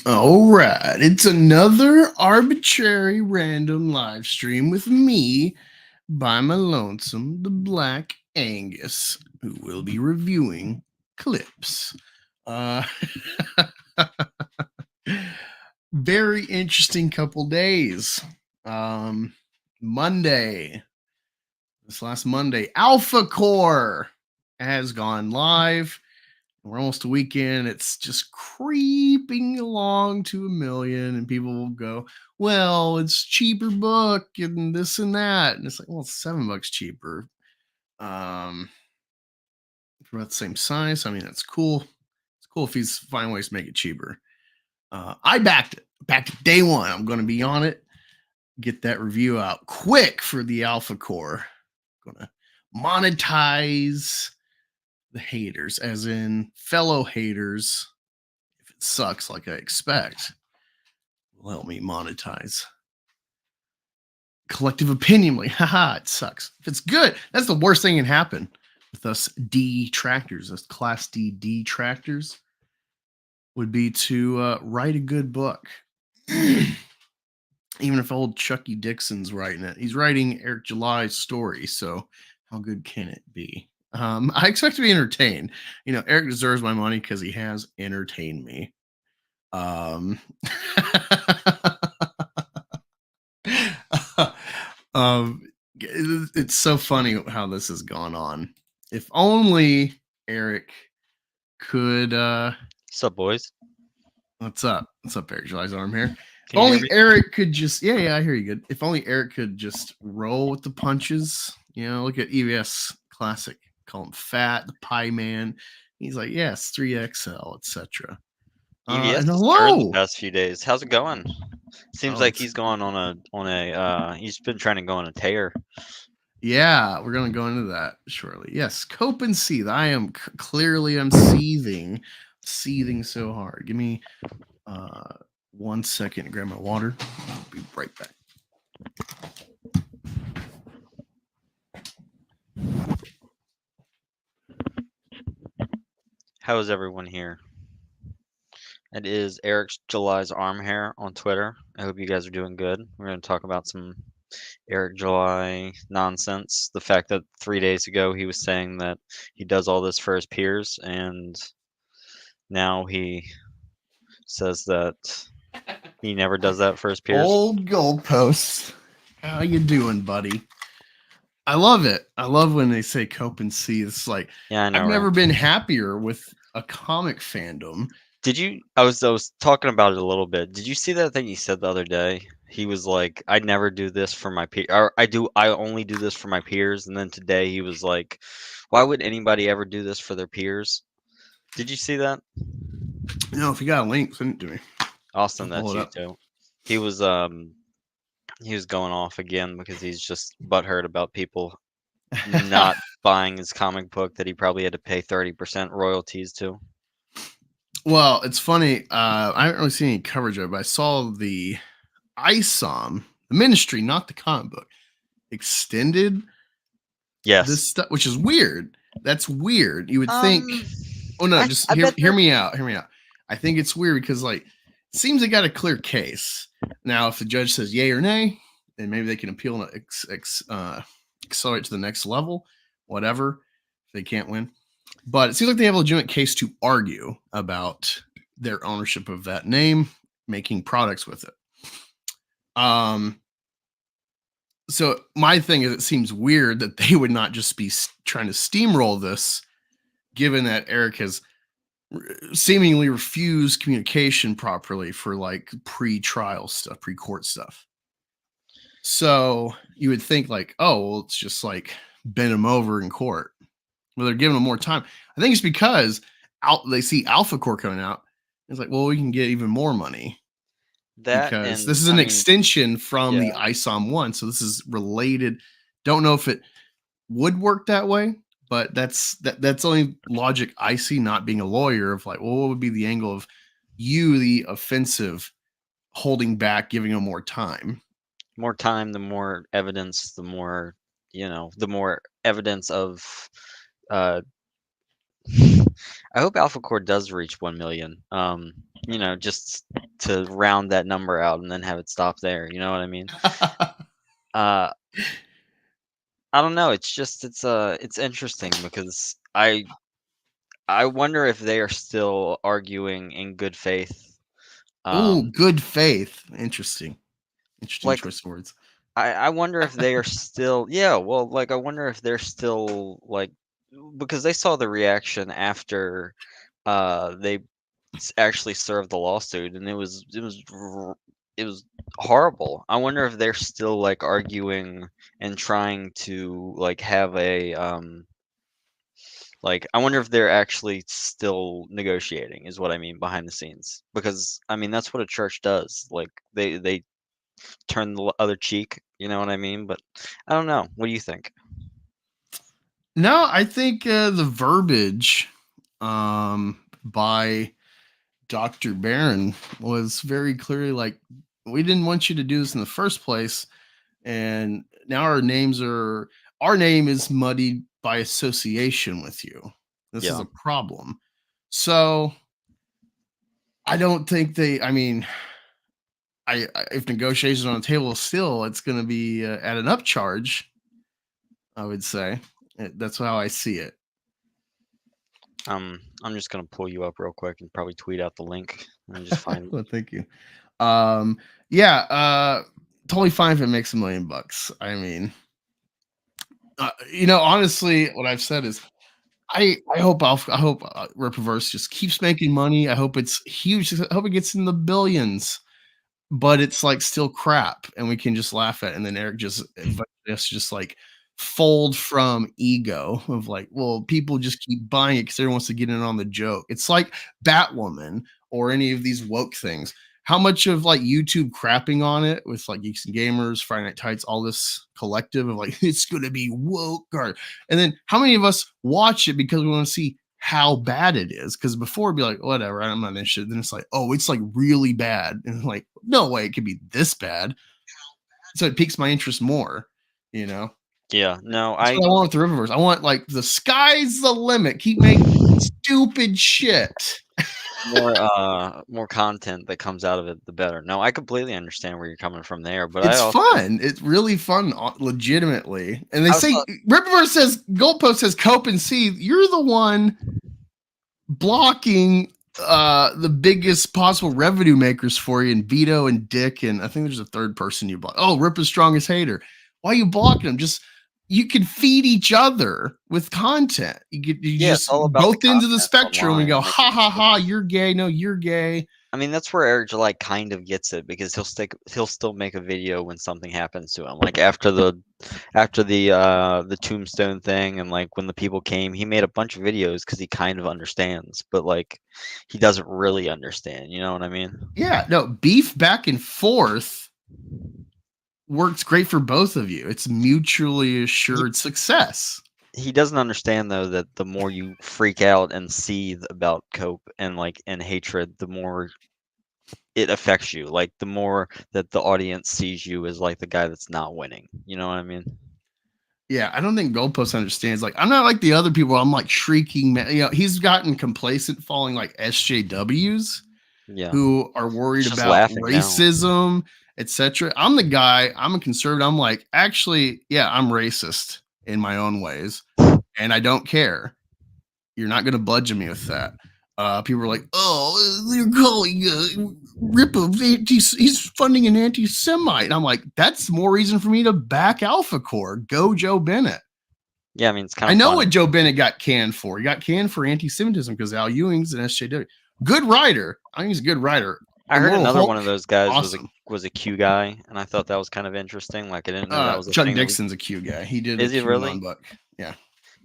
All right, it's another arbitrary random live stream with me by my lonesome, the Black Angus, who will be reviewing clips. Uh, very interesting couple days. Um, Monday, this last Monday, Alphacore has gone live. We're almost a weekend. It's just creeping along to 1 million, and people will go, "Well, it's cheaper book and this and that," and it's like, well, it's $7 cheaper. For about the same size. I mean, that's cool. It's cool if he's finding ways to make it cheaper. I backed it. Backed it day one. I'm going to be on it. Get that review out quick for the Alphacore. Going to monetize the haters, as in fellow haters. If it sucks like I expect, will help me monetize. Collective opinion, like, haha, it sucks. If it's good, that's the worst thing can happen with us detractors, us class D detractors, would be to write a good book. Even if old Chucky Dixon's writing it, he's writing Eric July's story. So how good can it be? I expect to be entertained. You know, Eric deserves my money because he has entertained me. Um, um, it's so funny how this has gone on. If only Eric could. What's up, boys? What's up? What's up, Eric July's arm here? If Can you hear only me? Eric could just. Yeah, I hear you good. If only Eric could just roll with the punches. You know, look at EVS Classic. Call him Fat, the Pie Man. He's like, yes, 3XL, etc. EVS And has turned the hello. past few days. How's it going? Seems Oh, like it's he's going on a he's been trying to go on a tear. Yeah, we're gonna go into that shortly. Yes, cope and seethe. I am clearly I'm seething, seething so hard. Give me 1 second to grab my water. I'll be right back. How is everyone here? It is Eric July's arm hair on Twitter. I hope you guys are doing good. We're going to talk about some Eric July nonsense. The fact that 3 days ago he was saying that he does all this for his peers, and now he says that he never does that for his peers. Old goalposts. How you doing, buddy? I love it. I love when they say cope and seethe. It's like Yeah, I know, I've right? never been happier with a comic fandom. Did you? I was talking about it a little bit. Did you see that thing he said the other day? He was like, "I never do this for my peer, or I do. I only do this for my peers." And then today he was like, "Why would anybody ever do this for their peers?" Did you see that? You know, if you got a link, send it to me. Austin, I'll pull that's it you up. too. He was um he was going off again because he's just butthurt about people not buying his comic book that he probably had to pay 30% royalties to. Well, it's funny. I haven't really seen any coverage of it, but I saw the Isom, the ministry, not the comic book, extended Yes. this stuff, which is weird. That's weird. You would think. Um, Oh no, I just I bet hear that me out. Hear me out. I think it's weird because like it seems they got a clear case. Now, if the judge says yay or nay, then maybe they can appeal and accelerate to the next level. Whatever. If they can't win, but it seems like they have a legitimate case to argue about their ownership of that name, making products with it. Um, so my thing is, it seems weird that they would not just be trying to steamroll this, given that Eric has seemingly refused communication properly for like pre-trial stuff, pre-court stuff. So you would think like, oh, well, it's just like bend him over in court. Well, they're giving him more time. I think it's because they see Alphacore coming out. It's like, well, we can get even more money that because and this is I an mean, extension from yeah. the Isom one. So this is related. Don't know if it would work that way, but that's only logic I see, not being a lawyer, of like, well, what would be the angle of you, the offensive, holding back, giving them more time? More time, the more evidence, the more, the more evidence of uh I hope Alphacore does reach 1 million. Just to round that number out and then have it stop there. You know what I mean? Uh, I don't know. It's interesting because I wonder if they are still arguing in good faith. Oh, Um, good faith. Interesting like choice of words. I wonder if they are still, yeah, well, like I wonder if they're still like, because they saw the reaction after they actually served the lawsuit, and it was horrible. I wonder if they're still like arguing and trying to like have a like I wonder if they're actually still negotiating is what I mean behind the scenes, because I mean that's what a church does. Like they turn the other cheek, you know what I mean? But I don't know. What do you think? No, I think the verbiage by Dr. Barron was very clearly like, we didn't want you to do this in the first place. And now our name is muddied by association with you. This is Yeah. a problem. So I don't think I mean, if negotiations are on the table still, it's going to be at an upcharge, I would say. That's how I see it. I'm just gonna pull you up real quick and probably tweet out the link and just find. Well, thank you. Um, yeah, totally fine if it makes $1 million. I mean, honestly, what I've said is, I hope Rippaverse just keeps making money. I hope it's huge. I hope it gets in the billions, but it's like still crap, and we can just laugh at it. And then Eric just invited us to just like fold from ego of like, well, people just keep buying it because everyone wants to get in on the joke. It's like Batwoman or any of these woke things. How much of like YouTube crapping on it with like Geeks and Gamers, Friday Night Tights, all this collective of like it's gonna be woke, and then how many of us watch it because we want to see how bad it is? Because before it'd be like, whatever, I'm not interested. Then it's like, oh, it's like really bad, and like, no way it could be this bad. So it piques my interest more, you know. Yeah, no, That's what I want with the Rippaverse. I want like the sky's the limit. Keep making stupid shit. more content that comes out of it, the better. No, I completely understand where you're coming from there, but I It's also fun. It's really fun, legitimately. And they I was say Rippaverse says Goalpost says cope and see. You're the one blocking the biggest possible revenue makers for you, and Vito and Dick, and I think there's a third person you block. Oh, Rippa's strongest hater. Why are you blocking them? Just you can feed each other with content. You Yeah, it's just all about the both ends of the content spectrum and online go, and making ha it ha ha, sticky. you're gay. No, you're gay. I mean, that's where Eric July kind of gets it because he'll still make a video when something happens to him. Like after the tombstone thing and like when the people came, he made a bunch of videos because he kind of understands, but like he doesn't really understand, you know what I mean? Yeah, no, beef back and forth works great for both of you. It's mutually He assured success. he doesn't understand though that the more you freak out and seethe about cope and like and hatred, the more it affects you. Like the more that the audience sees you as like the guy that's not winning. You know what I mean? Yeah, I don't think Goalpost understands. Like, I'm not like the other people. I'm like shrieking. He's gotten complacent, following like SJWs Yeah. who are He's worried just about laughing now. racism, etc. I'm the guy. I'm a conservative. I'm like, actually, yeah, I'm racist in my own ways, and I don't care. You're not going to bludgeon me with that. People are like, oh, they're calling Rippa, he's funding an anti Semite. And I'm like, that's more reason for me to back Alphacore. Go Joe Bennett. Yeah, I mean it's kind I of know funny. what Joe Bennett got canned for. He got canned for anti Semitism because Al Ewing's an SJW. Good writer. I think he's a good writer. I heard Immortal another Hulk, one of those guys awesome. was a Q guy, and I thought that was kind of interesting. Like I didn't know that was a Chuck thing that we. Dixon's a Q guy. He did a Is he QAnon really? book. Yeah.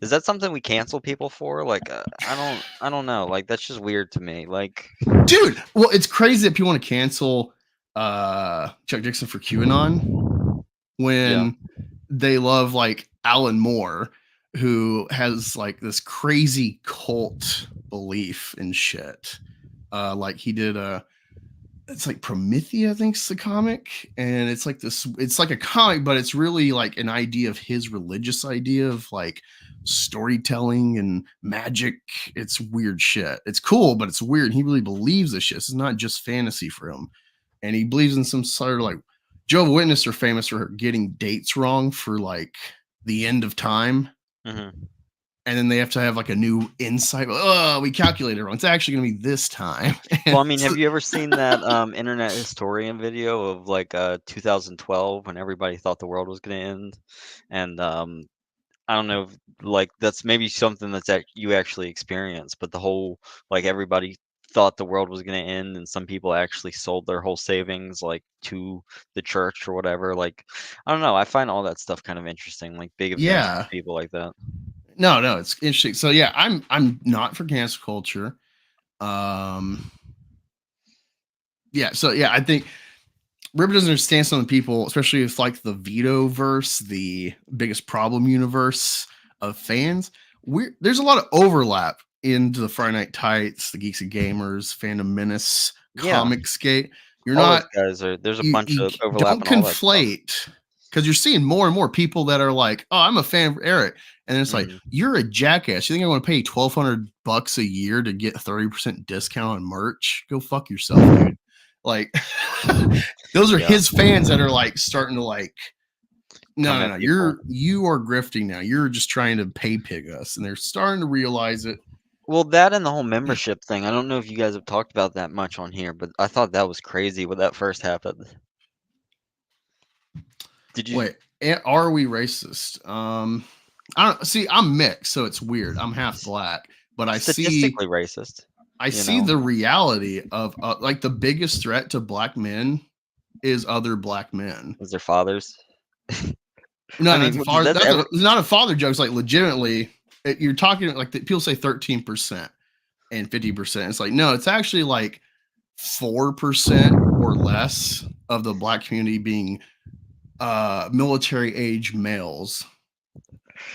Is that something we cancel people for? Like I don't know. Like that's just weird to me. Like Dude, well, it's crazy that people want to cancel Chuck Dixon for QAnon yeah. when they love like Alan Moore, who has like this crazy cult belief and shit. Like he did it's like Promethea, I think's the comic, and it's like this. It's like a comic, but it's really like an idea of his religious idea of like storytelling and magic. It's weird shit. It's cool, but it's weird. He really believes this shit. This is not just fantasy for him, and he believes in some sort of like Jehovah's Witnesses are famous for getting dates wrong for like the end of time. Mm-hmm. And then they have to have like a new insight. Oh, we calculated wrong. It's actually going to be this time. Well, I mean, have you ever seen that internet historian video of like 2012 when everybody thought the world was going to end? And I don't know, if, like that's maybe something that's you actually experienced, but the whole like everybody thought the world was going to end, and some people actually sold their whole savings like to the church or whatever. Like, I don't know. I find all that stuff kind of interesting, like big events Yeah. with people like that. No, it's interesting. So yeah, I'm not for cancel culture. Yeah, so yeah, I think Rippa doesn't understand some of the people, especially if like the Vetoverse, the biggest problem universe of fans. There's a lot of overlap into the Friday Night Tights, the Geeks and Gamers, Fandom Menace, Yeah, Comicsgate. You're all those not guys are. There's a you, bunch you of overlap don't and all that stuff. conflate because you're seeing more and more people that are like, oh, I'm a fan of Eric. And it's like, you're a jackass. You think I want to pay $1,200 a year to get 30% discount on merch? Go fuck yourself, dude. Like, those are Yeah. his fans that are like starting to like, Come no, at no, people. you are grifting now. You're just trying to pay pig us, and they're starting to realize it. Well, that and the whole membership thing. I don't know if you guys have talked about that much on here, but I thought that was crazy when that first happened. Did you? Wait, are we racist? I don't see. I'm mixed, so it's weird. I'm half black, but I see Statistically racist. the reality of like the biggest threat to black men is other black men. As their fathers. No, I not mean, the does father. that ever? Not a father joke. It's like legitimately, you're talking like people say 13% and 50%. It's like no, it's actually like 4% or less of the black community being military age males.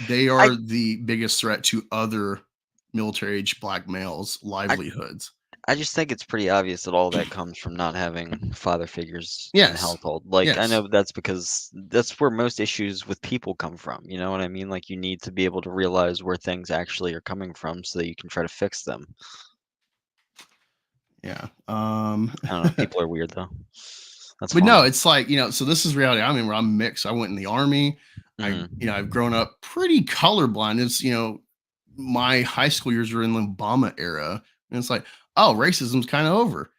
They are the biggest threat to other military age black males' livelihoods. I just think it's pretty obvious that all that comes from not having father figures in the Yes. household. Like, I Yes. know that's because that's where most issues with people come from. You know what I mean? Like, you need to be able to realize where things actually are coming from so that you can try to fix them. Yeah. I don't know. People are weird though. That's But fine. no, it's like, so this is reality. I mean, where I'm mixed. I went in the army. Mm-hmm. I've grown up pretty colorblind. It's, my high school years were in the Obama era. And it's like, oh, racism's kind of over.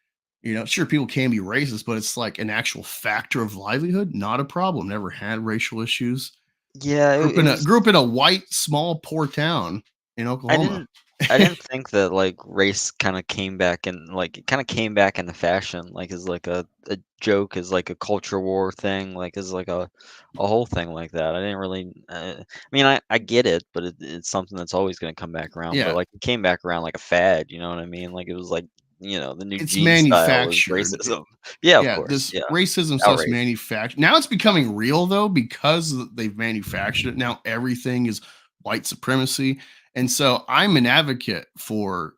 Sure, people can be racist, but it's like an actual factor of livelihood, not a problem. Never had racial issues. Yeah, it was. Grew up in a white, small, poor town in I Oklahoma. didn't think that like race kind of came back and like it kind of came back into fashion, like as like a joke, as like a culture war thing, like as like a whole thing like that. I didn't really. I mean, I get it, but it's something that's always going to come back around. But Yeah, like it came back around like a fad. You know what I mean? Like it was like the new it's jean style was manufactured. racism. Yeah, of Yeah, course. this Yeah, racism stuff's outrage. manufactured. Now it's becoming real though because they've manufactured it. Now everything is white supremacy. And so I'm an advocate for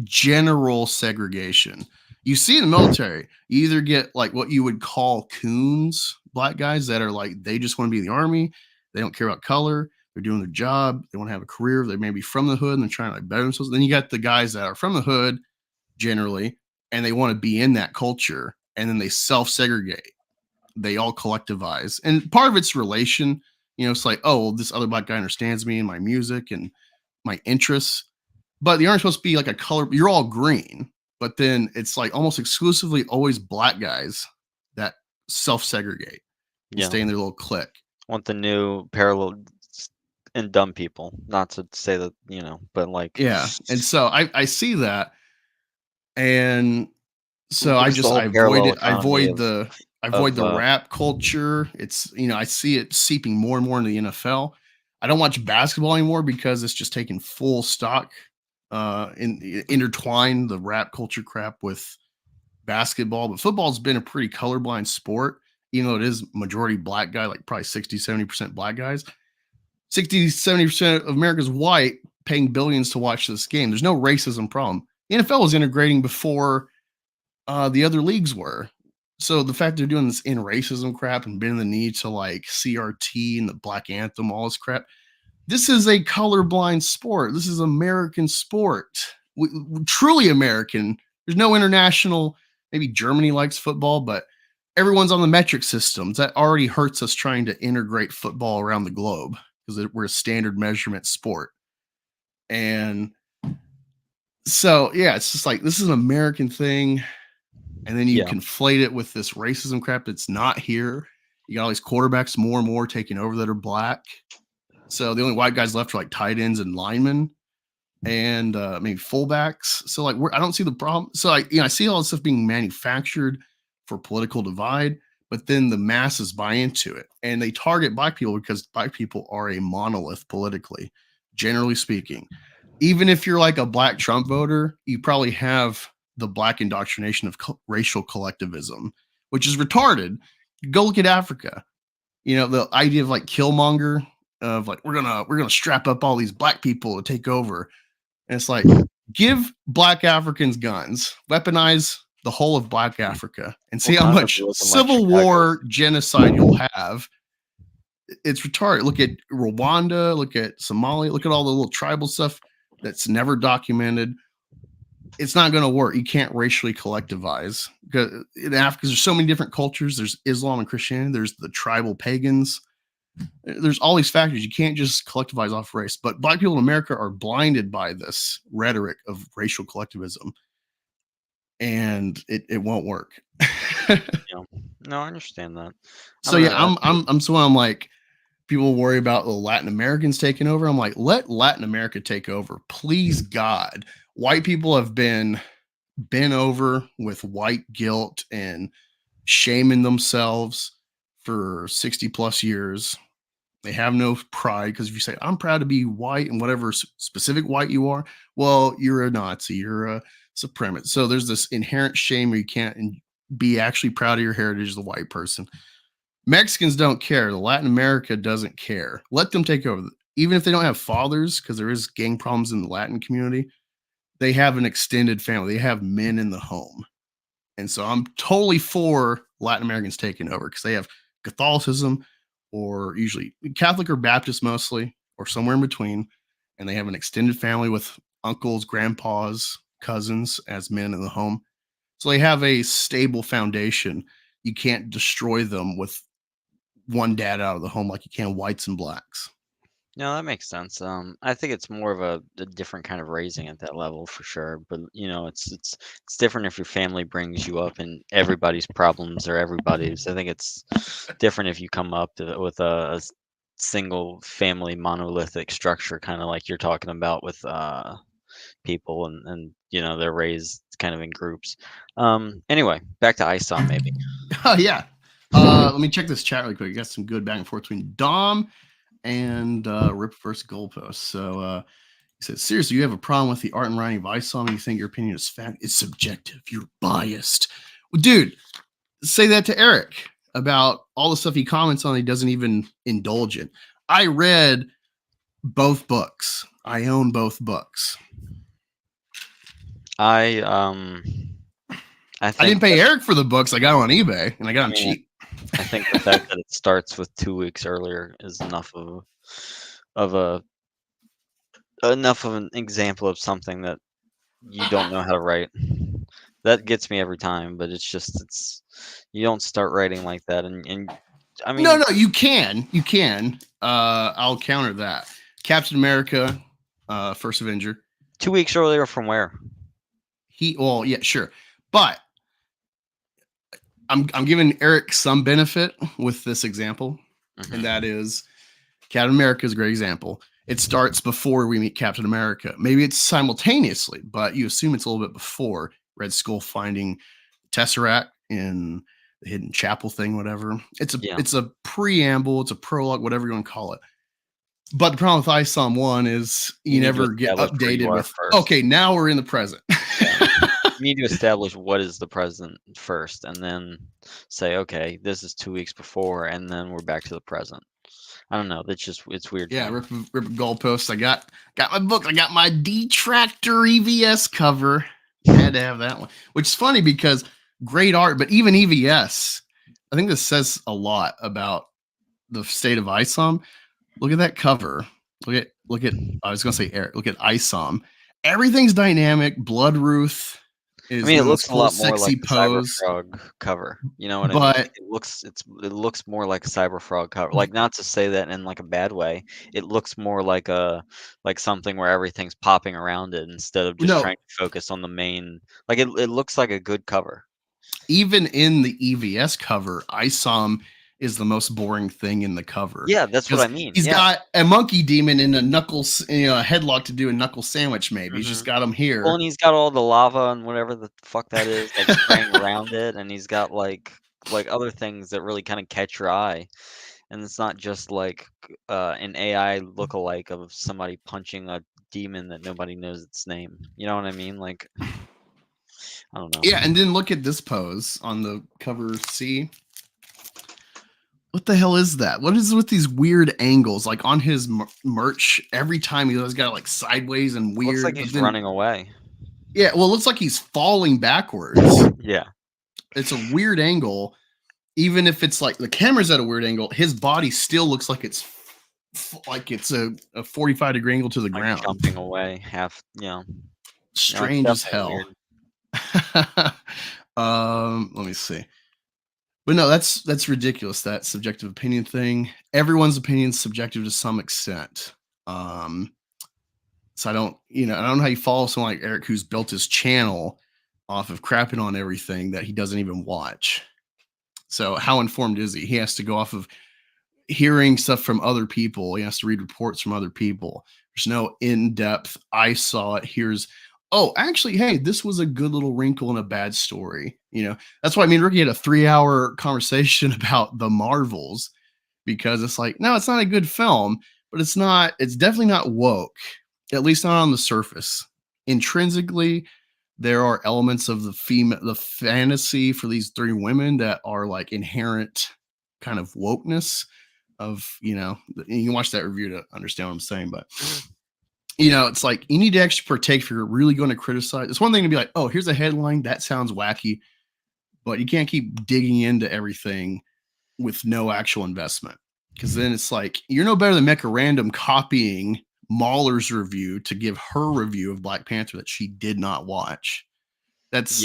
general segregation. You see in the military, you either get like what you would call coons, black guys that are like they just want to be in the army, they don't care about color, they're doing their job, they want to have a career, they may be from the hood and they're trying to like better themselves. Then you got the guys that are from the hood generally, and they want to be in that culture, and then they self-segregate. They all collectivize, and part of it's relation. It's like, oh, well, this other black guy understands me and my music and my interests, but you aren't supposed to be like a color. You're all green, but then it's like almost exclusively always black guys that self-segregate and Yeah, stay in their little clique. want the new parallel and dumb people. Not to say that but like. Yeah, and so I see that, and so What is the whole I avoid parallel it. economy I avoid of the rap culture. It's I see it seeping more and more into the NFL. I don't watch basketball anymore because it's just taking full stock intertwine the rap culture crap with basketball. But football's been a pretty colorblind sport, even though it is majority black guy, like probably 60-70% black guys. 60-70% of America's white, paying billions to watch this game. There's no racism problem. The NFL was integrating before the other leagues were. So the fact they're doing this in racism crap and bending the knee to like CRT and the Black Anthem, all this crap. This is a colorblind sport. This is American sport. Truly American. There's no international. Maybe Germany likes football, but everyone's on the metric systems. That already hurts us trying to integrate football around the globe because we're a standard measurement sport. And so, yeah, it's just like this is an American thing. And then you conflate it with this racism crap that's not here. You got all these quarterbacks more and more taking over that are black. So the only white guys left are like tight ends and linemen and maybe fullbacks. So like I don't see the problem. So I see all this stuff being manufactured for political divide, but then the masses buy into it and they target black people because black people are a monolith politically, generally speaking. Even if you're like a black Trump voter, you probably have the black indoctrination of racial collectivism, which is retarded. Go look at Africa. You know, the idea of like Killmonger, of like we're gonna strap up all these black people to take over. And it's like, give black Africans guns, weaponize the whole of black Africa, and see how much civil war genocide you'll have. It's retarded. Look at Rwanda, look at Somalia, look at all the little tribal stuff that's never documented. It's not going to work. You can't racially collectivize because in Africa, there's so many different cultures. There's Islam and Christianity. There's the tribal pagans. There's all these factors. You can't just collectivize off race. But black people in America are blinded by this rhetoric of racial collectivism, and it won't work. No, I understand that. So I'm like, people worry about the Latin Americans taking over. I'm like, let Latin America take over, please, God. White people have been bent over with white guilt and shaming themselves for 60 plus years. They have no pride because if you say, I'm proud to be white and whatever specific white you are, well, you're a Nazi, you're a supremacist. So there's this inherent shame where you can't be actually proud of your heritage as a white person. Mexicans don't care. The Latin America doesn't care. Let them take over. Even if they don't have fathers, because there is gang problems in the Latin community, they have an extended family. They have men in the home. And so I'm totally for Latin Americans taking over because they have Catholicism or usually Catholic or Baptist mostly, or somewhere in between. And they have an extended family with uncles, grandpas, cousins as men in the home. So they have a stable foundation. You can't destroy them with one dad out of the home like you can whites and blacks. No, that makes sense. I think it's more of a different kind of raising at that level for sure. But it's different if your family brings you up and everybody's problems are everybody's. I think it's different if you come up with a single family monolithic structure, kind of like you're talking about with people, and they're raised kind of in groups. Anyway, back to Isom maybe. Oh yeah. Let me check this chat really quick. You got some good back and forth between Dom and Rippaverse goalpost. So he says, seriously, you have a problem with the art and writing of Isom? You think your opinion is fact? It's subjective. You're biased. Well, dude, say that to Eric about all the stuff he comments on. He doesn't even indulge in. I read both books. I own both books. I didn't pay Eric for the books. I got them on eBay and I got them cheap. I think the fact that it starts with 2 weeks earlier is enough of an example of something that you don't know how to write. That gets me every time, but it's you don't start writing like that. And I mean, no, you can. I'll counter that. Captain America, First Avenger. 2 weeks earlier from where? Yeah, sure. But I'm giving Eric some benefit with this example, and that is Captain America is a great example. It starts before we meet Captain America. Maybe it's simultaneously, but you assume it's a little bit before Red Skull finding Tesseract in the Hidden Chapel thing, whatever. It's a preamble, it's a prologue, whatever you want to call it. But the problem with Isom 1 is you never get updated with, okay, now we're in the present. You need to establish what is the present first, and then say, okay, this is 2 weeks before, and then we're back to the present. I don't know. It's weird. Yeah, rip goalposts. I got my book. I got my Detractor EVS cover. I had to have that one, which is funny because great art, but even EVS, I think this says a lot about the state of Isom. Look at that cover. Look at. I was gonna say Eric. Look at Isom. Everything's dynamic. Bloodruth I is mean, it doing this looks a full lot more like sexy the pose, Cyberfrog cover. You know what I mean? but Like it looks more like a Cyberfrog cover. Like not to say that in like a bad way. It looks more like like something where everything's popping around it instead of just no, trying to focus on the main. Like it looks like a good cover. even in the EVS cover, Isom is the most boring thing in the cover Yeah, that's what because I mean. he's Yeah. got a monkey demon in a knuckles, a headlock to do a knuckle sandwich. Maybe he's hmm just got him Well, here. and he's got all the lava and whatever the fuck that is, like spraying around it, and he's got like other things that really kind of catch your eye. And it's not just like an AI lookalike of somebody punching a demon that nobody knows its name. You know what I mean? Like, I don't know. Yeah, and then look at this pose on the cover C. What the hell is that? What is with these weird angles? Like on his merch, every time he always got it like sideways and Looks like weird. But he's then, running away. yeah, well, it looks like he's falling backwards. Yeah. It's a weird angle. Even if it's like the camera's at a weird angle, his body still looks like it's a 45-degree angle to the Like ground. jumping away half, Strange it's as definitely hell. weird. Let me see. But no, that's ridiculous. That subjective opinion thing. Everyone's opinion is subjective to some extent. Um, so I don't know how you follow someone like Eric who's built his channel off of crapping on everything that he doesn't even watch. So how informed is he? He has to go off of hearing stuff from other people. He has to read reports from other people. There's no in-depth, I saw it, here's, oh, actually, hey, this was a good little wrinkle in a bad story. That's why me and Ricky had a 3-hour conversation about the Marvels, because it's like, no, it's not a good film, but it's definitely not woke, at least not on the surface. Intrinsically, there are elements of the fantasy for these three women that are like inherent kind of wokeness of, you can watch that review to understand what I'm saying, but it's like you need to actually partake if you're really going to criticize. It's one thing to be like, oh, here's a headline that sounds wacky, but you can't keep digging into everything with no actual investment, because then it's like you're no better than Mecca Random copying Mahler's review to give her review of Black Panther that she did not watch. That's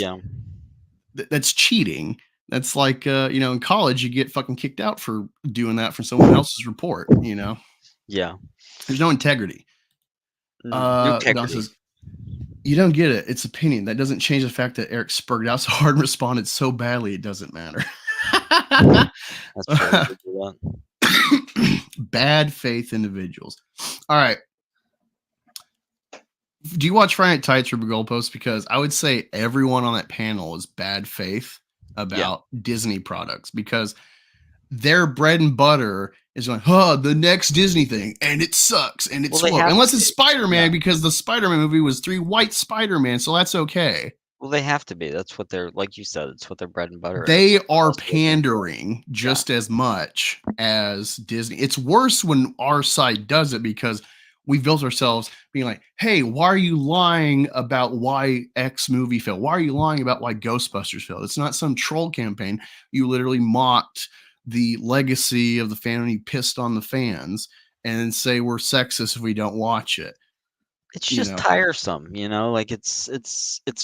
cheating. That's like in college you get fucking kicked out for doing that for someone else's report. Yeah. There's no integrity. No Don integrity. says, you don't get it. It's opinion. That doesn't change the fact that Eric spurred out so hard and responded so badly. It doesn't matter. That's fair. Bad faith individuals. All right. Do you watch Friday Night Tights or Goalposts? Because I would say everyone on that panel is bad faith about Disney products, because their bread and butter is like, the next Disney thing, and it sucks, and it's woke. Unless it's Spider-Man, because the Spider-Man movie was 3 white Spider-Man, so that's okay. Well, they have to be. That's what they're, like you said, it's what their bread and butter is. They are pandering just as much as Disney. It's worse when our side does it, because we built ourselves being like, hey, why are you lying about why X movie failed? Why are you lying about why Ghostbusters failed? It's not some troll campaign. You literally mocked the legacy of the fandom. You pissed on the fans and then say we're sexist if we don't watch it. It's just tiresome, like it's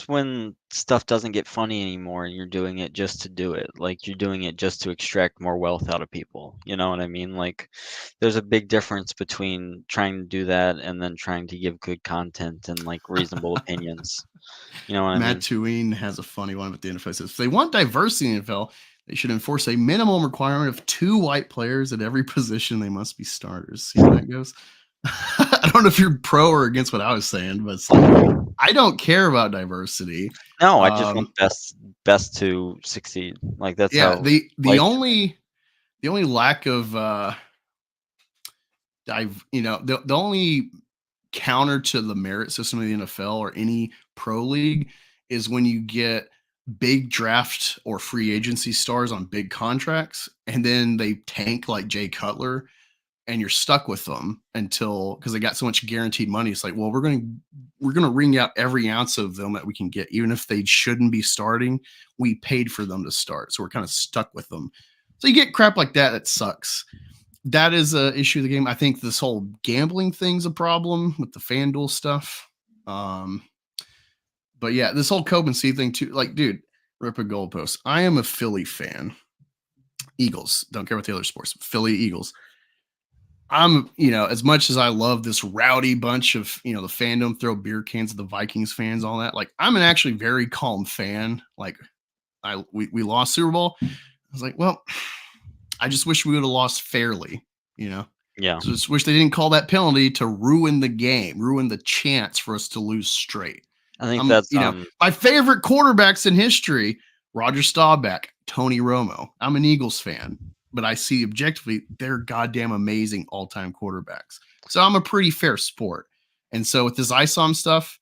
when stuff doesn't get funny anymore and you're doing it just to do it. Like you're doing it just to extract more wealth out of people. You know what I mean? Like there's a big difference between trying to do that and then trying to give good content and like reasonable opinions. You know what I mean? Matt Tuine has a funny one at the NFL. Says, if they want diversity in the NFL, they should enforce a minimum requirement of 2 white players at every position. They must be starters. See how that goes? I don't know if you're pro or against what I was saying, but it's like, I don't care about diversity. No, I just want best to succeed. Like that's how the only lack of the only counter to the merit system of the NFL or any pro league is when you get big draft or free agency stars on big contracts and then they tank like Jay Cutler and you're stuck with them until, because they got so much guaranteed money. It's like, well, we're gonna wring out every ounce of them that we can get, even if they shouldn't be starting. We paid for them to start, so we're kind of stuck with them. So you get crap like that. That sucks. That is a issue of the game. I think this whole gambling thing's a problem with the FanDuel stuff. But yeah, this whole Cope and C thing too. Like, dude, rip a goalpost. I am a Philly fan. Eagles. Don't care about the other sports. Philly Eagles. I'm, as much as I love this rowdy bunch of, the fandom, throw beer cans at the Vikings fans, all that. Like, I'm an actually very calm fan. Like, we lost Super Bowl. I was like, well, I just wish we would have lost fairly, Yeah. So just wish they didn't call that penalty to ruin the game, ruin the chance for us to lose straight. I think that's my favorite quarterbacks in history: Roger Staubach, Tony Romo. I'm an Eagles fan, but I see objectively they're goddamn amazing all-time quarterbacks. So I'm a pretty fair sport. And so with this Isom stuff,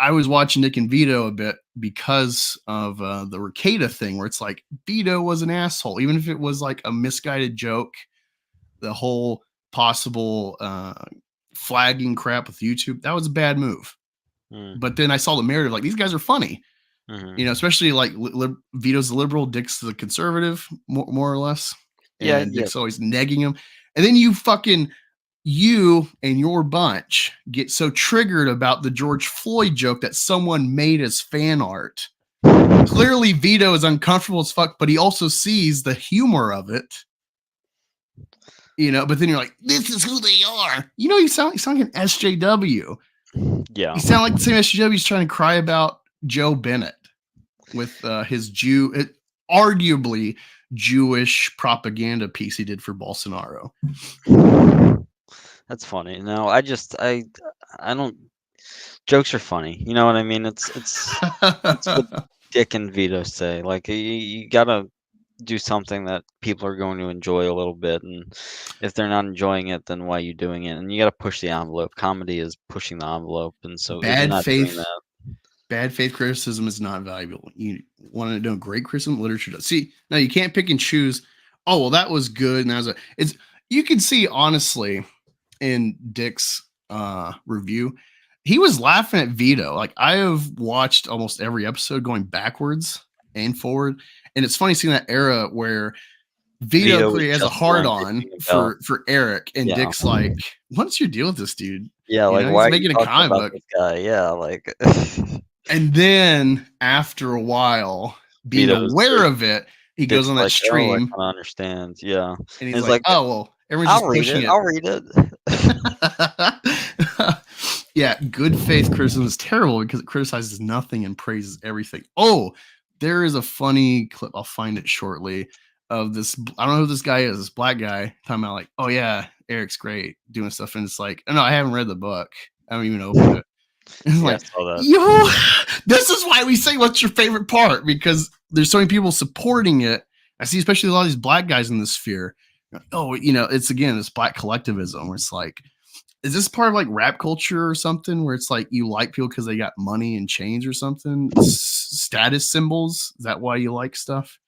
I was watching Nick and Vito a bit because of the Ricada thing, where it's like Vito was an asshole, even if it was like a misguided joke. The whole possible flagging crap with YouTube, that was a bad move. But then I saw the narrative, like, these guys are funny, especially like Vito's the liberal, Dick's the conservative, more or less. And Dick's always negging him. And then you and your bunch get so triggered about the George Floyd joke that someone made as fan art. Clearly, Vito is uncomfortable as fuck, but he also sees the humor of it. But then you're like, this is who they are. You sound like an SJW. Yeah. You sound like the same SJW's trying to cry about Joe Bennett with his arguably Jewish propaganda piece he did for Bolsonaro. That's funny. No, I don't. Jokes are funny. You know what I mean? It's what Dick and Vito say. Like, you gotta do something that people are going to enjoy a little bit, and if they're not enjoying it, then why are you doing it? And you got to push the envelope. Comedy is pushing the envelope, and so if you're not doing that, bad faith criticism is not valuable. You want to do great criticism, literature does. See, now you can't pick and choose. Oh, well, that was good, and you can see honestly in Dick's review, he was laughing at Vito. Like, I have watched almost every episode going backwards and forward. And it's funny seeing that era where Vito has a hard on for Eric, and Dick's like, "What's your deal with this dude?" Yeah, like, why are you making a comic book? This guy? Yeah, like. And then after a while, being aware of it, he goes on that stream. I understand. Yeah, and he's like, "Oh well, everyone's just pushing it. I'll read it." Yeah, good faith criticism is terrible because it criticizes nothing and praises everything. Oh, there is a funny clip. I'll find it shortly of this. I don't know who this guy is. This black guy talking about like, oh yeah, Eric's great doing stuff. And it's like, oh, no, I haven't read the book. I haven't even opened it. And it's like, yo, this is why we say what's your favorite part, because there's so many people supporting it. I see especially a lot of these black guys in this sphere. Oh, it's again, this black collectivism where it's like, is this part of like rap culture or something where it's like you like people because they got money and chains or something? Status symbols? Is that why you like stuff?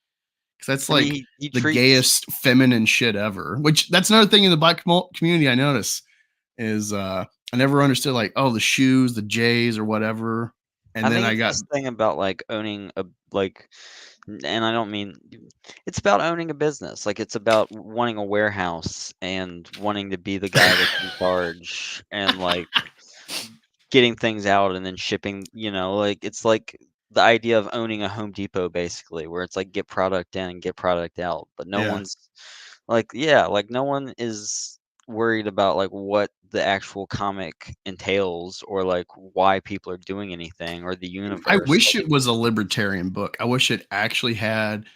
Because that's like the gayest feminine shit ever. Which that's another thing in the black community I notice is I never understood like, oh, the shoes, the J's or whatever. And then I got this thing about like owning a like. And I don't mean it's about owning a business. Like, it's about wanting a warehouse and wanting to be the guy that's in charge and like getting things out and then shipping, like it's like the idea of owning a Home Depot basically, where it's like get product in and get product out. But no one's like, no one is worried about like what the actual comic entails or like why people are doing anything or the universe. I wish it was a libertarian book. I wish it actually had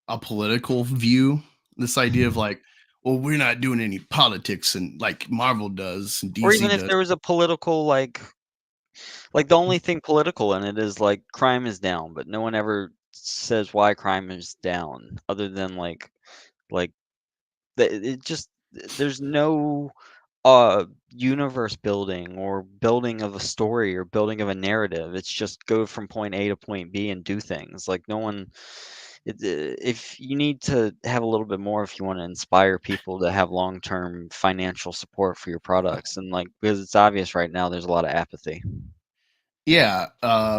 a political view. This idea of like, well, we're not doing any politics and like Marvel does and DC or even if does. there was a political like the only thing political in it is like crime is down, but no one ever says why crime is down other than like it just there's no universe building or building of a story or building of a narrative. It's just go from point A to point B and do things. Like, no one if you need to have a little bit more if you want to inspire people to have long-term financial support for your products, and like because it's obvious right now there's a lot of apathy. Yeah,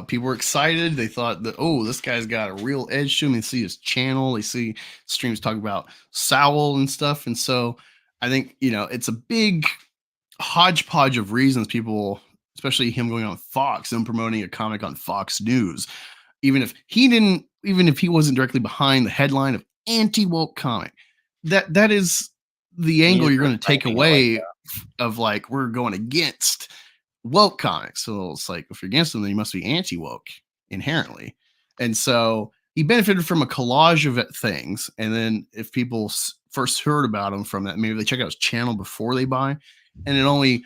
people were excited. They thought that, oh, this guy's got a real edge to him. They see his channel, they see streams talk about Sowell and stuff. And so I think, it's a big hodgepodge of reasons people, especially him going on Fox and promoting a comic on Fox News, even if he wasn't directly behind the headline of anti-woke comic, that is the He angle is you're going to take framing it like away of like, we're going against woke comics. So it's like, if you're against them, then you must be anti-woke inherently. And so he benefited from a collage of things. And then if people first heard about him from that, maybe they check out his channel before they buy, and it only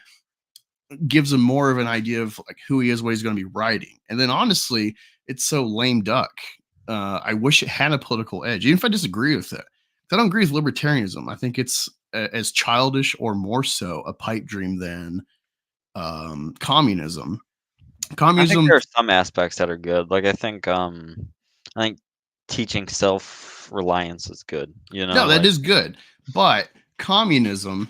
gives them more of an idea of like who he is, what he's going to be writing. And then honestly, it's so lame duck. I wish it had a political edge, even if I disagree with it. I don't agree with libertarianism. I think it's as childish or more so a pipe dream than communism. I think there Communism, are some aspects that are good. Like I think teaching self-reliance is good. no, that Like is good. But communism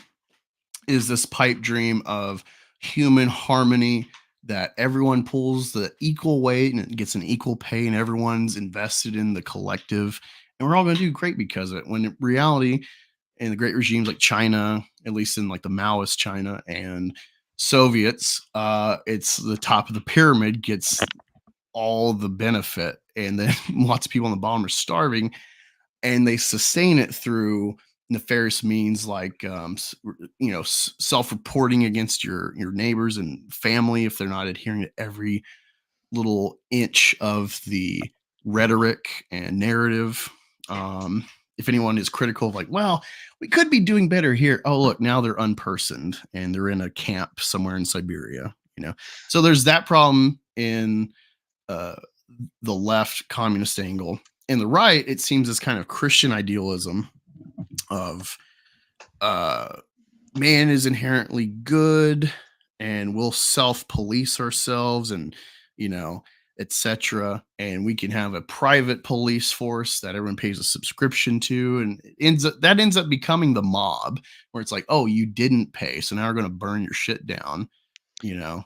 is this pipe dream of human harmony, that everyone pulls the equal weight and it gets an equal pay and everyone's invested in the collective. And we're all going to do great because of it. When in reality, in the great regimes like China, at least in like the Maoist China and Soviets, it's the top of the pyramid gets all the benefit, and then lots of people on the bottom are starving, and they sustain it through nefarious means like self-reporting against your neighbors and family if they're not adhering to every little inch of the rhetoric and narrative. If anyone is critical of like, well, we could be doing better here, oh look, now they're unpersoned and they're in a camp somewhere in Siberia. So there's that problem in uh, the left communist angle. In the right, it seems this kind of Christian idealism of man is inherently good and we'll self-police ourselves, and etc., and we can have a private police force that everyone pays a subscription to, and ends up becoming the mob, where it's like, oh, you didn't pay, so now we're going to burn your shit down. you know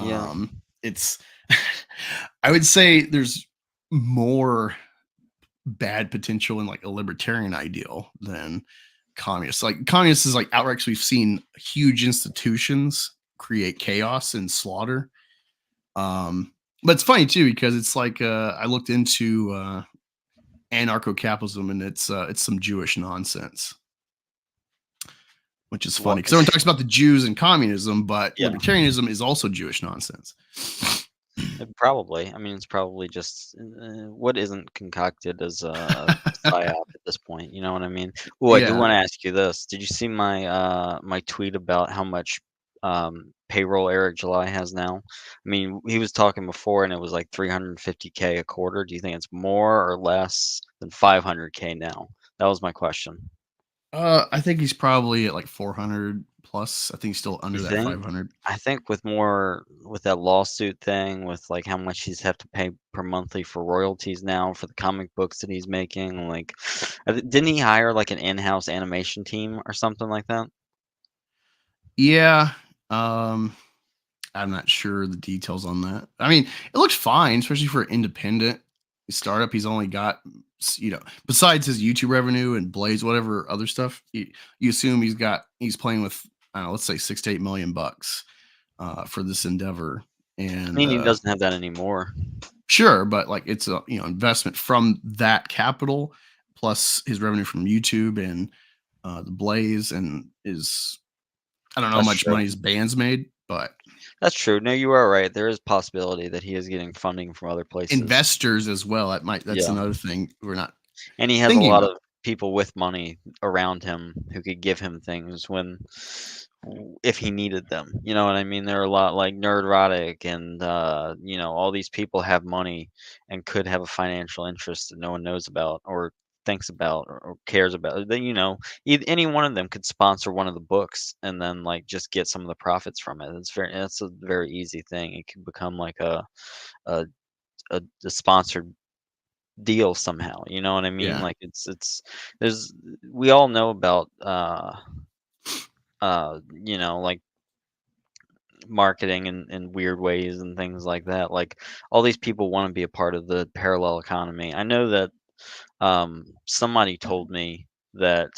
yeah. it's I would say there's more bad potential in like a libertarian ideal than communists. Like communists is like outright, 'cause we've seen huge institutions create chaos and slaughter. But it's funny too because it's like I looked into anarcho-capitalism, and it's some Jewish nonsense, which is What? funny because everyone talks about the Jews and communism, but Yeah. libertarianism is also Jewish nonsense. Probably. I mean, it's probably just what isn't concocted as a psyop at this point. You know what I mean? Oh, I do Yeah. want to ask you this. Did you see my tweet about how much payroll Eric July has now? I mean, he was talking before, and it was like 350K a quarter. Do you think it's more or less than 500K now? That was my question. I think he's probably at like 400 plus. I think he's still You under that think? 500. I think with that lawsuit thing, with like how much he's have to pay per monthly for royalties now for the comic books that he's making, like, didn't he hire like an in-house animation team or something like that? Yeah. Um, I'm not sure the details on that. I mean, it looks fine, especially for an independent startup. He's only got, besides his YouTube revenue and Blaze, whatever other stuff, you assume he's playing with, I don't know, let's say 6 to 8 million bucks for this endeavor. I And mean, he doesn't have that anymore. sure, but like it's a investment from that capital plus his revenue from YouTube and the Blaze, and I don't know how That's much true. money his band's made, but That's true. No, you are right. There is possibility that he is getting funding from other places. investors as well. That's Yeah. another thing we're not And he has a thinking lot about. of people with money around him who could give him things when if he needed them. You know what I mean? There are a lot like Nerdrotic and all these people have money and could have a financial interest that no one knows about or thinks about or cares about. Then any one of them could sponsor one of the books and then like just get some of the profits from it. That's a very easy thing. It could become like a, a sponsored deal somehow. You know what I mean? Yeah. Like there's we all know about like marketing in weird ways and things like that. Like all these people want to be a part of the parallel economy. I know that somebody told me that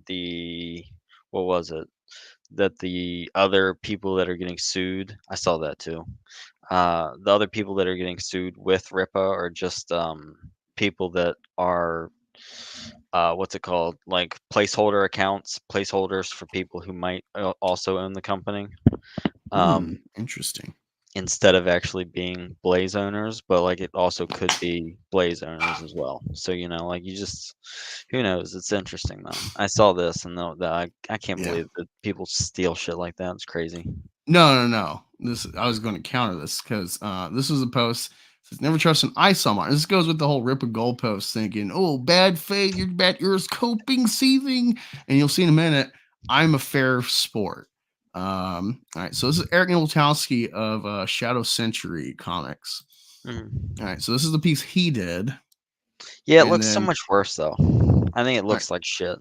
the what was it? That the other people that are getting sued, I saw that too. The other people that are getting sued with Rippa are just people that are what's it called? Like placeholder accounts, placeholders for people who might also own the company. Interesting. Instead of actually being Blaze owners, but like it also could be Blaze owners as well. So like you just who knows? It's interesting though. I saw this and I can't Yeah. believe that people steal shit like that. It's crazy. No. This I was going to counter this because this was a post. Says never trust an Isom. This goes with the whole Rippa goalpost thinking, oh, bad fate, you're coping, seething, and you'll see in a minute. I'm a fair sport. All right, so this is Eric Nowaltowski of Shadow Century Comics. Mhm. All right, so this is the piece he did, Yeah, it and looks so then much worse though. I think it all right, looks like shit.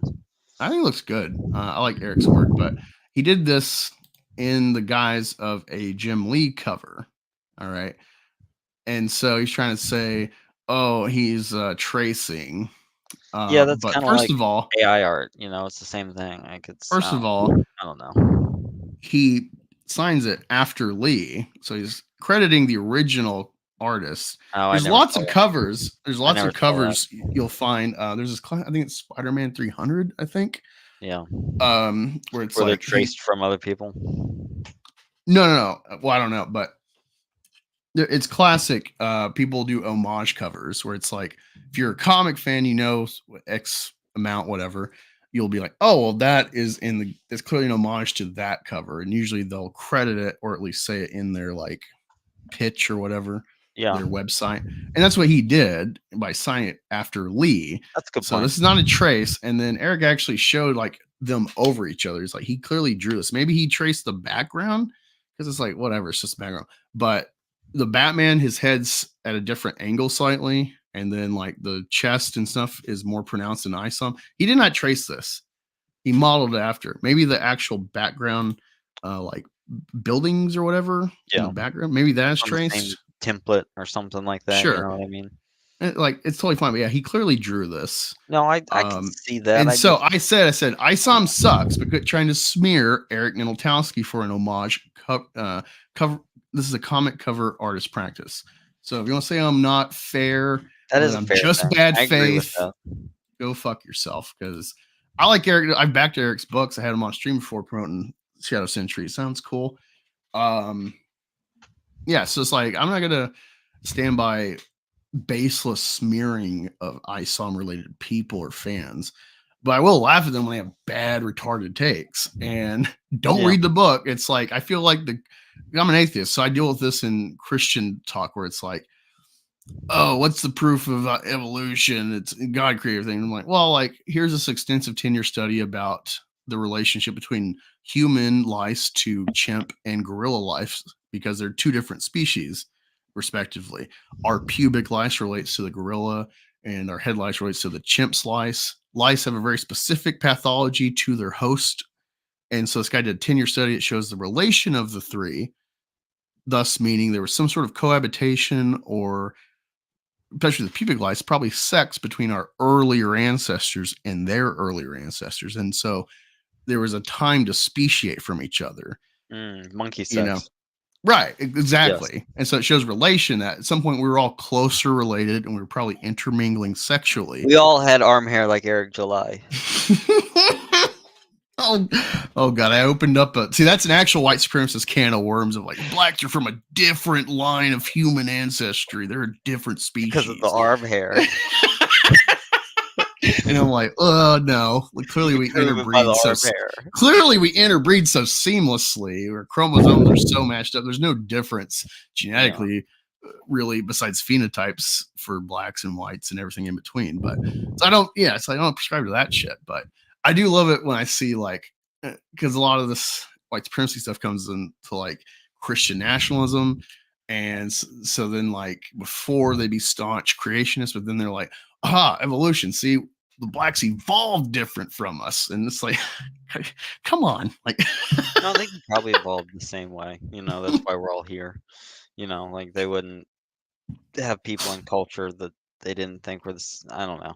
I think it looks good. I like Eric's work, but he did this in the guise of a Jim Lee cover. All right. And so he's trying to say, oh, he's tracing. Yeah, that's But kind of like AI art. It's the same thing. Like it's first of all, I don't know. he signs it after Lee. So he's crediting the original artist. Oh, I There's never lots saw of that. covers. There's I lots never of saw that. covers you'll find. There's this, I think it's Spider-Man 300, I think. Yeah, Where it's where they're like he, traced from other people. no. Well, I don't know, but it's classic. People do homage covers where it's like if you're a comic fan, X amount, whatever, you'll be like, oh, well, that is it's clearly an homage to that cover, and usually they'll credit it or at least say it in their like pitch or whatever, Yeah, their website, and that's what he did by signing it after Lee. that's a good So point. this is not a trace, and then Eric actually showed like them over each other. He's like he clearly drew this. Maybe he traced the background because it's like whatever, it's just background, but the Batman, his head's at a different angle slightly, and then like the chest and stuff is more pronounced in Isom. He did not trace this. He modeled it after. Maybe the actual background, like buildings or whatever in Yeah, the background. Maybe that's on the same traced. template or something like that. You know Sure, what I mean? like it's totally fine. But yeah, he clearly drew this. No, I can see that. And I so just I said, Isom sucks because trying to smear Eric Nowaltowski for an homage cover. This is a comic cover artist practice. So if you want to say I'm not fair that or is that a I'm fair just thing. bad I agree with faith, that. go fuck yourself. Because I like Eric. I've backed Eric's books. I had him on stream before promoting Shadow Century. Sounds cool. Yeah, so it's like I'm not gonna stand by baseless smearing of ISOM related people or fans, but I will laugh at them when they have bad retarded takes and don't Yeah, read the book. It's like I feel like I'm an atheist, so I deal with this in Christian talk where it's like, oh, what's the proof of evolution? It's God created everything. I'm like, well, like here's this extensive 10-year study about the relationship between human lice to chimp and gorilla lice because they're two different species, respectively. Our pubic lice relates to the gorilla, and our head lice relates to the chimp's lice. Lice have a very specific pathology to their host, and so this guy did a 10-year study. It shows the relation of the three, thus meaning there was some sort of cohabitation or especially the pubic lice, probably sex between our earlier ancestors and their earlier ancestors. And so there was a time to speciate from each other, monkey you know? sex. Right, Yes, exactly. And so it shows relation that at some point we were all closer related and we were probably intermingling sexually. we all had arm hair like Eric July. oh, oh God, I opened up see, that's an actual white supremacist can of worms of like blacks are from a different line of human ancestry. They're a different Because of the species. arm hair. And I'm like, oh no. Clearly we Proven by the interbreed arm hair. so seamlessly. Our chromosomes are so matched up. There's no difference Yeah. genetically, really, besides phenotypes for blacks and whites and everything in between. But so it's like I don't prescribe to that shit. But I do love it when I see like because a lot of this white supremacy stuff comes into like Christian nationalism. And so then, like, before they be staunch creationists, but then they're like, aha, evolution. See, the blacks evolved different from us. And it's like, come on. Like, No, they could probably evolve the same way. That's why we're all here. Like they wouldn't have people in culture that they didn't think were this. I don't know.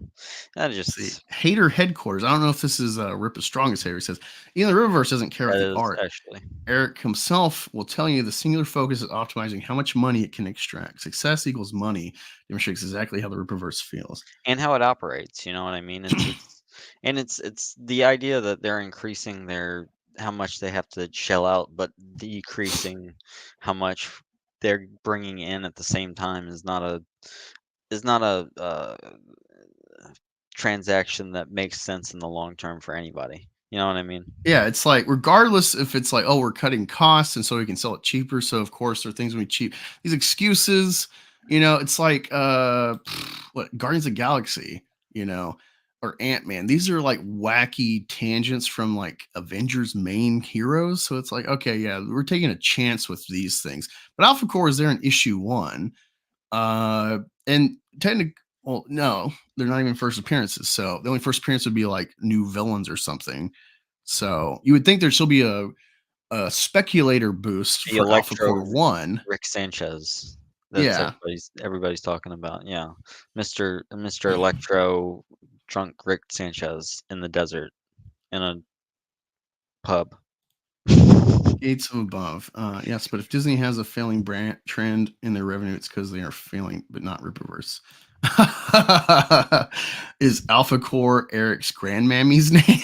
That see, just hater headquarters. I don't know if this is Rippa's strongest hater. He says, the Rippaverse doesn't care that about the is art. actually. Eric himself will tell you the singular focus is optimizing how much money it can extract. Success equals money demonstrates exactly how the Rippaverse feels. And how it operates, you know what I mean? It's the idea that they're increasing their how much they have to shell out, but decreasing how much they're bringing in at the same time is not a transaction that makes sense in the long term for anybody. You know what I mean? Yeah, it's like regardless if it's like, oh, we're cutting costs and so we can sell it cheaper. So of course there are things we cheap. These excuses, it's like what Guardians of the Galaxy, or Ant-Man. These are like wacky tangents from like Avengers main heroes. So it's like, okay, yeah, we're taking a chance with these things. But Alphacore is there in issue 1. And technically, well, no, they're not even first appearances. So the only first appearance would be like new villains or something. So you would think there should be a speculator boost The for Alpha Electro Core 1. Rick Sanchez. That's Yeah. everybody's talking about. Yeah. Mr. Electro drunk Rick Sanchez in the desert in a pub. Gates of above. Yes, but if Disney has a failing brand trend in their revenue, it's because they are failing, but not Rippaverse. Is Alpha Core Eric's grandmammy's name?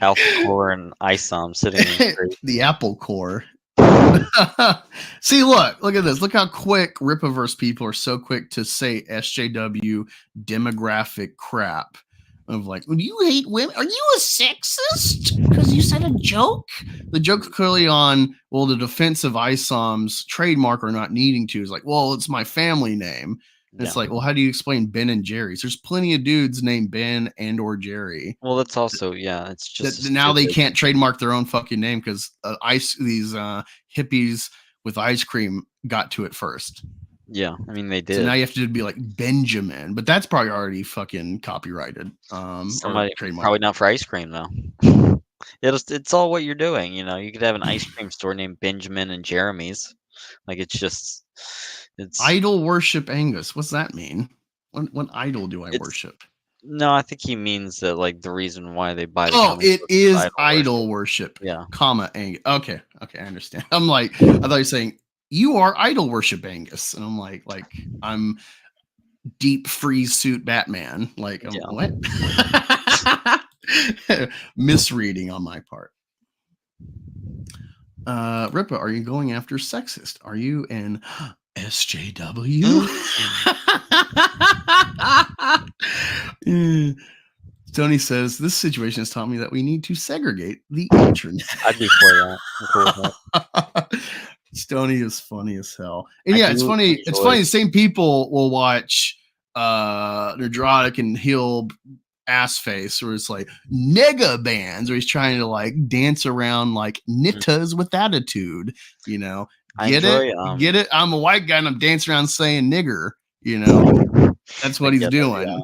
Alphacore and Isom sitting in the street. The Apple Core. See, look at this. Look how quick Rippaverse people are so quick to say SJW demographic crap of like, do you hate women? Are you a sexist? Because you said a joke? The joke's clearly on, well, the defense of Isom's trademark or not needing to is like, well, it's my family name. And it's Yeah. like, well, how do you explain Ben and Jerry's? There's plenty of dudes named Ben and or Jerry. Well, that's also it's just That now they stupid. can't trademark their own fucking name because these hippies with ice cream got to it first. Yeah, I mean they did. So now you have to be like Benjamin, but that's probably already fucking copyrighted. Somebody or trademarked. probably not for ice cream though. It's all what you're doing. You could have an ice cream store named Benjamin and Jeremy's. Like it's Idol worship Angus. What's that mean? What idol do I worship? No, I think he means that like the reason why they buy the Oh, comic it book is idol worship. Yeah. Comma Angus. Okay, I understand. I'm like, I thought you were saying you are idol worship Angus, and I'm like I'm deep freeze suit Batman. Like, what? Misreading on my part. Rippa, are you going after sexist? Are you an SJW? Tony says this situation has taught me that we need to segregate the internet. I'd be for that. I'm cool with that. Stoney is funny as hell. And yeah, it's funny. It's funny. The same people will watch Nerdrotic and Hill ass face where it's like nega bands, where he's trying to like dance around like nittas with attitude, Get it? I'm a white guy and I'm dancing around saying nigger, That's what he's doing.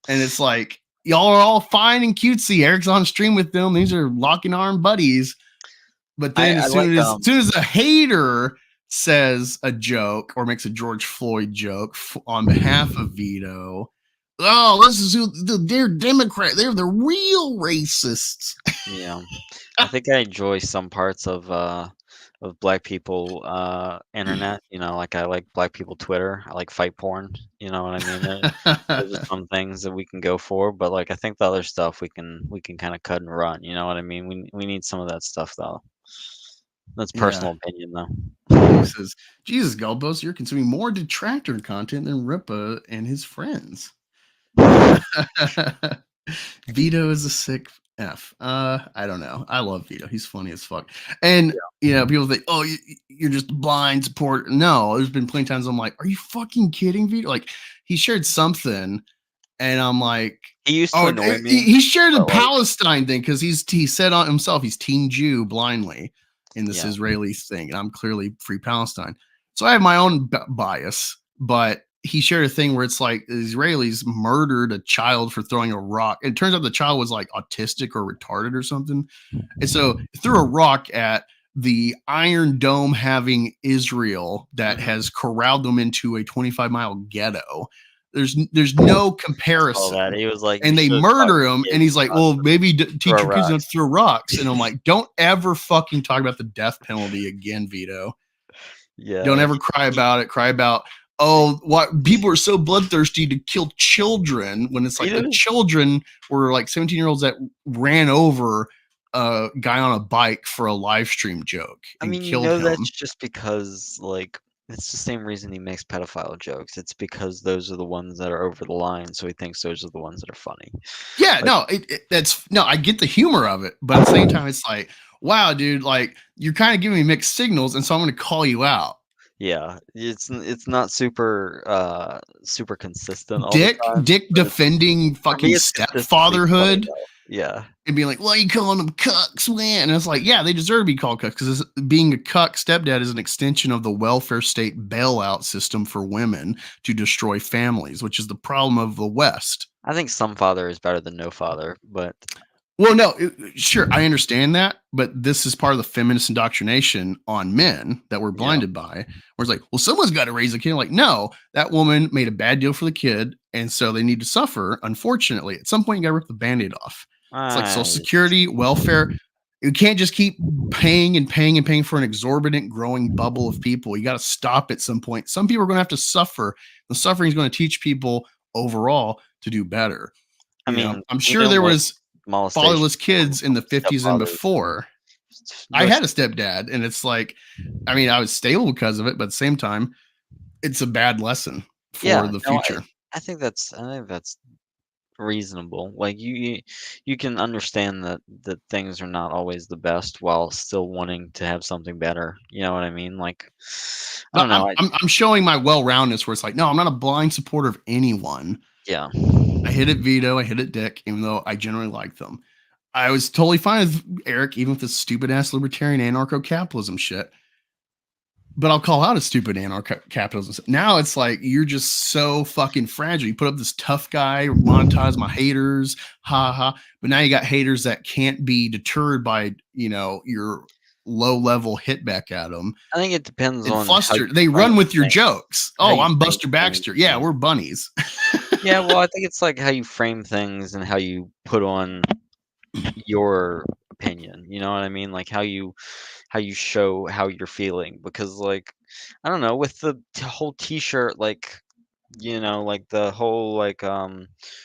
And it's like, y'all are all fine and cutesy. Eric's on stream with them. These are locking arm buddies. But then as soon as a hater says a joke or makes a George Floyd joke on behalf of Vito, oh, this is they're Democrat. They're the real racists. Yeah, I think I enjoy some parts of Black people internet. Like I like Black people Twitter. I like fight porn. You know what I mean? Those are some things that we can go for, but like I think the other stuff we can kind of cut and run. You know what I mean? We need some of that stuff though. That's personal opinion though. He says, Jesus, Galbos, you're consuming more detractor content than Rippa and his friends. Vito is a sick F. I don't know. I love Vito. He's funny as fuck. And people think, oh, you're just blind support. No, there's been plenty of times I'm like, are you fucking kidding, Vito? Like he shared something, and I'm like, he used to annoy me. He shared the Palestine thing because he said on himself he's Team Jew blindly. in this Yeah. Israeli thing, and I'm clearly free Palestine. So I have my own bias, but he shared a thing where it's like the Israelis murdered a child for throwing a rock. It turns out the child was like autistic or retarded or something. And so threw a rock at the Iron Dome having Israel that has corralled them into a 25-mile ghetto. There's no comparison. All that he was like, And they murder him, and he's like, well, maybe teach your kids not to throw rocks. And I'm like, don't ever fucking talk about the death penalty again, Vito. Yeah. Don't ever cry about it. Cry about, oh, what people are so bloodthirsty to kill children, when it's like the children were like 17-year-olds that ran over a guy on a bike for a live stream joke and killed him. That's just because like it's the same reason he makes pedophile jokes. It's because those are the ones that are over the line, so he thinks those are the ones that are funny. Yeah, like, I get the humor of it, but at the same time, it's like, wow, dude, like you're kind of giving me mixed signals, and so I'm going to call you out. Yeah, it's not super super consistent all the time. Dick defending fucking stepfatherhood. Yeah. And being like, well, you calling them cucks, man? And it's like, yeah, they deserve to be called cucks, because being a cuck stepdad is an extension of the welfare state bailout system for women to destroy families, which is the problem of the West. I think some father is better than no father, but well, no, sure, I understand that, but this is part of the feminist indoctrination on men that we're blinded by. Where it's like, well, someone's got to raise a kid. Like, no, that woman made a bad deal for the kid, and so they need to suffer. Unfortunately, at some point, you got to rip the Band-Aid off. It's like Social Security, welfare. You can't just keep paying and paying and paying for an exorbitant growing bubble of people. You got to stop at some point. Some people are going to have to suffer. The suffering is going to teach people overall to do better. I mean, I'm sure there was fatherless kids in the 50s and before. I had a stepdad, and it's like, I mean, I was stable because of it, but at the same time, it's a bad lesson for the future. I think that's reasonable. Like you can understand that things are not always the best while still wanting to have something better. You know what I mean? Like, I don't know. I'm showing my well-roundedness, where it's like, no, I'm not a blind supporter of anyone. Yeah. I hit it Vito, I hit it Dick, even though I generally like them. I was totally fine with Eric, even with this stupid ass libertarian anarcho-capitalism shit. But I'll call out a stupid anarcho-capitalism. Now it's like, you're just so fucking fragile. You put up this tough guy, monetize my haters, ha ha. But now you got haters that can't be deterred by, your low-level hit back at them. I think it depends on flustered. They run with your jokes. Oh, I'm Buster Baxter. Yeah, we're bunnies. Yeah, well, I think it's like how you frame things and how you put on your opinion. You know what I mean? Like how you show how you're feeling, because like, I don't know, with the whole t-shirt, like, like the whole like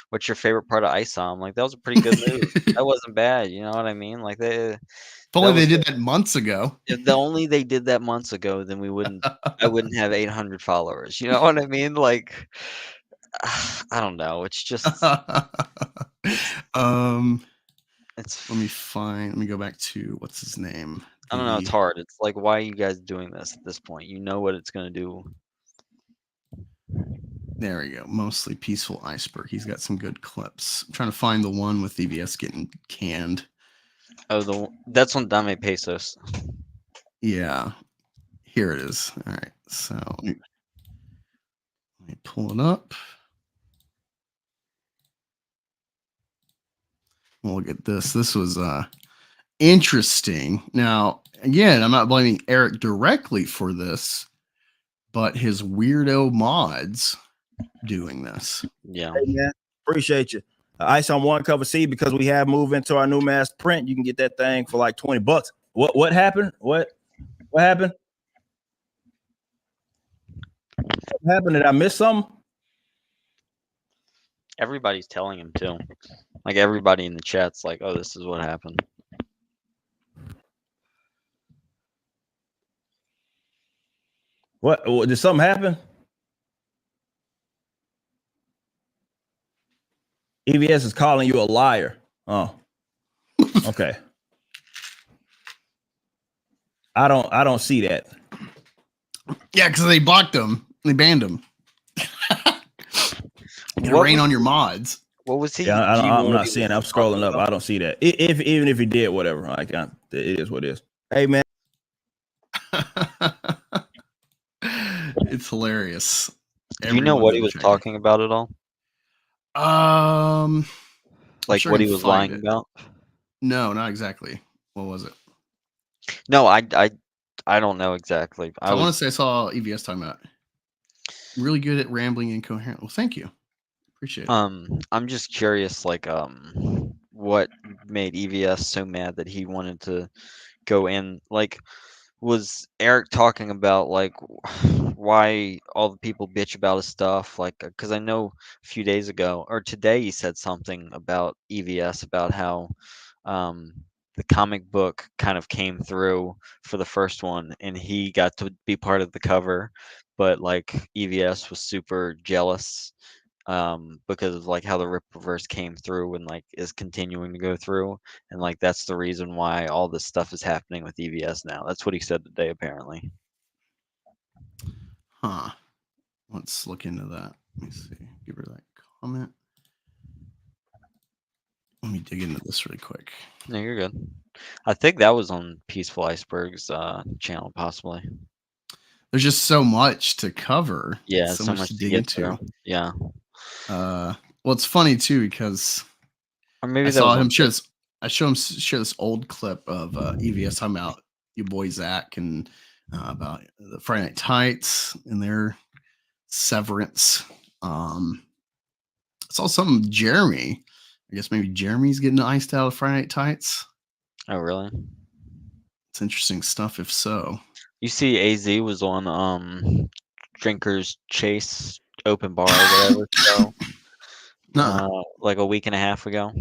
what's your favorite part of Isom? Like that was a pretty good move. That wasn't bad, you know what I mean? Like if only they did that months ago. If only they did that months ago, then I wouldn't have 800 followers. You know what I mean? Like, I don't know. It's just let me go back to what's his name. I don't know. It's hard. It's like, why are you guys doing this at this point? You know what it's going to do. There we go. Mostly Peaceful Iceberg. He's got some good clips. I'm trying to find the one with EVS getting canned. Oh, that's on Dame Pesos. Yeah. Here it is. All right. So let me pull it up. Look at this. This was interesting. Now, again, I'm not blaming Eric directly for this, but his weirdo mods doing this. Yeah. Hey, man, appreciate you. Isom one cover C, because we have moved into our new mass print. You can get that thing for like $20. What happened? What happened? What happened? Did I miss something? Everybody's telling him too. Like everybody in the chat's like, "Oh, this is what happened." What did something happen? EVS is calling you a liar. Oh, okay. I don't see that. Yeah, because they blocked him. They banned him. Rain on your mods. What was he? Yeah, I'm not seeing. I'm scrolling up. I don't see that. Even if he did, whatever. It is what it is. Hey man. It's hilarious. Do you know Everyone's what he gonna was check it. talking about at all? I'm Like sure what I he can was find lying it. about? No, not exactly. What was it? No, I don't know exactly. I want to say I saw EVS talking about really good at rambling incoherent. Well, thank you. Appreciate it. I'm just curious, like, what made EVS so mad that he wanted to go in? Like, was Eric talking about like why all the people bitch about his stuff? Like, because I know a few days ago or today he said something about EVS about how the comic book kind of came through for the first one and he got to be part of the cover, but like EVS was super jealous because of like how the Rippaverse came through and like is continuing to go through, and like that's the reason why all this stuff is happening with EVS now. That's what he said today, apparently. Huh. Let's look into that. Let me see. Give her that comment. Let me dig into this really quick. No, you're good. I think that was on Peaceful Iceberg's channel, possibly. There's just so much to cover. Yeah, so much to dig get into. through. Yeah. Well, it's funny too because Or maybe I that saw was him on share this. I showed him share this old clip of EVS talking about your boy Zach and about the Friday Night Tights and their severance. I saw something Jeremy. I guess maybe Jeremy's getting iced out of Friday Night Tights. Oh, really? It's interesting stuff. If so, You see, AZ was on Drinkers Chase open bar or whatever show, like a week and a half ago.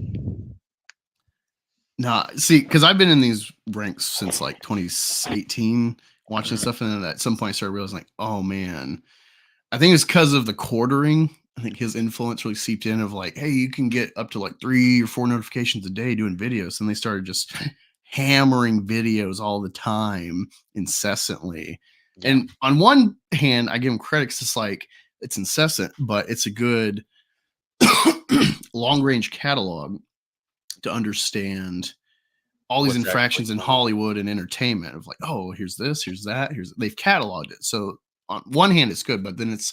nah. See, because I've been in these ranks since like 2018, watching stuff, and then at some point I started realizing, like, oh man, I think it's because of the quartering. I think his influence really seeped in of like, hey, you can get up to like 3 or 4 notifications a day doing videos. And they started just hammering videos all the time, incessantly. Yeah. And on one hand, I give him credit because it's like it's incessant, but it's a good long range catalog to understand all these What's infractions in actually Hollywood and entertainment of like, oh, here's this, here's that, they've cataloged it. So on one hand, it's good, but then it's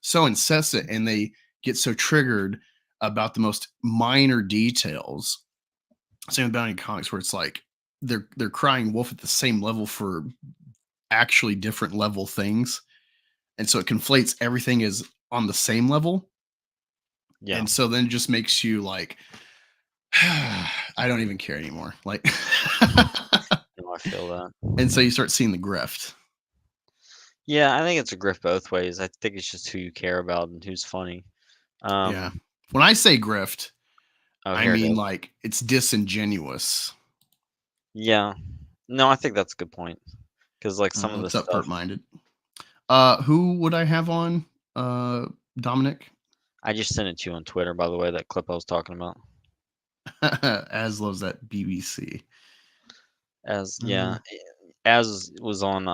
so incessant and they get so triggered about the most minor details. Same with Bounty Comics, where it's like they're crying wolf at the same level for actually different level things. And so it conflates everything as on the same level. Yeah. And so then it just makes you like, I don't even care anymore. Like, No, I feel that. and so you start seeing the grift. Yeah, I think it's a grift both ways. I think it's just who you care about and who's funny. Yeah. When I say grift, Oh, I here it mean is. like it's disingenuous. Yeah. No, I think that's a good point. Because like some of the What's up, stuff, Minded? Who would I have on? Dominic. I just sent it to you on Twitter, by the way, that clip I was talking about. As loves that BBC. As was on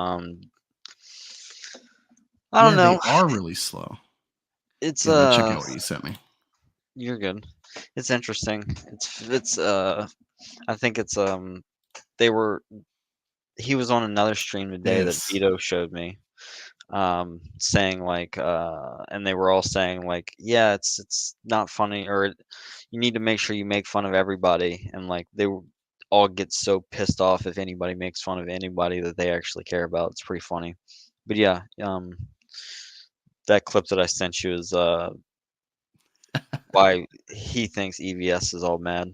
I don't know. They are really slow. It's Here, let me check out what you sent me. You're good. It's interesting. It's I think it's he was on another stream today that Yes. Vito showed me. Saying like and they were all saying like, yeah, it's not funny, or you need to make sure you make fun of everybody, and like they all get so pissed off if anybody makes fun of anybody that they actually care about. It's pretty funny. But yeah, that clip that I sent you is why he thinks EVS is all mad.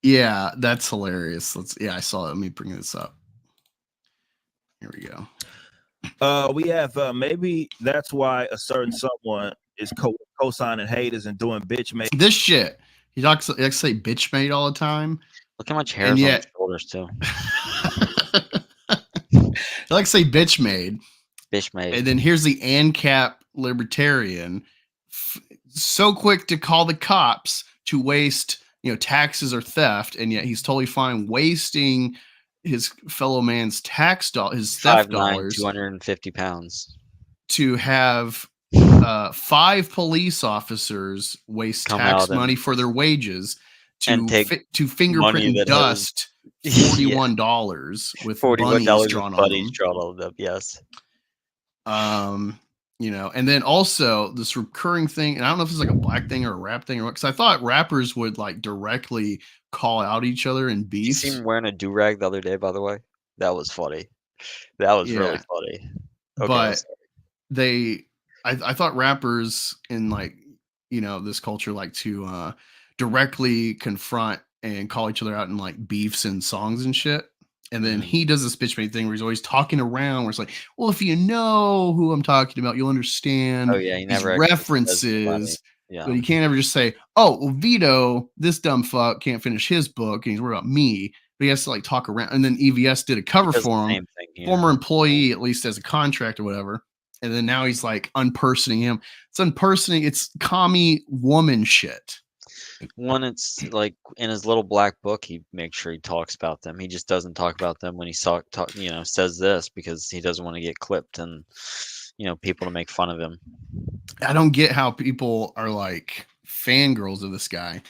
Yeah, that's hilarious. I saw it. Let me bring this up. Here we go. We have maybe that's why a certain someone is co-signing haters and doing bitch made. This shit. He likes to say bitch made all the time. Look how much hair is on his shoulders too. He likes to say bitch made. Bitch made. And then here's the ANCAP libertarian, so quick to call the cops to waste, taxes or theft, and yet he's totally fine wasting his fellow man's his theft dollars, 250 pounds, to have 5 police officers waste tax money for their wages to fingerprint and dust $41 with bunnies drawn on them. Drawn on them. Yes. You know, and then also this recurring thing, and I don't know if it's like a black thing or a rap thing or what, because I thought rappers would like directly call out each other in You beefs. seen him wearing a do-rag the other day, by the way? That was funny. That was really Yeah. funny. But I thought rappers in like, you know, this culture like to directly confront and call each other out in like beefs and songs and shit. And then he does this bitch made thing where he's always talking around where it's like, well, if you know who I'm talking about, you'll understand Oh yeah, he these never actually says references. Yeah. But he can't ever just say, oh, well, Vito, this dumb fuck can't finish his book and he's worried about me. But he has to like talk around. And then EVS did a cover Does the for him, same thing here. former employee, at least as a contract or whatever. And then now he's like unpersoning him. It's unpersoning. It's commie woman shit. One, it's like in his little black book, he makes sure he talks about them. He just doesn't talk about them when he says this because he doesn't want to get clipped and people to make fun of him. I don't get how people are like fangirls of this guy.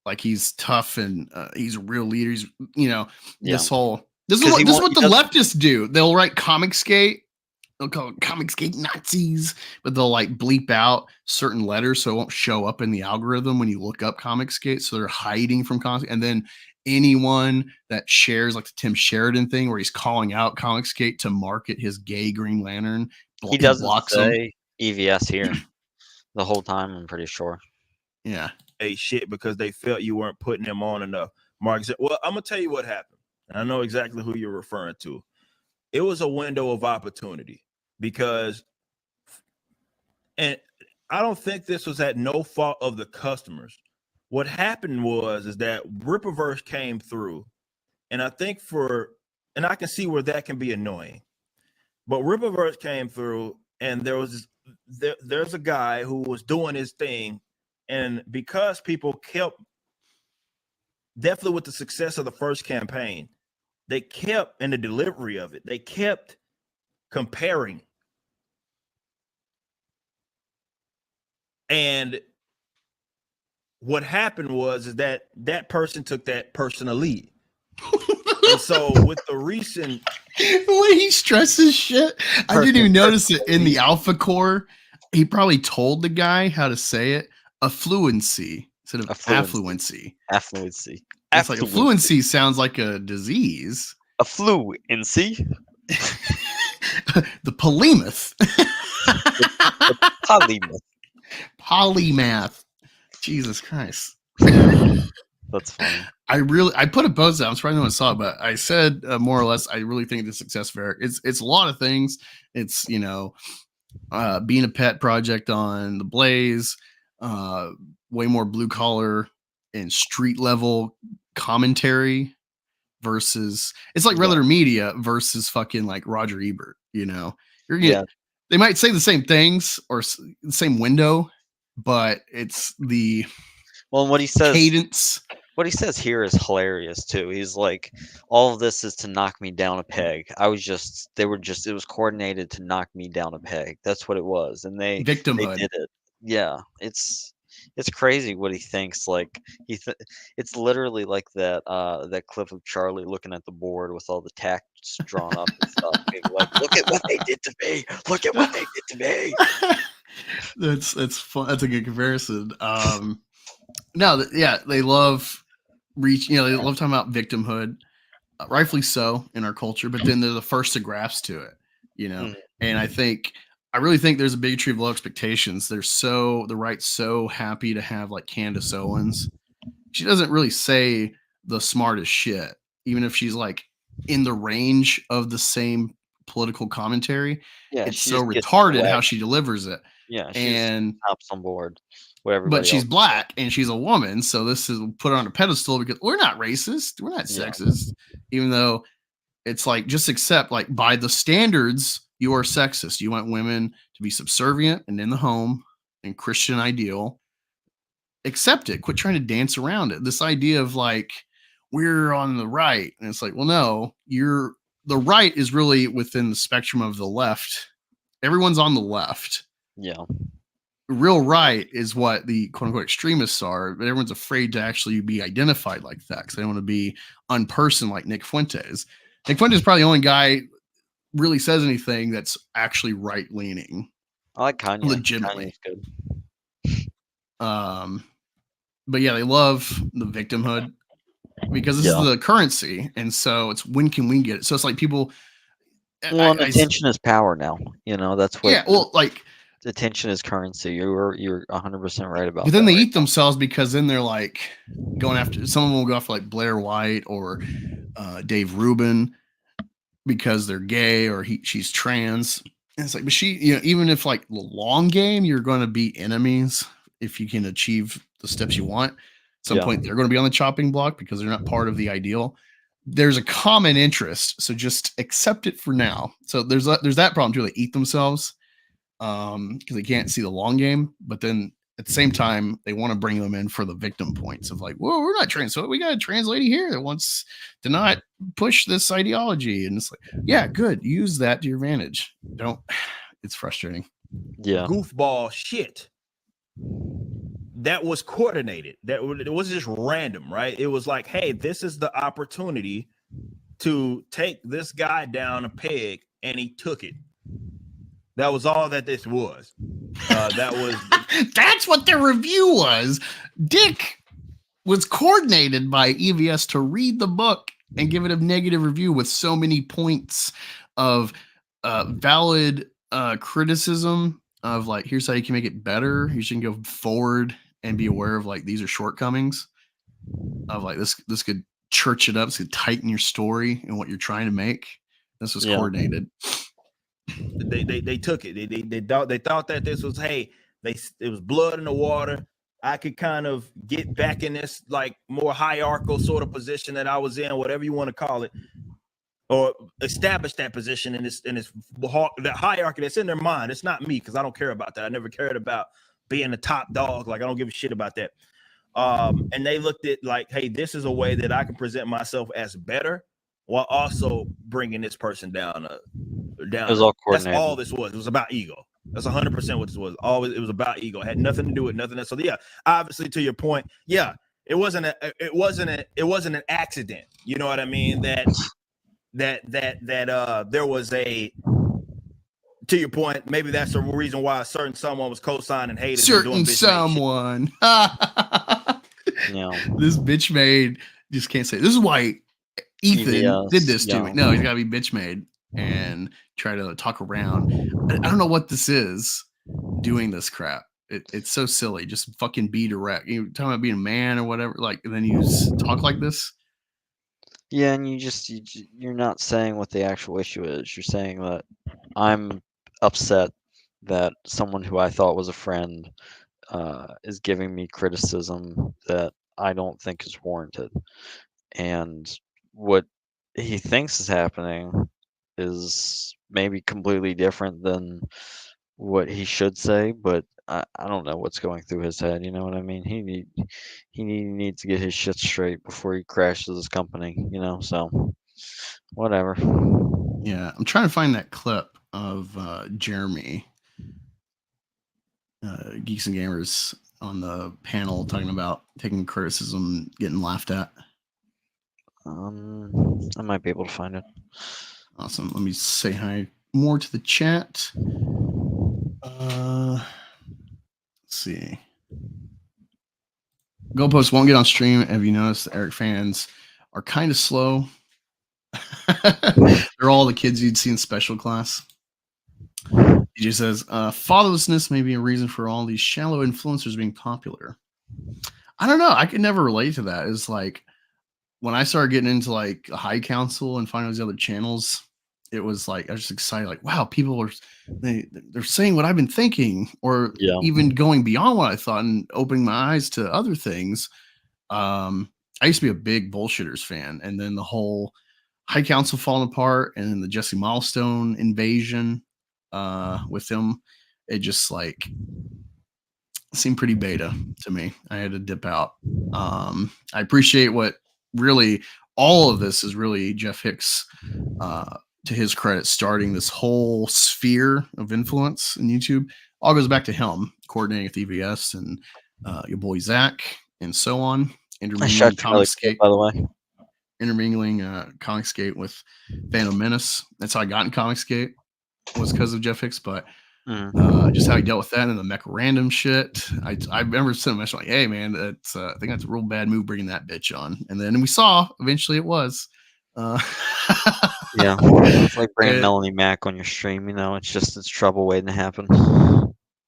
Like he's tough and he's a real leader. He's this is what the leftists do. They'll write comic skate. They'll call it comic skate Nazis, but they'll like bleep out certain letters so it won't show up in the algorithm when you look up comic skate. So they're hiding from comic. And then anyone that shares like the Tim Sheridan thing where he's calling out comic skate to market his gay Green Lantern, he doesn't say EVS here the whole time, I'm pretty sure. Yeah. Hey, shit, because they felt you weren't putting them on enough. Mark said, well, I'm going to tell you what happened. And I know exactly who you're referring to. It was a window of opportunity because, and I don't think this was at no fault of the customers. What happened is that Rippaverse came through, and I think and I can see where that can be annoying, but Rippaverse came through, and there's a guy who was doing his thing, and because people kept, definitely with the success of the first campaign, they kept in the delivery of it, they kept comparing. And what happened is that person took that person a lead. And so with the recent the way he stresses shit, I didn't even notice it in the Alphacore. He probably told the guy how to say it. Affluency instead of affluency. Affluency. It's like affluency sounds like a disease. Affluency. The polymath. The polymath. Polymath. Jesus Christ. That's funny. I put a post out. I'm surprised no one saw it, but I said more or less, I really think the success of Eric, it's a lot of things. It's, being a pet project on the Blaze, way more blue collar and street level commentary versus it's like regular media versus fucking like Roger Ebert, they might say the same things or the same window, but it's the what he says cadence. What he says here is hilarious too. He's like, all of this is to knock me down a peg. It was coordinated to knock me down a peg. That's what it was. And they did it. Yeah. It's crazy what he thinks. Like it's literally like that clip of Charlie looking at the board with all the tacks drawn up and stuff. Like, look at what they did to me. Look at what they did to me. That's fun. That's a good comparison. They love they love talking about victimhood, rightfully so in our culture, but then they're the first to grasp to it, and I really think there's a bigotry of low expectations. The right's so happy to have like Candace Owens. She doesn't really say the smartest shit, even if she's like in the range of the same political commentary. Yeah, it's so retarded how she delivers it. Yeah, and hops on board. But she's black and she's a woman, so this is put her on a pedestal because we're not racist, we're not sexist, even though it's like just accept like by the standards you are sexist. You want women to be subservient and in the home and Christian ideal. Accept it. Quit trying to dance around it. This idea of like we're on the right, and it's like, well, no, the right is really within the spectrum of the left. Everyone's on the left. Yeah. real right is what the quote unquote extremists are, but everyone's afraid to actually be identified like that because they don't want to be unperson like Nick Fuentes. Nick Fuentes is probably the only guy really says anything that's actually right leaning, I like Kanye. legitimately. Kanye's good. But yeah, they love the victimhood because this is the currency, and so it's when can we get it? So it's like people. Well, attention is power now. You know, that's what. Yeah, well, like attention is currency. You're 100% right about but then that. they eat themselves because then they're like going after. Some of them will go after like Blair White or Dave Rubin because they're gay or she's trans. And it's like, but she, you know, even if like the long game, you're going to be enemies if you can achieve the steps you want. At some point, they're going to be on the chopping block because they're not part of the ideal. There's a common interest, so just accept it for now. So there's that problem too. They eat themselves because they can't see the long game, but then at the same time, they want to bring them in for the victim points of like, well, we're not trans, so we got a trans lady here that wants to not push this ideology, and it's like, yeah, good, use that to your advantage. Don't. It's frustrating. Yeah, goofball shit. That was coordinated. That it wasn't just random, right? It was like, hey, this is the opportunity to take this guy down a peg, and he took it. That was all that this was. That was. That's what the review was. Dick was coordinated by EVS to read the book and give it a negative review with so many points of valid criticism of like, here's how you can make it better. You should go forward and be aware of like these are shortcomings of like this could church it up, this could tighten your story and what you're trying to make. This was coordinated. They took it. They thought that this was, hey, it was blood in the water. I could kind of get back in this like more hierarchical sort of position that I was in, whatever you want to call it, or establish that position in that hierarchy that's in their mind. It's not me because I don't care about that. I never cared about being the top dog. Like I don't give a shit about that. And they looked at like, hey, this is a way that I can present myself as better while also bringing this person down. It was all coordinated. That's all this was. It was about ego. That's 100% what this was. Always, it was about ego. It had nothing to do with nothing else. So yeah, obviously to your point, yeah, it wasn't an accident. You know what I mean? That there was a. To your point, maybe that's the reason why a certain someone was co-signing haters. Certain someone. No. This bitch made just can't say. This is why Ethan did this to me. No, he's got to be bitch made and try to talk around. I don't know what this is doing this crap. It's so silly. Just fucking be direct. You talking about being a man or whatever, like, and then you talk like this. Yeah, and you're not saying what the actual issue is. You're saying that I'm upset that someone who I thought was a friend is giving me criticism that I don't think is warranted. And what he thinks is happening is maybe completely different than what he should say, but I don't know what's going through his head. You know what I mean? He needs to get his shit straight before he crashes his company. You know, so whatever. Yeah, I'm trying to find that clip of Jeremy, Geeks and Gamers, on the panel talking about taking criticism, getting laughed at. I might be able to find it. Awesome. Let me say hi more to the chat. Let's see. Goalposts won't get on stream. Have you noticed the Eric fans are kind of slow? They're all the kids you'd see in special class. DJ says, fatherlessness may be a reason for all these shallow influencers being popular. I don't know. I could never relate to that. It's like when I started getting into like a high council and finding those other channels, it was like I was just excited, like, wow, people are they're saying what I've been thinking, or even going beyond what I thought and opening my eyes to other things. I used to be a big bullshitters fan, and then the whole high council falling apart, and then the Jesse Milestone invasion with him, it just like seemed pretty beta to me. I had to dip out. I appreciate what really all of this is really Jeff Hicks, to his credit, starting this whole sphere of influence in YouTube. all goes back to him coordinating with EVS and your boy Zach and so on. I shot Intermingling you really quick, Comicscape, by the way. Comicscape with Phantom Menace. That's how I got in Comicscape, was because of Jeff Hicks, but just how he dealt with that and the mech random shit. I remember sitting there like, hey man, that's I think that's a real bad move bringing that bitch on. And then we saw eventually it was. Yeah, it's like bringing It- Melanie Mac on your stream. It's trouble waiting to happen.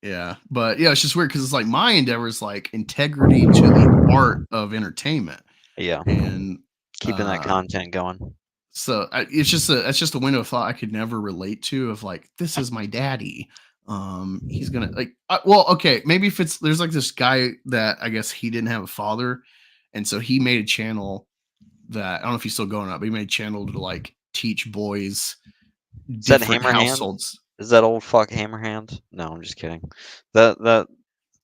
Yeah, but yeah, it's just weird because it's like my endeavor is like integrity to the art of entertainment. Yeah, And keeping that content going. So it's just a window of thought I could never relate to. Of like, this is my daddy. He's gonna like. Well, okay, maybe if there's like this guy that I guess he didn't have a father, and so he made a channel that I don't know if he's still going up, but he made a channel to like teach boys Is that different Hammerhand? households. Is that old fuck Hammerhand? No, I'm just kidding. That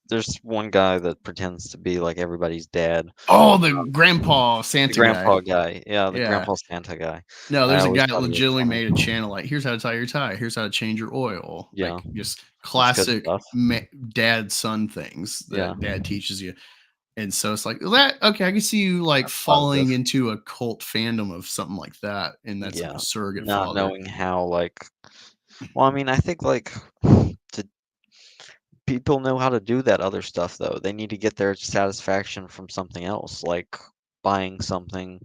there's one guy that pretends to be like everybody's dad. Oh, the grandpa Santa The grandpa guy. guy. Yeah, the Yeah. grandpa Santa guy. No, there's I a always guy that thought he was legitimately funny. made a channel like, here's how to tie your tie, here's how to change your oil. Yeah. Like just classic stuff. dad son things that Yeah. dad teaches you. And so it's like that. Okay, I can see you like That's falling positive. into a cult fandom of something like that, and that's like Yeah, a surrogate not father. knowing how like. Well, I mean, I think like people know how to do that other stuff though. They need to get their satisfaction from something else, like buying something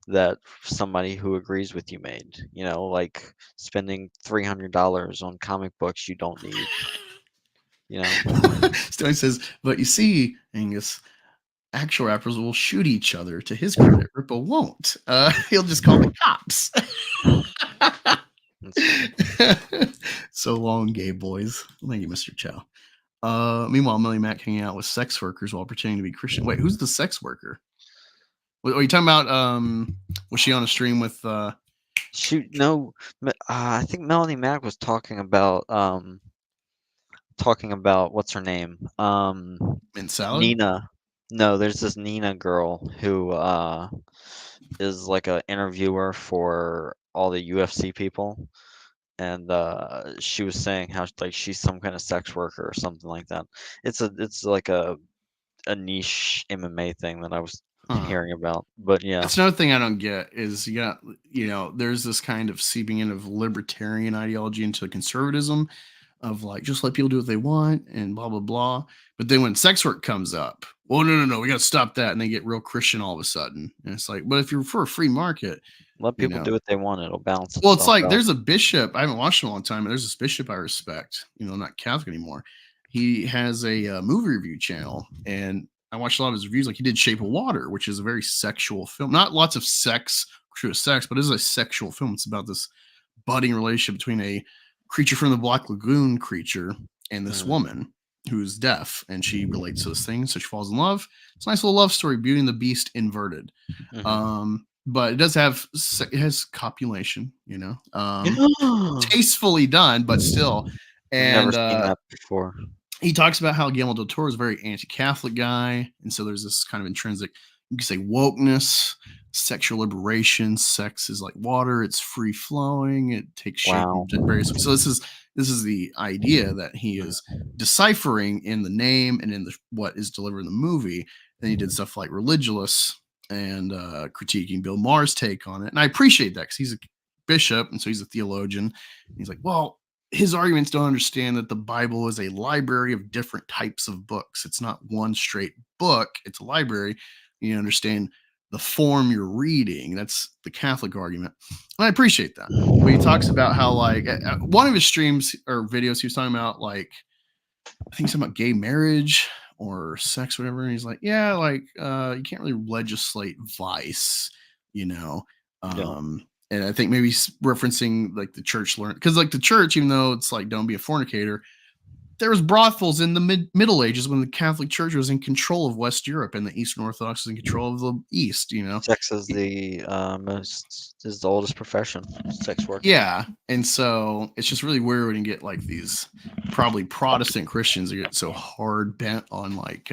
that somebody who agrees with you made. Like spending $300 on comic books you don't need. Stoney says, but you see, Angus, actual rappers will shoot each other. To his credit, Rippa won't. He'll just call the cops. So long, gay boys. Thank you, Mr. Chow. Meanwhile, Millie Mac hanging out with sex workers while pretending to be Christian. Wait, who's the sex worker? Are you talking about? Was she on a stream with? Shoot, no. I think Melanie Mac was talking about what's her name? Mint Salad? Nina. No, there's this Nina girl who is like a interviewer for all the UFC people, and she was saying how like she's some kind of sex worker or something like that. It's like a niche MMA thing that I was hearing about, but yeah, that's another thing I don't get is there's this kind of seeping in of libertarian ideology into conservatism of like just let people do what they want and blah blah blah. But then when sex work comes up, well, no, we got to stop that, and they get real Christian all of a sudden. And it's like, but if you're for a free market, let people do what they want. It'll balance. Well, it's like out. There's a bishop I haven't watched in a long time, and there's this bishop I respect. Not Catholic anymore. He has a movie review channel, and I watched a lot of his reviews. Like he did Shape of Water, which is a very sexual film. Not lots of sex, true sex, but it is a sexual film. It's about this budding relationship between a creature from the Black Lagoon creature and this woman who's deaf, and she relates to this thing, so she falls in love. It's a nice little love story, Beauty and the Beast inverted. But it does it has copulation, tastefully done, but still. And I've never seen that before. He talks about how Guillermo del Toro is a very anti-Catholic guy, and so there's this kind of intrinsic, you can say, wokeness, sexual liberation. Sex is like water; it's free flowing. It takes shape in various ways. So this is the idea that he is deciphering in the name and in what is delivered in the movie. Then he did stuff like Religulous and critiquing Bill Maher's take on it, and I appreciate that because he's a bishop, and so he's a theologian. And he's like, well, his arguments don't understand that the Bible is a library of different types of books. It's not one straight book. It's a library. You understand the form you're reading. That's the Catholic argument. And I appreciate that. But he talks about how, like, one of his streams or videos, he was talking about, like, I think something about gay marriage or sex, whatever. And he's like, yeah, like, you can't really legislate vice, And I think maybe referencing like the church learned, because like the church, even though it's like don't be a fornicator, there was brothels in the Middle Ages when the Catholic Church was in control of West Europe and the Eastern Orthodox was in control of the East. Sex is the oldest profession, sex work. Yeah, and so it's just really weird when you get like these probably Protestant Christians that get so hard bent on like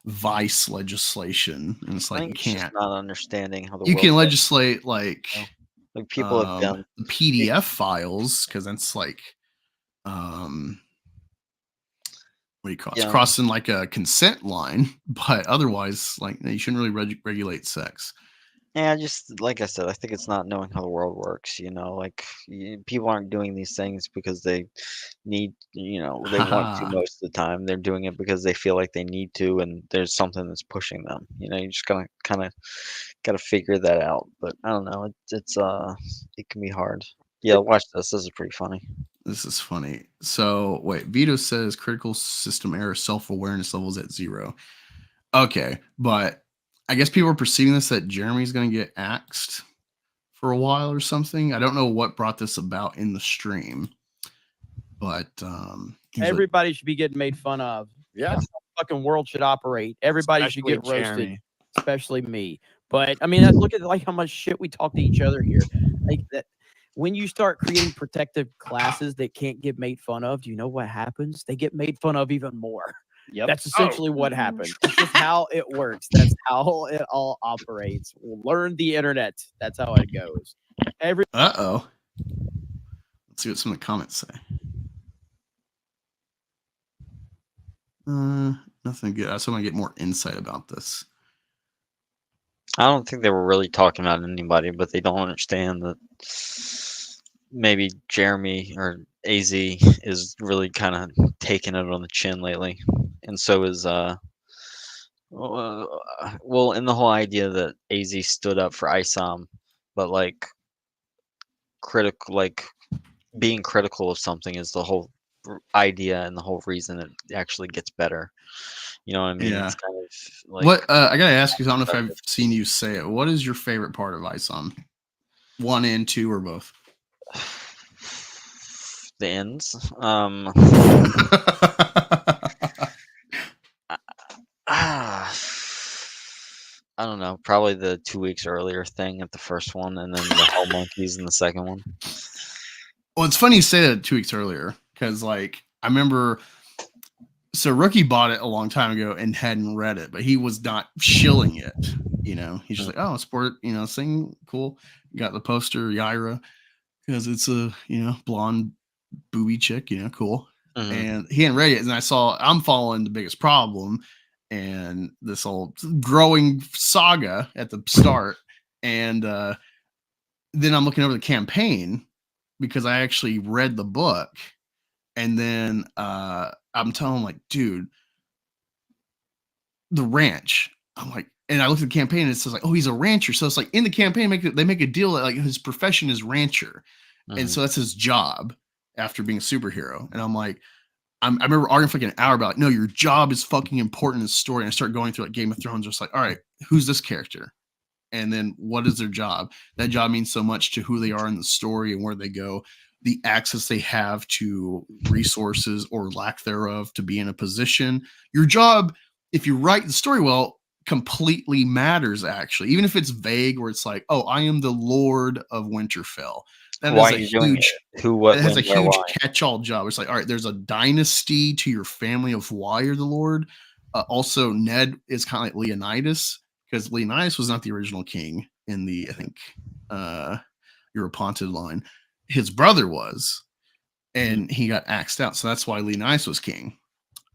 vice legislation, and it's like you can't not understanding how the you can legislate like people have done PDF files, because that's like what do you call it? Yeah. It's crossing like a consent line, but otherwise, like you shouldn't really regulate sex. Yeah, just like I said, I think it's not knowing how the world works. Like people aren't doing these things because they need, they want to Haha. most of the time. They're doing it because they feel like they need to, and there's something that's pushing them. You just gotta kind of gotta figure that out. But I don't know. It can be hard. Yeah, watch this. This is pretty funny. This is funny. So wait, Vito says critical system error self-awareness levels at 0. Okay, but I guess people are perceiving this that Jeremy's going to get axed for a while or something. I don't know what brought this about in the stream, but everybody should be getting made fun of. Yeah. That's how the fucking world should operate. Everybody should get Especially roasted, Jeremy. especially me. But I mean, look at like how much shit we talk to each other here. Like that. When you start creating protective classes that can't get made fun of, do you know what happens? They get made fun of even more. Yep. That's essentially what happens. It's just how it works. That's how it all operates. Learn the internet. That's how it goes. let's see what some of the comments say. Nothing good. I just want to get more insight about this. I don't think they were really talking about anybody, but they don't understand that maybe Jeremy or AZ is really kind of taking it on the chin lately, and so is well, in the whole idea that AZ stood up for Isom, but like being critical of something is the whole idea and the whole reason it actually gets better. You know what I mean? Yeah. It's kind of like What I gotta ask you, I don't know if I've seen you say it. What is your favorite part of Isom? 1 and 2 or both? the ends. I don't know. Probably the 2 weeks earlier thing at the first one, and then the Hell Monkeys in the second one. Well, it's funny you say that 2 weeks earlier because, like, I remember. So Rookie bought it a long time ago and hadn't read it, but he was not shilling it. He's just like, "Oh, sport, thing, cool." Got the poster, Yaira, because it's a blonde booby chick, cool. Mhm. And he hadn't read it, and I'm following The Biggest Problem and this old growing saga at the start, and then I'm looking over the campaign because I actually read the book, and then I'm telling him, like, dude, the ranch. I'm like, and I looked at the campaign and it says like, oh, he's a rancher. So it's like in the campaign, they make a deal that like his profession is rancher. And so that's his job after being a superhero. And I'm like, I remember arguing for like an hour about like, no, your job is fucking important in the story. And I start going through like Game of Thrones, just like, all right, who's this character? And then what is their job? That job means so much to who they are in the story and where they go, the access they have to resources or lack thereof to be in a position. Your job, if you write the story well, completely matters, actually. Even if it's vague, where it's like, oh, I am the Lord of Winterfell. That Why is are a you doing huge, it? Who, what, it has a when, where, huge why? catch-all job. It's like, all right, there's a dynasty to your family of why you're the Lord. Also, Ned is kind of like Leonidas, because Leonidas was not the original king in the, I think, Europonted line. His brother was, and he got axed out. So that's why Leonidas was king.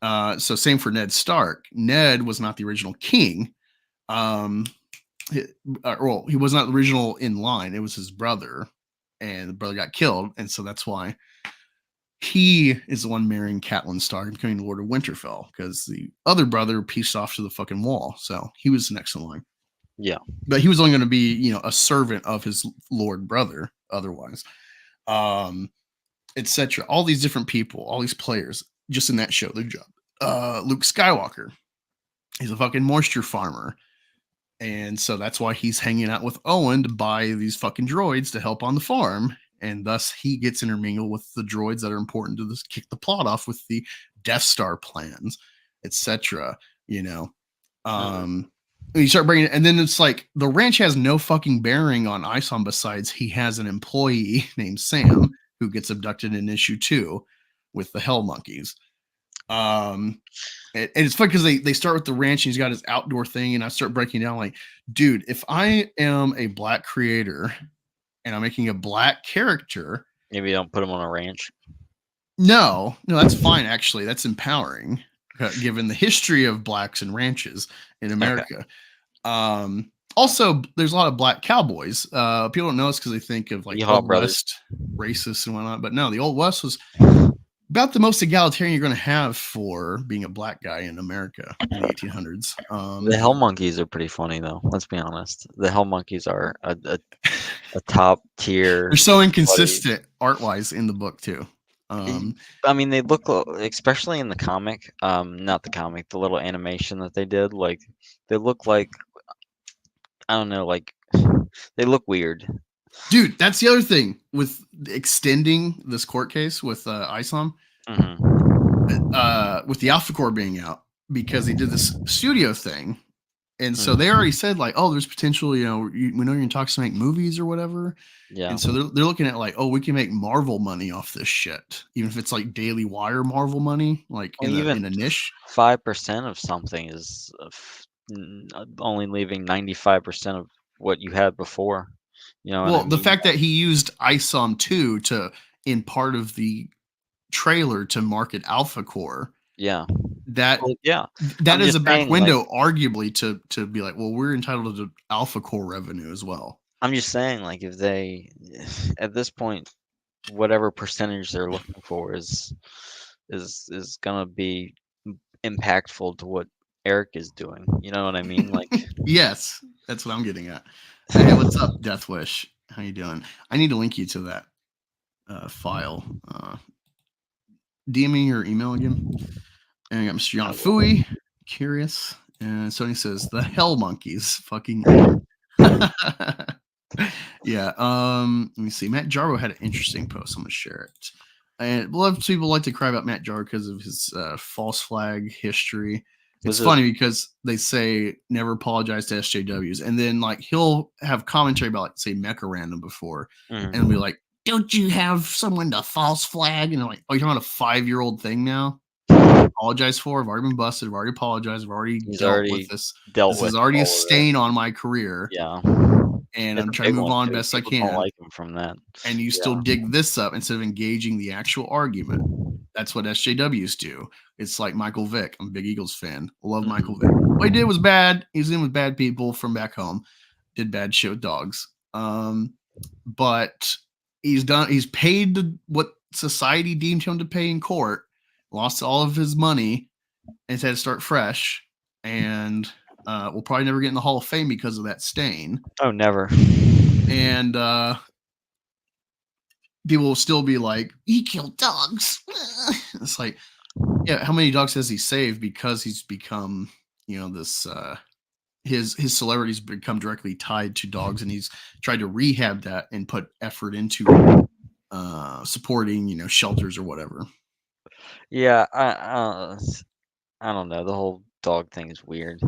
So same for Ned Stark. Ned was not the original king. He was not the original in line. It was his brother, and the brother got killed. And so that's why he is the one marrying Catelyn Stark and becoming the Lord of Winterfell, because the other brother pieced off to the fucking wall. So he was the next in line. Yeah. But he was only going to be, a servant of his Lord brother otherwise. Etc. All these different people, all these players, just in that show, their job. Luke Skywalker, he's a fucking moisture farmer. And so that's why he's hanging out with Owen to buy these fucking droids to help on the farm. And thus he gets intermingled with the droids that are important to this, kick the plot off with the Death Star plans, etc. You start bringing it, and then it's like the ranch has no fucking bearing on Isom besides he has an employee named Sam who gets abducted in issue 2 with the Hell Monkeys. And it's fun because they start with the ranch and he's got his outdoor thing, and I start breaking down like, dude, if I am a black creator and I'm making a black character, Maybe don't put him on a ranch. no, that's fine. Actually, that's empowering. given the history of blacks and ranches in America. Also, there's a lot of black cowboys. People don't know this because they think of like Yeehaw, Old brothers. West racists and whatnot. But no, the Old West was about the most egalitarian you're going to have for being a black guy in America in the 1800s. The Hell Monkeys are pretty funny though. Let's be honest. The Hell Monkeys are a top tier. They're so inconsistent art wise in the book too. I mean, they look, especially in the comic, not the comic, the little animation that they did. Like, they look like, I don't know, like they look weird. Dude, that's the other thing with extending this court case with Isom, with the Alphacore being out, because he did this studio thing. And so they already said like, oh, there's potential, we know you're in talks to make movies or whatever. Yeah. And so they're looking at like, oh, we can make Marvel money off this shit, even if it's like Daily Wire Marvel money, like in a niche. 5% of something is only leaving 95% of what you had before. You know. Well, what I mean? the fact that he used Isom 2 in part of the trailer to market Alphacore. Yeah. That I'm is a back saying, window, arguably, to be like, well, we're entitled to Alphacore revenue as well. I'm just saying, like, if they, at this point, whatever percentage they're looking for is gonna be impactful to what Eric is doing. You know what I mean? Like, yes, that's what I'm getting at. Hey, what's up, Death Wish? How you doing? I need to link you to that file. DM me your email again. And I got Mr. John Fooey, curious. And Sony says the Hell Monkeys, fucking. Yeah. Let me see. Matt Jarbo had an interesting post. I'm gonna share it. And a lot of people like to cry about Matt Jarbo because of his false flag history. It's funny because they say never apologize to SJWs, and then like he'll have commentary about like say Mecha Random before, and be like, "Don't you have someone to false flag?" And they're like, "Oh, you're talking about a 5-year-old thing now? Apologize for. I've already been busted. I've already apologized. I've already dealt with this. This is already a stain on my career. Yeah, and I'm trying to move on best I can. Don't like him from that. And you still dig this up instead of engaging the actual argument. That's what SJWs do. It's like Michael Vick. I'm a big Eagles fan. Love Michael Vick. What he did was bad. He's in with bad people from back home. Did bad shit with dogs. But he's paid what society deemed him to pay in court. Lost all of his money and had to start fresh. And we'll probably never get in the Hall of Fame because of that stain. Oh, never. And people will still be like, he killed dogs. It's like, yeah, how many dogs has he saved because he's become, this his celebrity's become directly tied to dogs, and he's tried to rehab that and put effort into supporting, shelters or whatever. Yeah, I don't know. The whole dog thing is weird.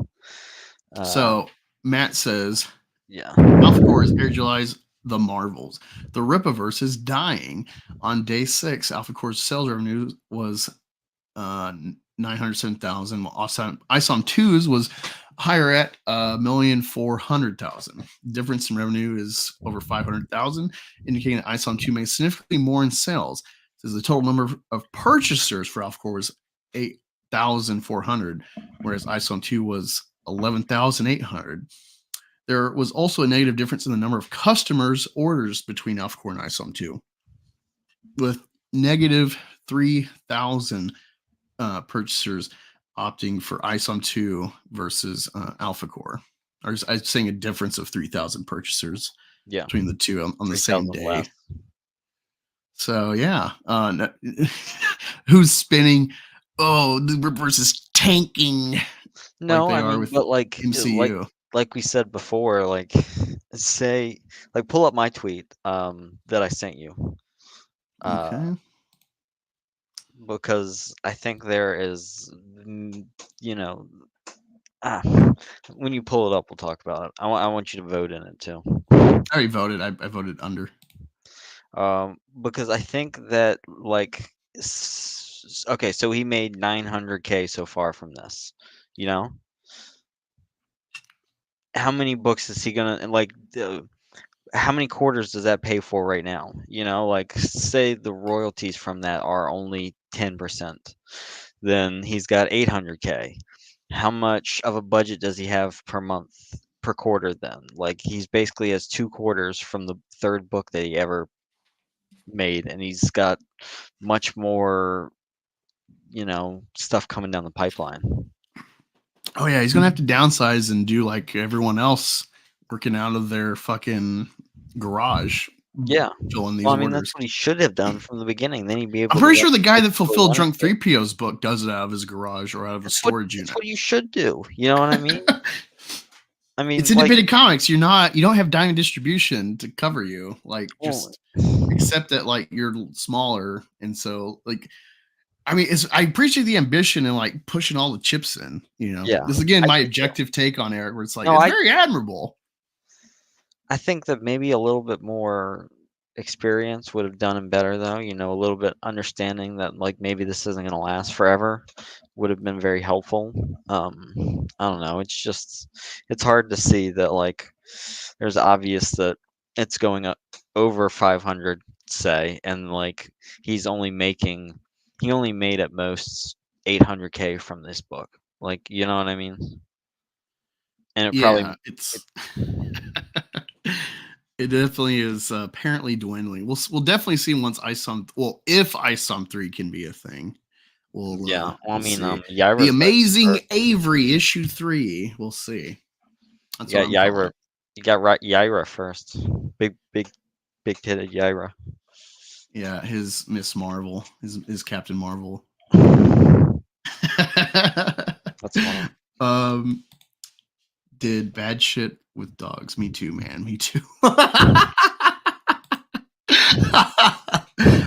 So Matt says, yeah, Alphacore is Air July's The Marvels. The Rippaverse is dying. On day 6, Alphacore's sales revenue was 907,000. While Isom 2's was higher at 1,400,000. Difference in revenue is over 500,000, indicating that Isom 2 made significantly more in sales. It says the total number of purchasers for Alphacore was 8,400, whereas Isom 2 was 11,800. There was also a negative difference in the number of customers' orders between Alphacore and Isom 2, with negative 3,000 purchasers opting for Isom 2 versus Alphacore. Or I'm saying a difference of 3,000 purchasers between the two on the same day. Less. So, yeah. Who's spinning? Oh, the Rippaverse is tanking. No, like I mean, but like MCU. Like we said before, like pull up my tweet that I sent you. Okay. Because I think there is, when you pull it up, we'll talk about it. I want you to vote in it too. I already voted. I voted under. Because I think that okay, so he made 900K so far from this, How many books is he gonna how many quarters does that pay for right now? Say the royalties from that are only 10%. then he's got 800K. How much of a budget does he have per month, per quarter then? Like he's basically has 2 quarters from the third book that he ever made, and he's got much more, stuff coming down the pipeline. Oh yeah, he's gonna have to downsize and do like everyone else, working out of their fucking garage. Yeah. Filling these Well, I mean, orders. that's what he should have done from the beginning. Then he'd be able I'm to pretty sure let the guy people that fulfilled want Drunk it. 3PO's book does it out of his garage or out of a That's storage That's unit. what you should do. You know what I mean? I mean, It's independent comics. You don't have Diamond Distribution to cover you. Like, just accept that like you're smaller, and so like, I mean, I appreciate the ambition and like pushing all the chips in. Yeah, this is again I my think so. objective take on Eric, where it's like No, it's very admirable. I think that maybe a little bit more experience would have done him better, though. A little bit understanding that like maybe this isn't going to last forever would have been very helpful. I don't know. It's hard to see that like there's obvious that it's going up over 500, say, and like he only made at most 800K from this book. Like, you know what I mean? And it definitely is apparently dwindling. We'll definitely see once Isom. Well, if Isom 3 can be a thing, we'll see. The Amazing Avery issue 3. We'll see. That's what Yaira. You got right, Yaira first. Big titted Yaira. Yeah, his Miss Marvel, his Captain Marvel. That's funny. Did bad shit with dogs. Me too, man. Me too. I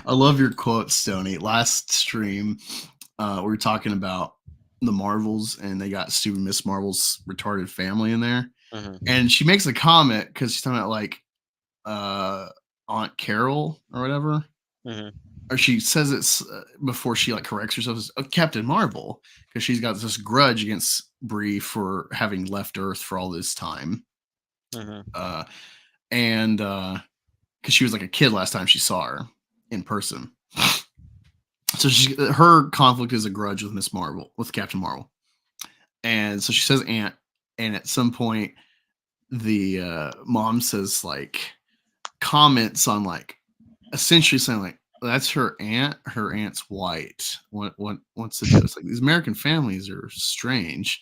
love your quote, Stoney. Last stream, we were talking about the Marvels, and they got stupid Miss Marvel's retarded family in there. Mm-hmm. And she makes a comment because she's talking about like Aunt Carol or whatever. Mm-hmm. Or she says it's before she like corrects herself as Captain Marvel, because she's got this grudge against Bree for having left Earth for all this time. Mm-hmm. And because she was like a kid last time she saw her in person. So her conflict is a grudge with Miss Marvel, with Captain Marvel. And so she says aunt, and at some point the mom says like comments on like essentially saying like, that's her aunt. Her aunt's white. What's the deal? It's like these American families are strange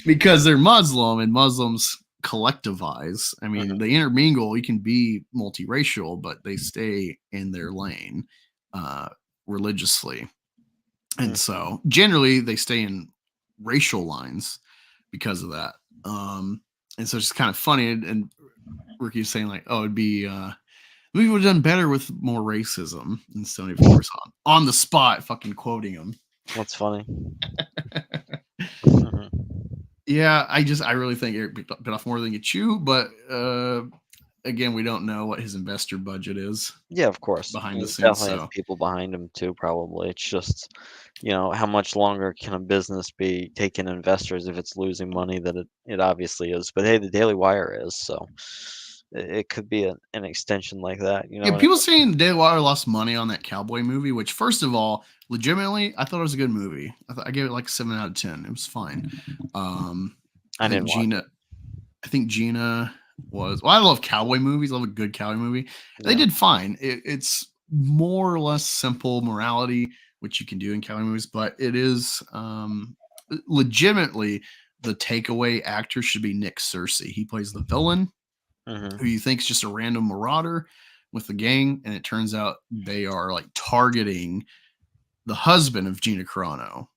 because they're Muslim, and Muslims collectivize. I mean, they intermingle. You can be multiracial, but they stay in their lane religiously, and so generally they stay in racial lines because of that. And so it's kind of funny. And Ricky's saying like, "Oh, it'd be." We would have done better with more racism. And Stoney, of course, on the spot, fucking quoting him. That's funny. Yeah, I really think Eric bit off more than you chew, but again, we don't know what his investor budget is. Yeah, of course. Behind the scenes, definitely has people behind him too. Probably it's just how much longer can a business be taking investors if it's losing money that it obviously is. But hey, the Daily Wire is, so it could be an extension like that. Yeah, people saying the Daily Wire lost money on that cowboy movie, which first of all, legitimately, I thought it was a good movie. I gave it like a 7 out of 10. It was fine. I think Gina was. Well, I love cowboy movies. I love a good cowboy movie. They did fine. It's more or less simple morality, which you can do in cowboy movies, but it is legitimately the takeaway actor should be Nick Searcy. He plays the villain. Who you think is just a random marauder with the gang, and it turns out they are like targeting the husband of Gina Carano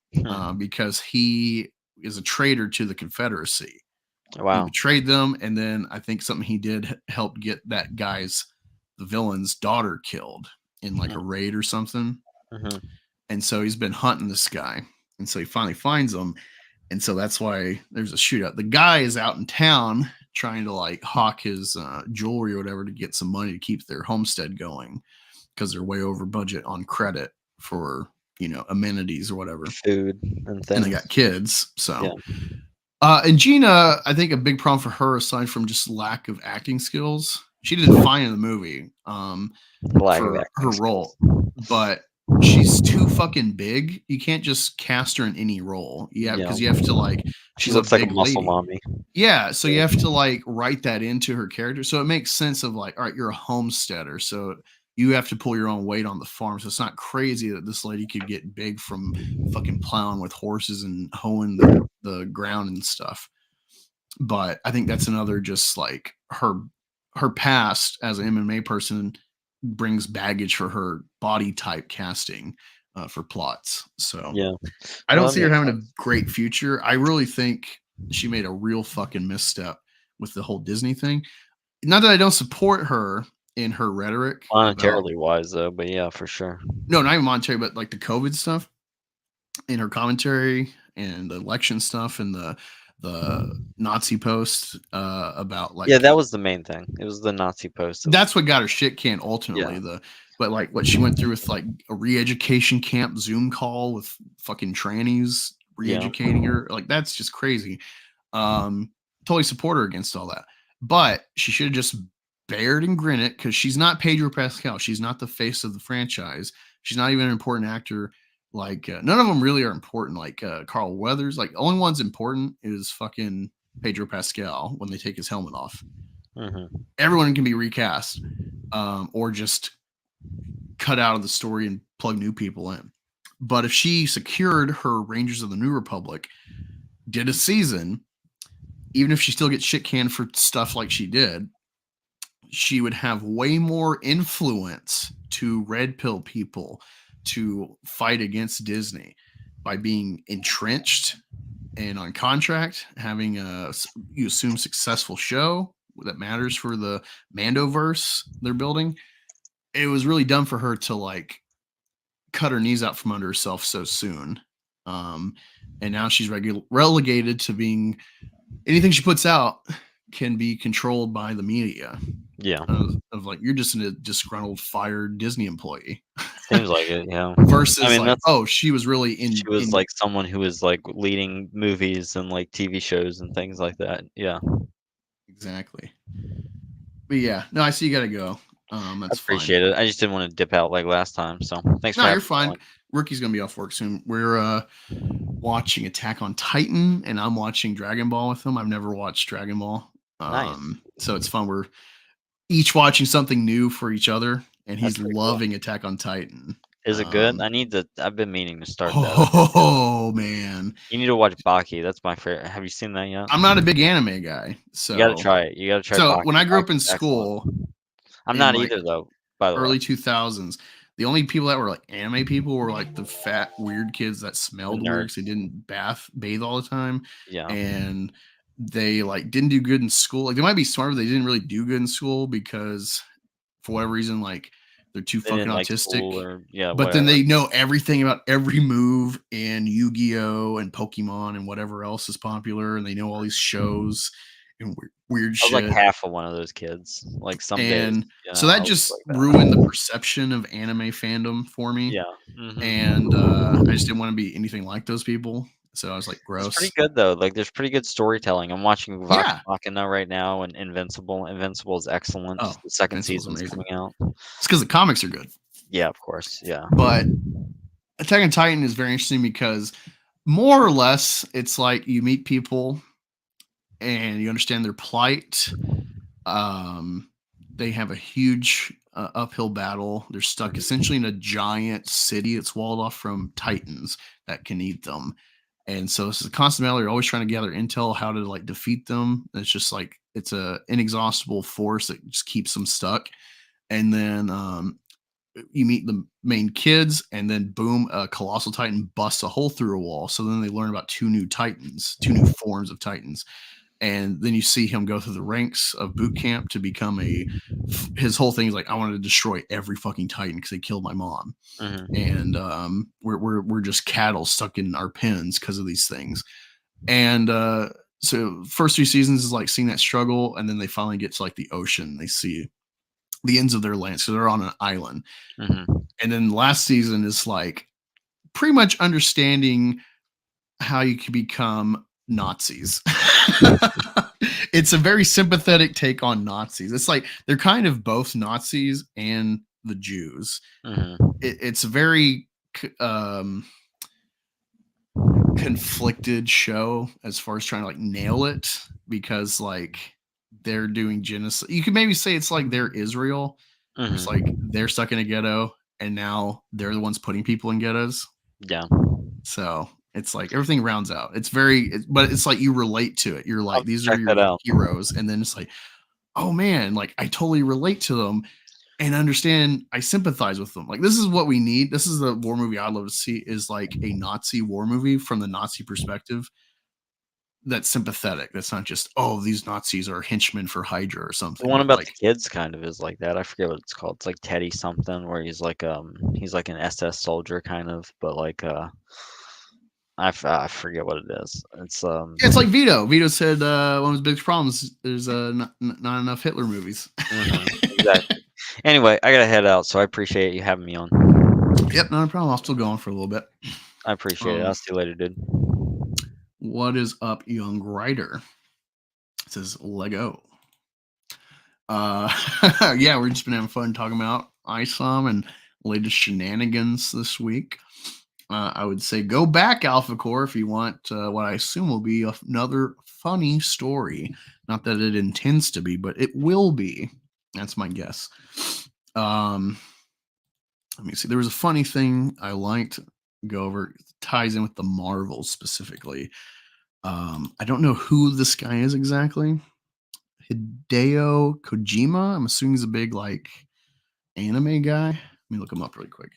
because he is a traitor to the Confederacy. Wow. He betrayed them, and then I think something he did helped get the villain's daughter killed in like a raid or something. And so he's been hunting this guy, and so he finally finds him, and so that's why there's a shootout. The guy is out in town trying to like hawk his jewelry or whatever to get some money to keep their homestead going because they're way over budget on credit for amenities or whatever, food and things. And they got kids, so and Gina, I think a big problem for her, aside from just lack of acting skills, she did fine in the movie for her role, but she's too fucking big. You can't just cast her in any role. Yeah, Yeah. because you have to like. She She's looks a like a big muscle lady. mommy. Yeah, so you have to like write that into her character. So it makes sense of like, all right, you're a homesteader, so you have to pull your own weight on the farm. So it's not crazy that this lady could get big from fucking plowing with horses and hoeing the ground and stuff. But I think that's another just like her past as an MMA person brings baggage for her body type casting for plots. So Yeah. I don't Well, see that her makes having a great future. I really think she made a real fucking misstep with the whole Disney thing. Not that I don't support her in her rhetoric about monetarily wise though, but yeah, for sure. no, not even monetary, but like the COVID stuff in her commentary and the election stuff and the Nazi post about like Yeah, that was the main thing. It was the Nazi post. that's what got her shit canned ultimately. But like what she went through with like a re-education camp Zoom call with fucking trannies re-educating her, like that's just crazy. Totally support her against all that, but she should have just bared and grin it because she's not Pedro Pascal. She's not the face of the franchise. She's not even an important actor. Like none of them really are important. Like Carl Weathers, like the only one's important is fucking Pedro Pascal when they take his helmet off. Everyone can be recast or just cut out of the story and plug new people in. But if she secured her Rangers of the New Republic, did a season, even if she still gets shit canned for stuff like she did, she would have way more influence to red pill people to fight against Disney by being entrenched and on contract, having a, you assume, successful show that matters for the Mandoverse they're building. It was really dumb for her to like cut her knees out from under herself so soon. And now she's relegated to being anything she puts out can be controlled by the media. Yeah. Of like, you're just a disgruntled, fired Disney employee. Seems like it, yeah. Versus, I mean, like, oh, she was really in. She was like someone who was like leading movies and like TV shows and things like that. Yeah. Exactly. But yeah, no, I see you got to go. That's I appreciate it. I just didn't want to dip out like last time. So thanks for No, having you're fine. me on. Ricky's gonna be off work soon. We're watching Attack on Titan, and I'm watching Dragon Ball with him. I've never watched Dragon Ball. Nice. So it's fun. We're each watching something new for each other, and he's pretty cool. loving Attack on Titan. Is it good? I've been meaning to start that. Oh man, You need to watch Baki. That's my favorite. Have you seen that yet? I'm not a big anime guy, so You gotta try it. You gotta try. So Baki. when I grew up in Baki's excellent. school, I'm in, not like, either though. By the early way, 2000s, the only people that were like anime people were like the fat weird kids that smelled weird because they didn't bathe all the time. Yeah. And they like didn't do good in school. Like they might be smart, but they didn't really do good in school because for whatever reason, like they're too They fucking didn't like autistic. school or, yeah, but then whatever. they know everything about every move in Yu-Gi-Oh and Pokemon and whatever else is popular, and they know all these shows and weird I shit. was like half of one of those kids. Like some And days. so that just ruined the perception of anime fandom for me. Yeah. And I just didn't want to be anything like those people. So I was like, gross. It's pretty good though. Like there's pretty good storytelling. I'm watching Yeah. Machina right now and Invincible. Invincible is excellent. Oh, The second Invincible's season's amazing. coming out. It's because the comics are good. Yeah, of course. Yeah. But Attack on Titan is very interesting because more or less it's like you meet people and you understand their plight. They have a huge uphill battle. They're stuck essentially in a giant city that's walled off from titans that can eat them. And so it's a constant battle. You're always trying to gather intel how to like defeat them. It's just like it's a inexhaustible force that just keeps them stuck. And then you meet the main kids, and then boom, a colossal titan busts a hole through a wall. So then they learn about two new forms of titans. And then you see him go through the ranks of boot camp to become his whole thing is like, I wanted to destroy every fucking titan because they killed my mom. And we're just cattle stuck in our pens because of these things. And so first 3 seasons is like seeing that struggle, and then they finally get to like the ocean. They see the ends of their land, so they're on an island. And then last season is like pretty much understanding how you can become Nazis. It's a very sympathetic take on Nazis. It's like they're kind of both Nazis and the Jews. Mhm. It's a very conflicted show as far as trying to like nail it, because like they're doing genocide. You could maybe say it's like they're Israel. It's like Mhm. they're stuck in a ghetto and now they're the ones putting people in ghettos. Yeah. So it's like everything rounds out. It's but it's like you relate to it. You're like, these are check that your out. heroes. And then it's like, oh man, like I totally relate to them and understand. I sympathize with them. Like, this is what we need. This is the war movie I'd love to see, is like a Nazi war movie from the Nazi perspective that's sympathetic. That's not just, oh, these Nazis are henchmen for Hydra or something. The one but about like, the kids kind of is like that. I forget what it's called. It's like Teddy something, where he's like an SS soldier kind of, but like I forget what it is. It's yeah, it's like Vito. Vito said one of his biggest problems is not enough Hitler movies. exactly. Anyway, I gotta head out, so I appreciate you having me on. Yep, not a problem. I'll still go on for a little bit. I appreciate it. I'll see you later, dude. What is up, young writer? It says Lego. Yeah, we've just been having fun talking about Isom and latest shenanigans this week. I would say go back, Alphacore, if you want what I assume will be another funny story. Not that it intends to be, but it will be. That's my guess. Let me see. There was a funny thing I liked. Go over. It ties in with the Marvels specifically. I don't know who this guy is exactly. Hideo Kojima. I'm assuming he's a big like anime guy. Let me look him up really quick.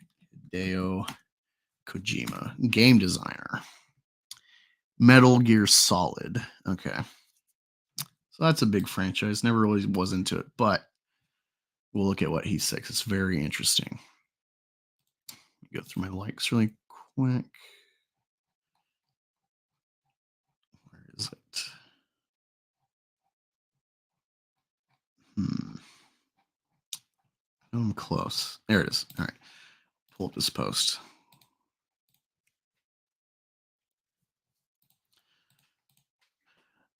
Hideo Kojima, game designer. Metal Gear Solid. Okay. So that's a big franchise. Never really was into it, but we'll look at what he says. It's very interesting. Go through my likes really quick. Where is it? I'm close. There it is. All right. Pull up this post.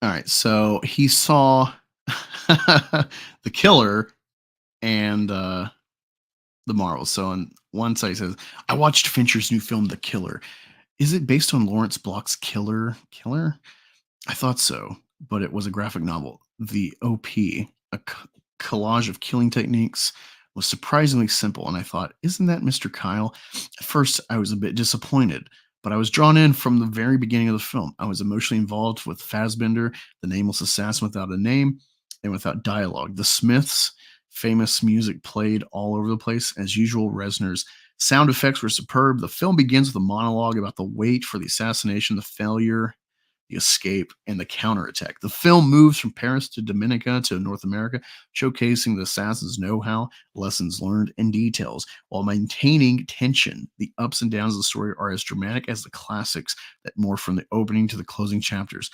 All right. So he saw the killer and the Marvels. So on one side he says, I watched Fincher's new film, The Killer. Is it based on Lawrence Block's Killer? I thought so, but it was a graphic novel. The OP, a collage of killing techniques, was surprisingly simple, and I thought, isn't that Mr. Kyle? At first, I was a bit disappointed, but I was drawn in from the very beginning of the film. I was emotionally involved with Fassbender, the nameless assassin without a name and without dialogue. The Smiths' famous music played all over the place. As usual, Reznor's sound effects were superb. The film begins with a monologue about the wait for the assassination, the failure, the escape, and the counterattack. The film moves from Paris to Dominica to North America, showcasing the assassin's know-how, lessons learned, and details, while maintaining tension. The ups and downs of the story are as dramatic as the classics that morph from the opening to the closing chapters.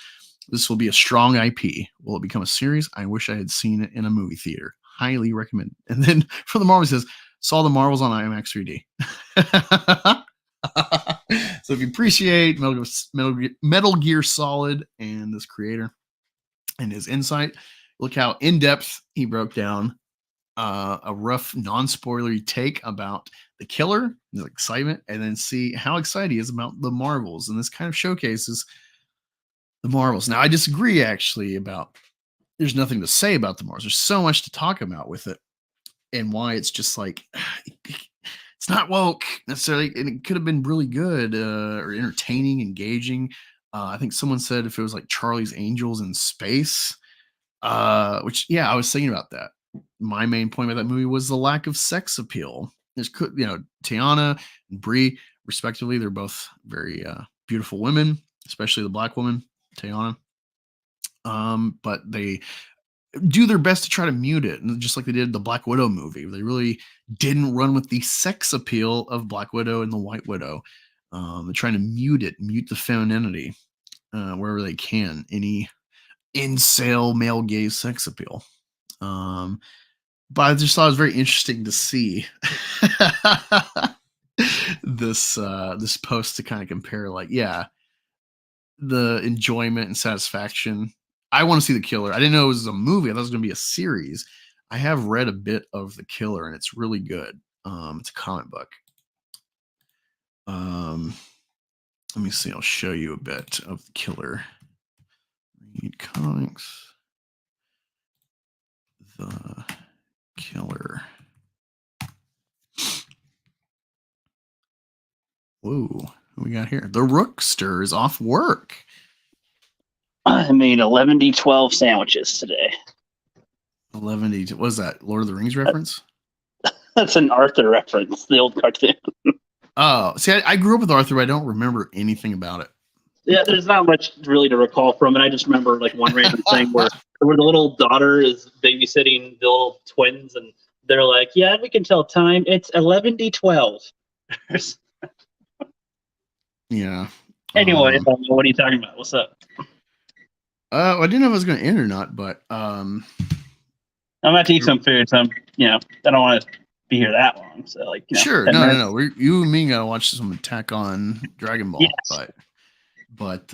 This will be a strong IP. Will it become a series? I wish I had seen it in a movie theater. Highly recommend. And then from the Marvel, says, saw the Marvels on IMAX 3D. So if you appreciate Metal Gear Solid and this creator and his insight, look how in depth he broke down a rough, non-spoilery take about the killer, the excitement, and then see how excited he is about the Marvels. And this kind of showcases the Marvels. Now, I disagree actually about there's nothing to say about the Marvels. There's so much to talk about with it, and why it's just like it's not woke necessarily, and it could have been really good or entertaining, engaging. I think someone said if it was like Charlie's Angels in space, which yeah, I was thinking about that. My main point about that movie was the lack of sex appeal. There's, Tiana and Bree, respectively, they're both very beautiful women, especially the black woman, Tiana. But they do their best to try to mute it, and just like they did the Black Widow movie, they really didn't run with the sex appeal of Black Widow and the White Widow. They're trying to mute the femininity wherever they can, any incel male gaze sex appeal. But I just thought it was very interesting to see this post to kind of compare, like, yeah, the enjoyment and satisfaction. I want to see the killer. I didn't know it was a movie. I thought it was going to be a series. I have read a bit of The Killer, and it's really good. It's a comic book. Let me see. I'll show you a bit of The Killer. Read comics. The Killer. Whoa, what we got here? The Rookster is off work. I made 11D12 sandwiches today. 11D. What is that? Lord of the Rings reference? That's an Arthur reference, the old cartoon. Oh, see, I grew up with Arthur, but I don't remember anything about it. Yeah, there's not much really to recall from it. I just remember like one random thing where the little daughter is babysitting the little twins, and they're like, "Yeah, we can tell time. It's 11D12." Yeah. Anyway, what are you talking about? What's up? I didn't know if I was going to end or not, but I'm about to eat some food, so I don't want to be here that long. So like, sure, 10 minutes. no. You and me gotta watch some Attack on Dragon Ball, Yes. but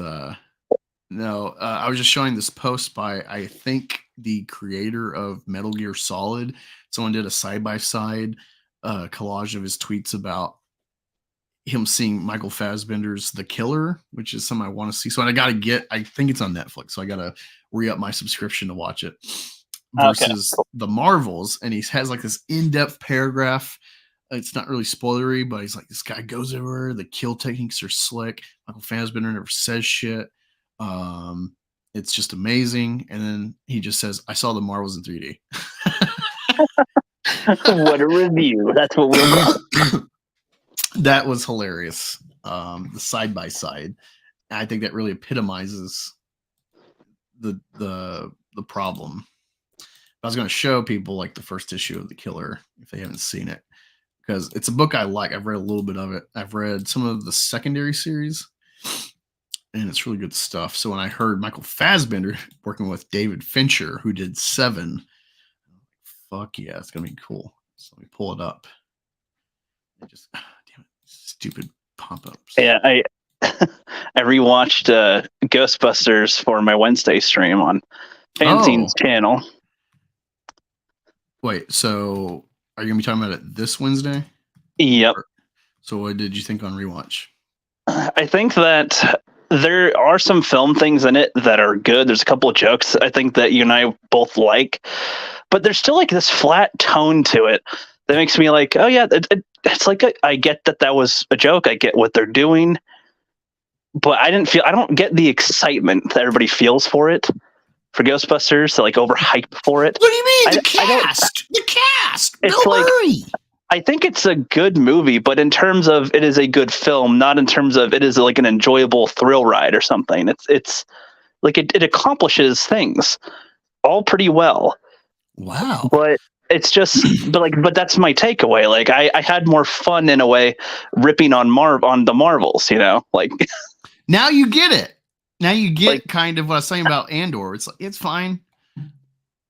no. I was just showing this post by I think the creator of Metal Gear Solid. Someone did a side by side collage of his tweets about him seeing Michael Fassbender's The Killer, which is something I want to see. So I think it's on Netflix, so I gotta re-up my subscription to watch it. Versus the Marvels, and he has like this in-depth paragraph. It's not really spoilery, but he's like, this guy goes everywhere. The kill techniques are slick. Michael Fassbender never says shit. It's just amazing. And then he just says, "I saw the Marvels in 3D." What a review! That's what we're. That was hilarious. The side by side. I think that really epitomizes the problem. I was going to show people like the first issue of The Killer if they haven't seen it, because it's a book I like. I've read a little bit of it. I've read some of the secondary series, and it's really good stuff. So when I heard Michael Fassbender working with David Fincher, who did Seven, fuck yeah, it's going to be cool. So let me pull it up. Damn it, stupid pop-ups. Yeah, I rewatched Ghostbusters for my Wednesday stream on Fanzine's channel. Wait, so are you gonna be talking about it this Wednesday? Yep. So what did you think on rewatch? I think that there are some film things in it that are good. There's a couple of jokes I think that you and I both like, but there's still like this flat tone to it that makes me like, oh yeah, it's like I get that was a joke. I get what they're doing, but I don't get the excitement that everybody feels for it. For Ghostbusters, to like overhype for it. What do you mean? The cast. It's Bill like, Murray. I think it's a good movie, but in terms of it is a good film, not in terms of it is like an enjoyable thrill ride or something. It's like it accomplishes things all pretty well. Wow. But it's just, but that's my takeaway. Like I had more fun in a way ripping on the Marvels, like. Now you get it. Now you get kind of what I was saying about Andor. It's like, it's fine.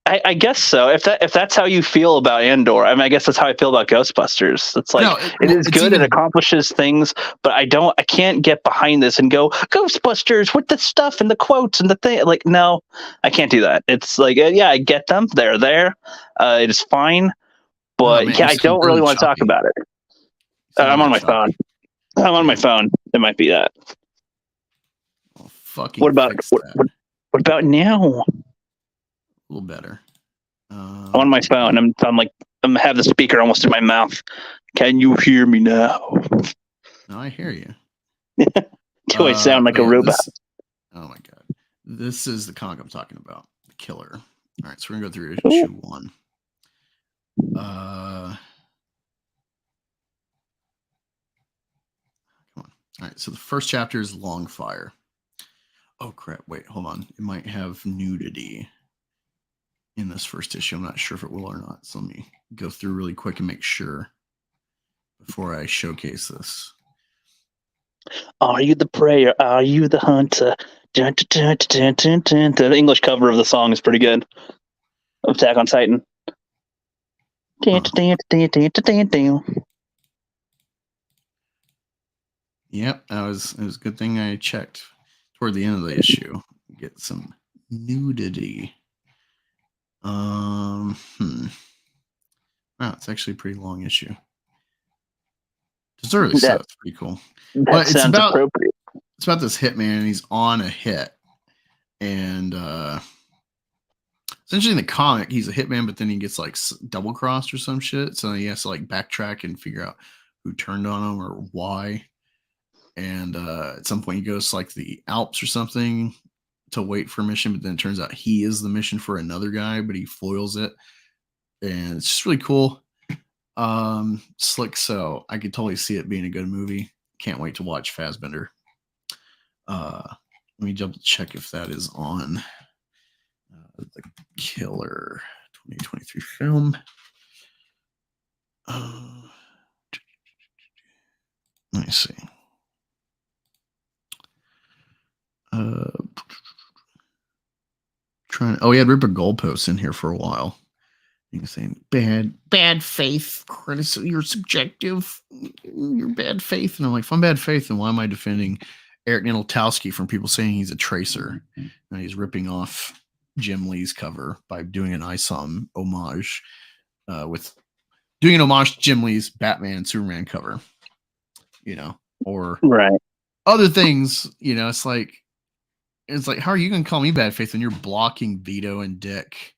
I guess so. If that's how you feel about Andor, I mean, I guess that's how I feel about Ghostbusters. It's like it is good. It accomplishes things, but I can't get behind this and go Ghostbusters with the stuff and the quotes and the thing. Like, no, I can't do that. It's like, yeah, I get them. They're there. It is fine, but I don't really want to talk about it. I'm on my phone. I'm on my phone. It might be that. Well, fucking. What about now? A little better. I'm on my phone. I'm have the speaker almost in my mouth. Can you hear me now? No, I hear you. Do I sound like a robot? Oh my god. This is the comic I'm talking about. The Killer. All right, so we're gonna go through issue 1. Come on. All right, so the first chapter is Longfire. Oh crap, wait, hold on. It might have nudity in this first issue. I'm not sure if it will or not. So let me go through really quick and make sure before I showcase this. Are you the prayer? Are you the hunter? Dun, dun, dun, dun, dun, dun. The English cover of the song is pretty good. Attack on Titan. Dun, dun, dun, dun, dun, dun. Yep, it was a good thing I checked toward the end of the issue. Get some nudity. Wow, it's actually a pretty long issue. It's early stuff. It's pretty cool. That sounds appropriate. It's about this hitman, and he's on a hit. And essentially in the comic, he's a hitman, but then he gets like double crossed or some shit. So he has to like backtrack and figure out who turned on him or why. And at some point, he goes to like the Alps or something to wait for a mission, but then it turns out he is the mission for another guy, but he foils it. And it's just really cool. Slick, so I could totally see it being a good movie. Can't wait to watch Fassbender. Let me double check if that is on the Killer 2023 film. Let me see. We had Rippa goalposts in here for a while. You can say bad faith, criticism, you're subjective, you're bad faith. And I'm like, if I'm bad faith, then why am I defending Eric Nideltowski from people saying he's a tracer? And he's ripping off Jim Lee's cover by doing an Isom homage with doing an homage to Jim Lee's Batman Superman cover, or other things, it's like, how are you going to call me bad faith when you're blocking Vito and Dick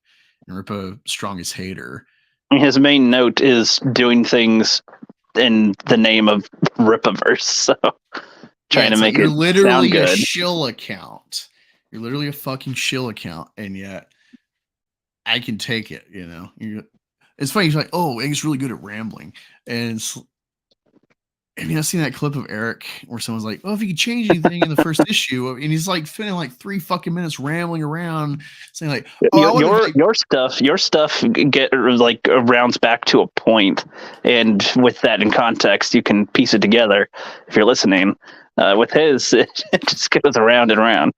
and Rippa strongest hater? His main note is doing things in the name of Rippaverse, so trying to make it literally sound good. A shill account. You're literally a fucking shill account, and yet I can take it. It's funny. He's like, "Oh, Angus really good at rambling," and I've seen that clip of Eric where someone's like, "Oh, if you could change anything in the first issue," and he's like spending like 3 fucking minutes rambling around, saying like, "Oh, your stuff get like rounds back to a point, and with that in context, you can piece it together if you're listening. With his, it just goes around and around."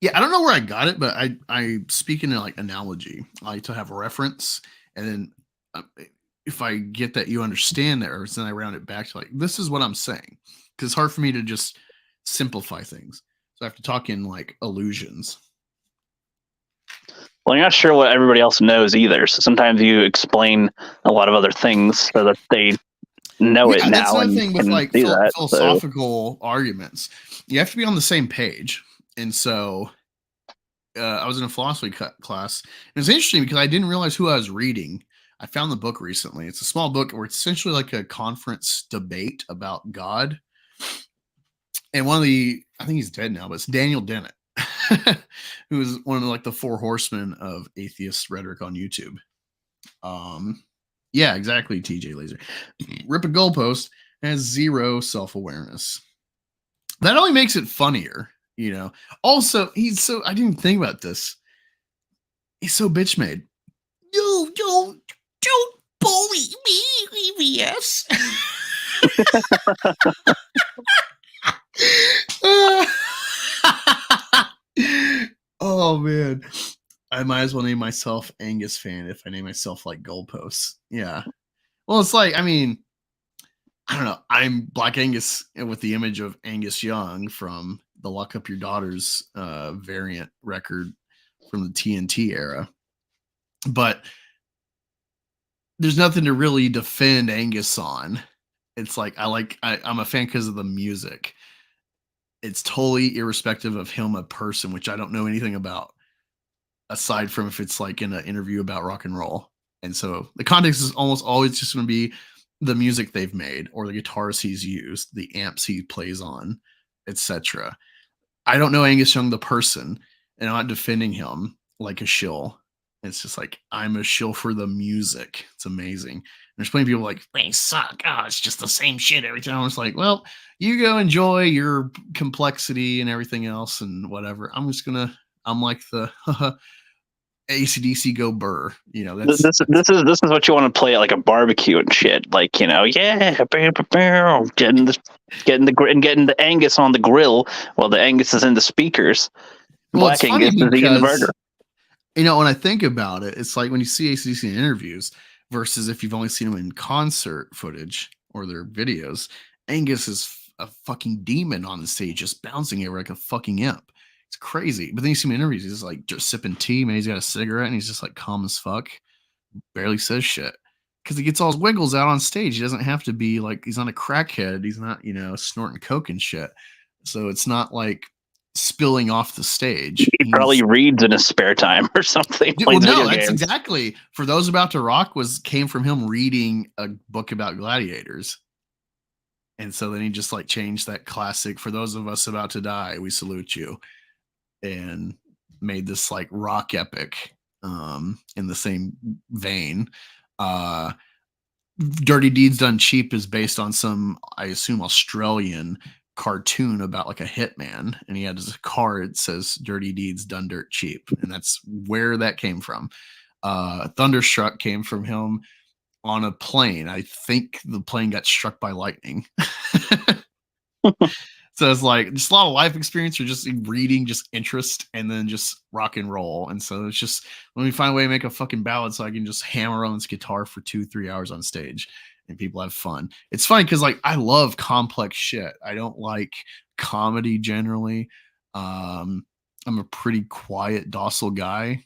Yeah, I don't know where I got it, but I speak in like analogy. I like to have a reference, and then if I get that you understand that, then I round it back to like, this is what I'm saying. Because it's hard for me to just simplify things. So I have to talk in like illusions. Well, you're not sure what everybody else knows either. So sometimes you explain a lot of other things so that they know it now. That's another thing with like philosophical arguments. You have to be on the same page. And so I was in a philosophy class. And it's interesting because I didn't realize who I was reading. I found the book recently. It's a small book where it's essentially like a conference debate about God. And I think he's dead now, but it's Daniel Dennett, who is one of the 4 horsemen of atheist rhetoric on YouTube. Yeah, exactly. TJ Laser. Rip a goalpost has 0 self-awareness. That only makes it funnier, Also, I didn't think about this. He's so bitch made. No, don't bully me, EVS. Oh man, I might as well name myself Angus fan if I name myself like goalposts. Yeah, well, it's like, I don't know. I'm Black Angus with the image of Angus Young from the Lock Up Your Daughters variant record from the TNT era, but there's nothing to really defend Angus on. It's like I'm a fan because of the music. It's totally irrespective of him a person, which I don't know anything about, aside from if it's like in an interview about rock and roll. And so the context is almost always just going to be the music they've made or the guitars he's used, the amps he plays on, etc. I don't know Angus Young the person, and I'm not defending him like a shill. It's just like, I'm a shill for the music. It's amazing. And there's plenty of people like, they suck. Oh, it's just the same shit every time. It's like, well, you go enjoy your complexity and everything else and whatever. I'm like the AC/DC go Burr. This is what you want to play at like a barbecue and shit. Like, getting the Angus on the grill while the Angus is in the speakers. Well, Black Angus is eating the burger. When I think about it, it's like when you see AC/DC in interviews versus if you've only seen them in concert footage or their videos, Angus is a fucking demon on the stage, just bouncing everywhere like a fucking imp. It's crazy. But then you see him in interviews, he's like just sipping tea, man. He's got a cigarette and he's just like calm as fuck. Barely says shit. Because he gets all his wiggles out on stage. He doesn't have to be like, he's not a crackhead. He's not, snorting coke and shit. So it's not like spilling off the stage. He probably reads in his spare time or something. Well, no, that's exactly. For Those About to Rock came from him reading a book about gladiators. And so then he just like changed that classic, For Those of Us About to Die, We Salute You, and made this like rock epic in the same vein. Dirty Deeds Done Cheap is based on some, I assume, Australian cartoon about like a hitman, and he had his card that says Dirty Deeds Done Dirt Cheap, and that's where that came from. Thunderstruck came from him on a plane. I think the plane got struck by lightning. So it's like just a lot of life experience, or just reading, just interest, and then just rock and roll. And so it's just, let me find a way to make a fucking ballad so I can just hammer on this guitar for 2-3 hours on stage and people have fun. It's funny because like I love complex shit. I don't like comedy generally. I'm a pretty quiet, docile guy,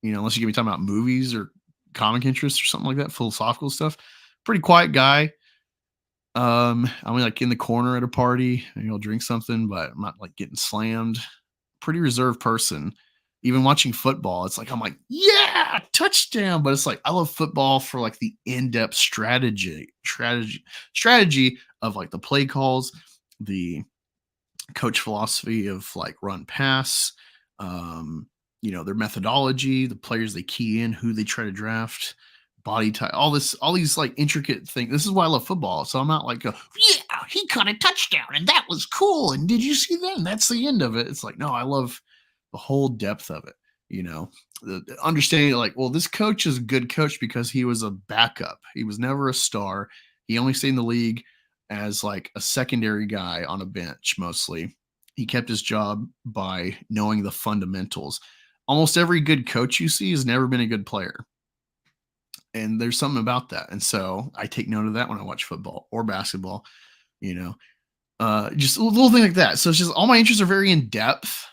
unless you get me talking about movies or comic interests or something like that, philosophical stuff. Pretty quiet guy. I'm like in the corner at a party and I'll drink something, but I'm not like getting slammed. Pretty reserved person. Even watching football, it's like I'm like, yeah, touchdown. But it's like I love football for like the in-depth strategy of like the play calls, the coach philosophy of like run pass, their methodology, the players they key in, who they try to draft, body type, all these like intricate things. This is why I love football. So I'm not like, yeah, he caught a touchdown and that was cool. And did you see that? And that's the end of it. It's like, no, I love the whole depth of it. The understanding like, well, this coach is a good coach because he was a backup. He was never a star. He only stayed in the league as like a secondary guy on a bench. Mostly he kept his job by knowing the fundamentals. Almost every good coach you see has never been a good player. And there's something about that. And so I take note of that when I watch football or basketball, just a little thing like that. So it's just all my interests are very in depth.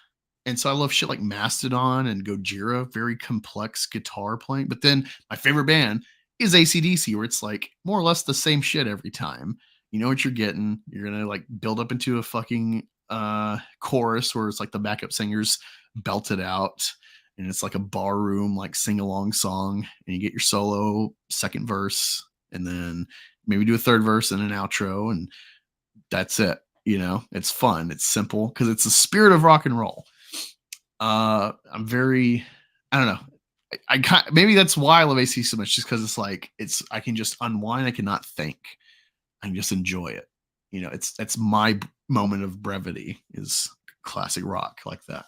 And so I love shit like Mastodon and Gojira, very complex guitar playing. But then my favorite band is AC/DC, where it's like more or less the same shit every time. You know what you're getting. You're going to like build up into a fucking chorus where it's like the backup singers belt it out. And it's like a bar room, like sing along song, and you get your solo second verse, and then maybe do a third verse and an outro, and that's it. It's fun. It's simple because it's the spirit of rock and roll. I don't know. Maybe that's why I love AC so much, just because it's like I can just unwind. I cannot think. I can just enjoy it. It's my moment of brevity is classic rock like that.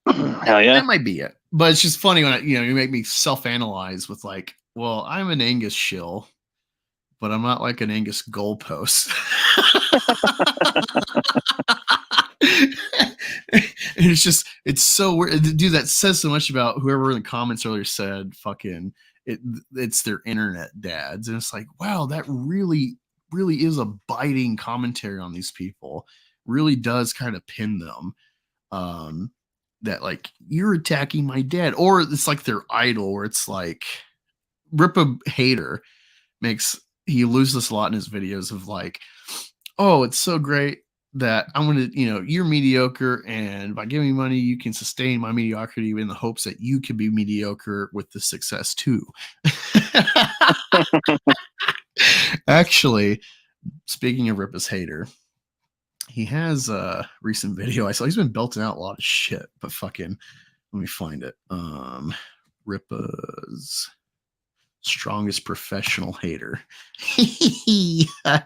Hell yeah. That might be it. But it's just funny when you make me self-analyze with like, well, I'm an Angus shill, but I'm not like an Angus goalpost. It's so weird. Dude, that says so much about whoever in the comments earlier said fucking it's their internet dads. And it's like, wow, that really, really is a biting commentary on these people. Really does kind of pin them. That like you're attacking my dad, or it's like their idol, where it's like Rippa hater he loses this a lot in his videos of like, oh, it's so great that I'm gonna, you're mediocre, and by giving me money, you can sustain my mediocrity in the hopes that you can be mediocre with the success too. Actually, speaking of Rippa's hater, he has a recent video I saw. He's been belting out a lot of shit, but fucking, let me find it. Rippa's strongest professional hater. All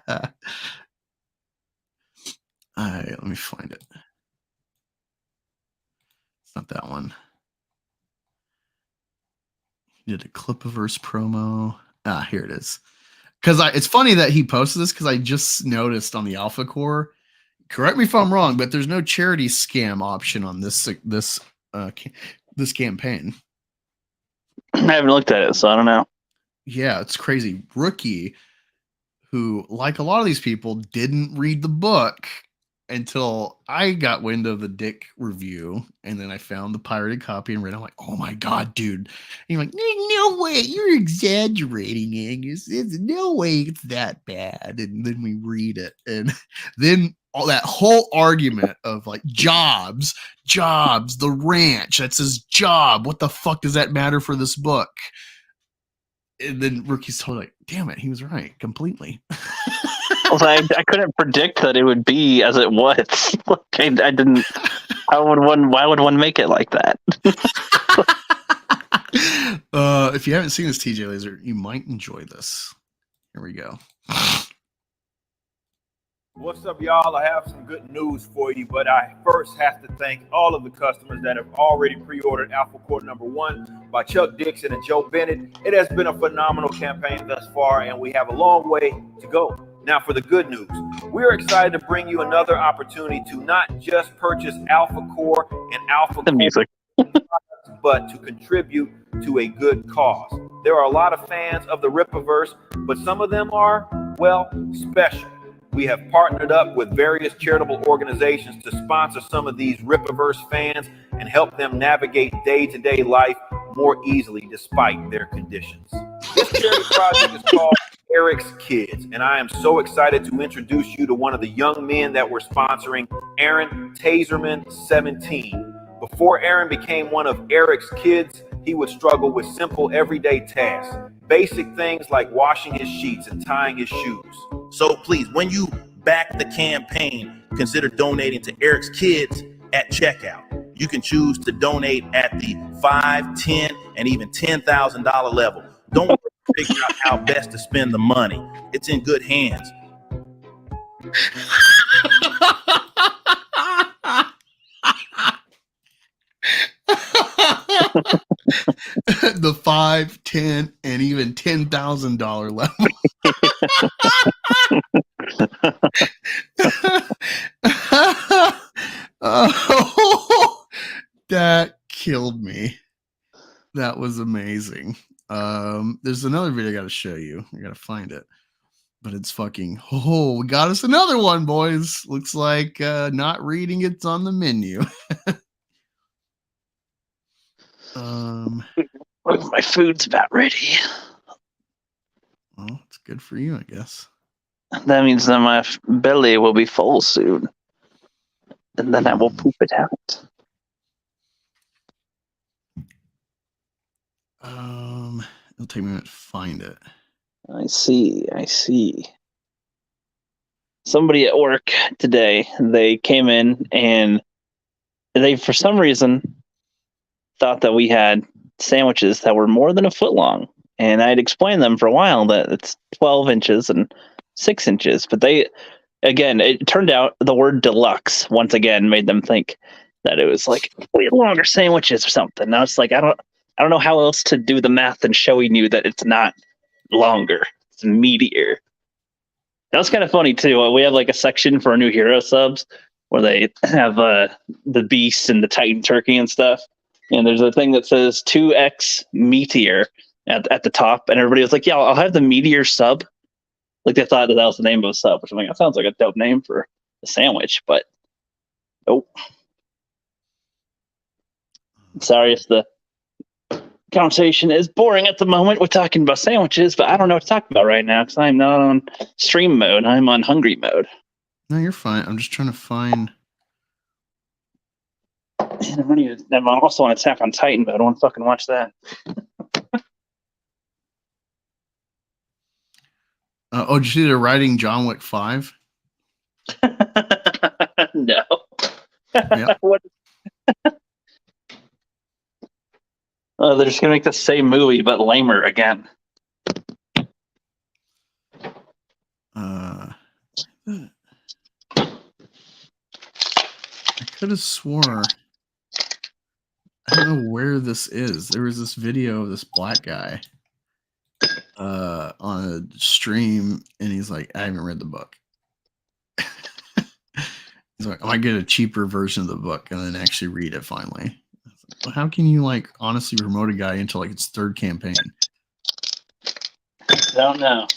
right, let me find it. It's not that one. He did a Clippaverse promo. Here it is. Because it's funny that he posted this, because I just noticed on the Alphacore. Correct me if I'm wrong, but there's no charity scam option on this campaign. I haven't looked at it, so I don't know. Yeah, it's crazy. Rookie, who, like a lot of these people, didn't read the book, until I got wind of the Dick review, and then I found the pirated copy and read. I'm like, oh my god, dude! And you're like, no way, you're exaggerating, Angus. There's no way it's that bad. And then we read it, and then all that whole argument of like jobs, the ranch. That says job. What the fuck does that matter for this book? And then Rookie's totally like, damn it, he was right completely. I couldn't predict that it would be as it was. I didn't. Why would one make it like that? If you haven't seen this, TJ Laser, you might enjoy this. Here we go. What's up, y'all? I have some good news for you, but I first have to thank all of the customers that have already pre-ordered Alphacore #1 by Chuck Dixon and Joe Bennett. It has been a phenomenal campaign thus far, and we have a long way to go. Now for the good news. We're excited to bring you another opportunity to not just purchase Alphacore and Alphacore The music. but to contribute to a good cause. There are a lot of fans of the Rippaverse, but some of them are, well, special. We have partnered up with various charitable organizations to sponsor some of these Rippaverse fans and help them navigate day-to-day life more easily despite their conditions. This charity project is called Eric's Kids, and I am so excited to introduce you to one of the young men that we're sponsoring, Aaron Taserman, 17. Before Aaron became one of Eric's kids, he would struggle with simple everyday tasks, basic things like washing his sheets and tying his shoes. So please, when you back the campaign, consider donating to Eric's Kids at checkout. You can choose to donate at the $5, $10, and even $10,000 level. Don't figure out how best to spend the money. It's in good hands. The $5, $10, and even $10,000 level. Oh, that killed me. That was amazing. There's another video I got to show you. I got to find it, but it's fucking. Oh, we got us another one, boys. Looks like not reading it's on the menu. My food's about ready. Well, it's good for you, I guess. That means that my belly will be full soon, and then I will poop it out. It'll take me a minute to find it. I see. Somebody at work today, they came in and they, for some reason, thought that we had sandwiches that were more than a foot long. And I'd explained them for a while that it's 12 inches and 6 inches. But it turned out the word deluxe once again made them think that it was like way longer sandwiches or something. Now it's like, I don't know how else to do the math and showing you that it's not longer. It's meatier. That was kind of funny too. We have like a section for our new hero subs where they have the beast and the Titan turkey and stuff. And there's a thing that says 2x meteor at the top, and everybody was like, "Yeah, I'll have the meteor sub." Like they thought that was the name of a sub, which I'm like, that sounds like a dope name for a sandwich, but nope. Sorry if the conversation is boring at the moment. We're talking about sandwiches, but I don't know what to talk about right now because I'm not on stream mode. I'm on hungry mode. No, you're fine. I'm just trying to find. And I'm also on Attack on Titan, but I don't want to fucking watch that. Did you see they're writing John Wick 5? No. Yep. What? They're just gonna make the same movie but lamer again. I could have swore. I don't know where this is. There was this video of this black guy on a stream, and he's like, I haven't read the book. He's like, I might get a cheaper version of the book and then actually read it finally. Well, how can you like honestly promote a guy into like its third campaign? I don't know.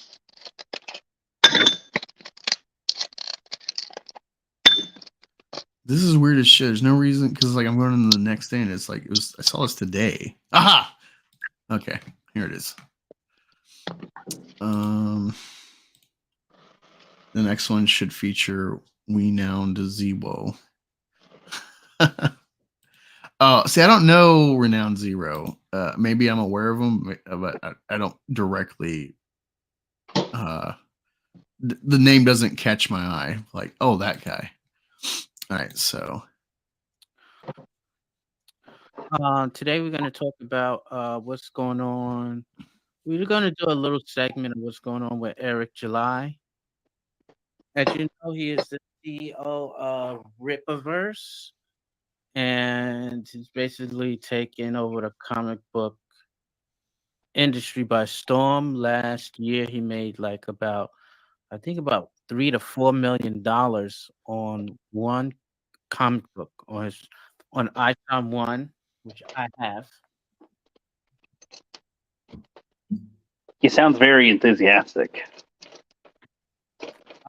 This is weird as shit. There's no reason because like I'm going into the next day and it's like I saw this today. Aha. Okay, here it is. The next one should feature renowned Zebo. Oh, see, I don't know Renowned Zero. Maybe I'm aware of him, but I don't directly. The name doesn't catch my eye. Like, oh, that guy. All right, so. Today we're going to talk about what's going on. We're going to do a little segment of what's going on with Eric July. As you know, he is the CEO of Rippaverse, and he's basically taken over the comic book industry by storm. Last year, he made like about $3 to $4 million on one comic book on Isom 1, which I have. He sounds very enthusiastic.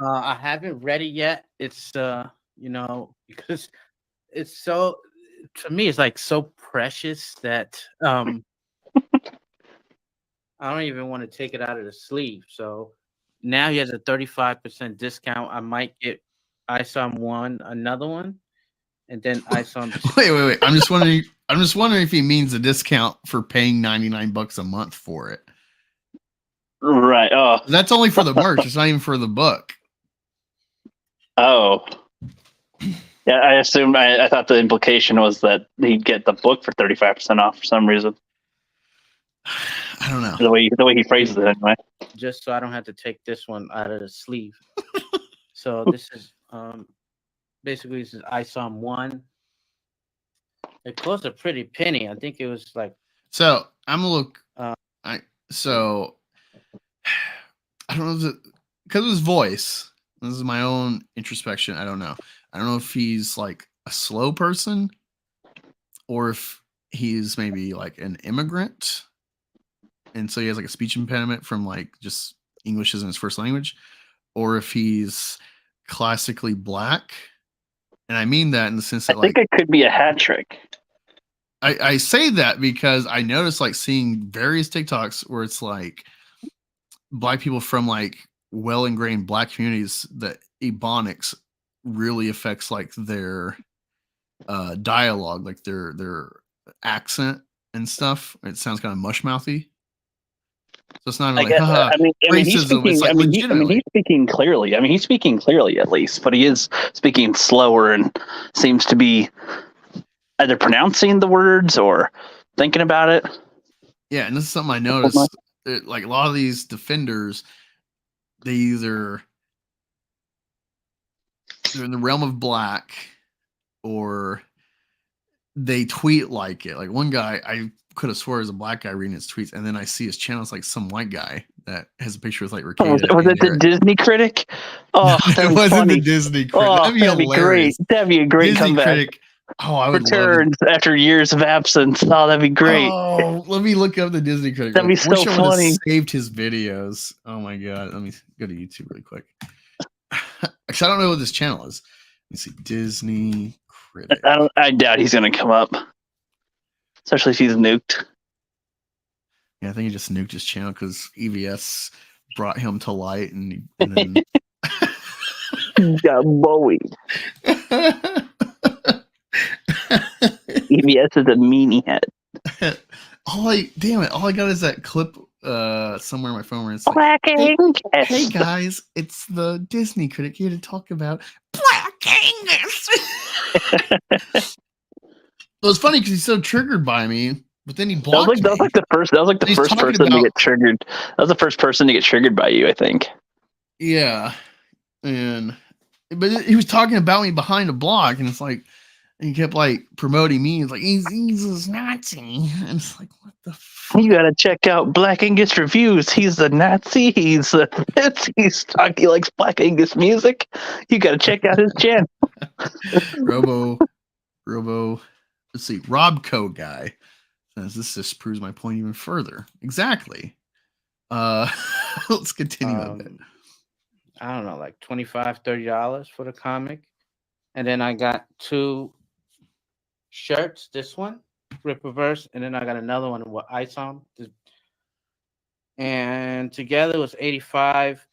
I haven't read it yet. It's because it's so, to me, it's like so precious that I don't even want to take it out of the sleeve. So now he has a 35% discount. I might get Isom 1, another one, and then Isom 2. Wait. I'm just wondering if he means a discount for paying $99 a month for it. Right. Oh, that's only for the merch. It's not even for the book. Oh. Yeah, I assumed. I thought the implication was that he'd get the book for 35% off for some reason. I don't know. The way he phrases it, anyway. Just so I don't have to take this one out of the sleeve. So this is basically this is Isom 1. It cost a pretty penny. I think it was like. So I'm a look. I don't know because of his voice. This is my own introspection. I don't know. I don't know if he's like a slow person or if he's maybe like an immigrant. And so he has like a speech impediment from like just English isn't his first language, or if he's classically black. And I mean that in the sense that I think it could be a hat trick. I say that because I noticed like seeing various TikToks where it's like black people from like well ingrained black communities that Ebonics really affects like their dialogue, like their accent and stuff. It sounds kind of mush mouthy. So it's not like racism. It's like legitimately. He's speaking clearly. He's speaking clearly at least, but he is speaking slower and seems to be either pronouncing the words or thinking about it. Yeah, and this is something I noticed. Like a lot of these defenders, they're in the realm of black or they tweet like it. Like one guy, I could have swore is a black guy reading his tweets, and then I see his channel. It's like some white guy that has a picture with like was it the Disney critic? Oh, no, it wasn't the Disney critic. Oh, that'd be great. That'd be a great Disney comeback. Critic. Oh, I would returns after years of absence. Oh, that'd be great. Oh, let me look up the Disney critic. That'd be so funny. I would have saved his videos. Oh my god. Let me go to YouTube really quick. Actually, I don't know what this channel is. Let me see. Disney critic. I doubt he's gonna come up. Especially if he's nuked. Yeah, I think he just nuked his channel because EVS brought him to light and then he got bullied. EVS is a meanie head. All I got is that clip somewhere on my phone where it's like, Black Angus. Hey guys, it's the Disney critic here to talk about Black Angus. Well, it's funny because he's so triggered by me, but then he blocked me. That was like the first person to get triggered. That was the first person to get triggered by you, I think. Yeah, but he was talking about me behind a block, and it's like. And he kept like promoting me. He's like, he's a Nazi. And it's like, what the fuck? You gotta check out Black Angus reviews. He's a Nazi. He's talking. He likes Black Angus music. You gotta check out his channel. Robo. Let's see, Robco guy says this just proves my point even further. Exactly. Let's continue a bit. I don't know, like $25, $30 for the comic. And then I got 2 shirts. This one, Rippaverse, and then I got another one with Isom. And together it was 85.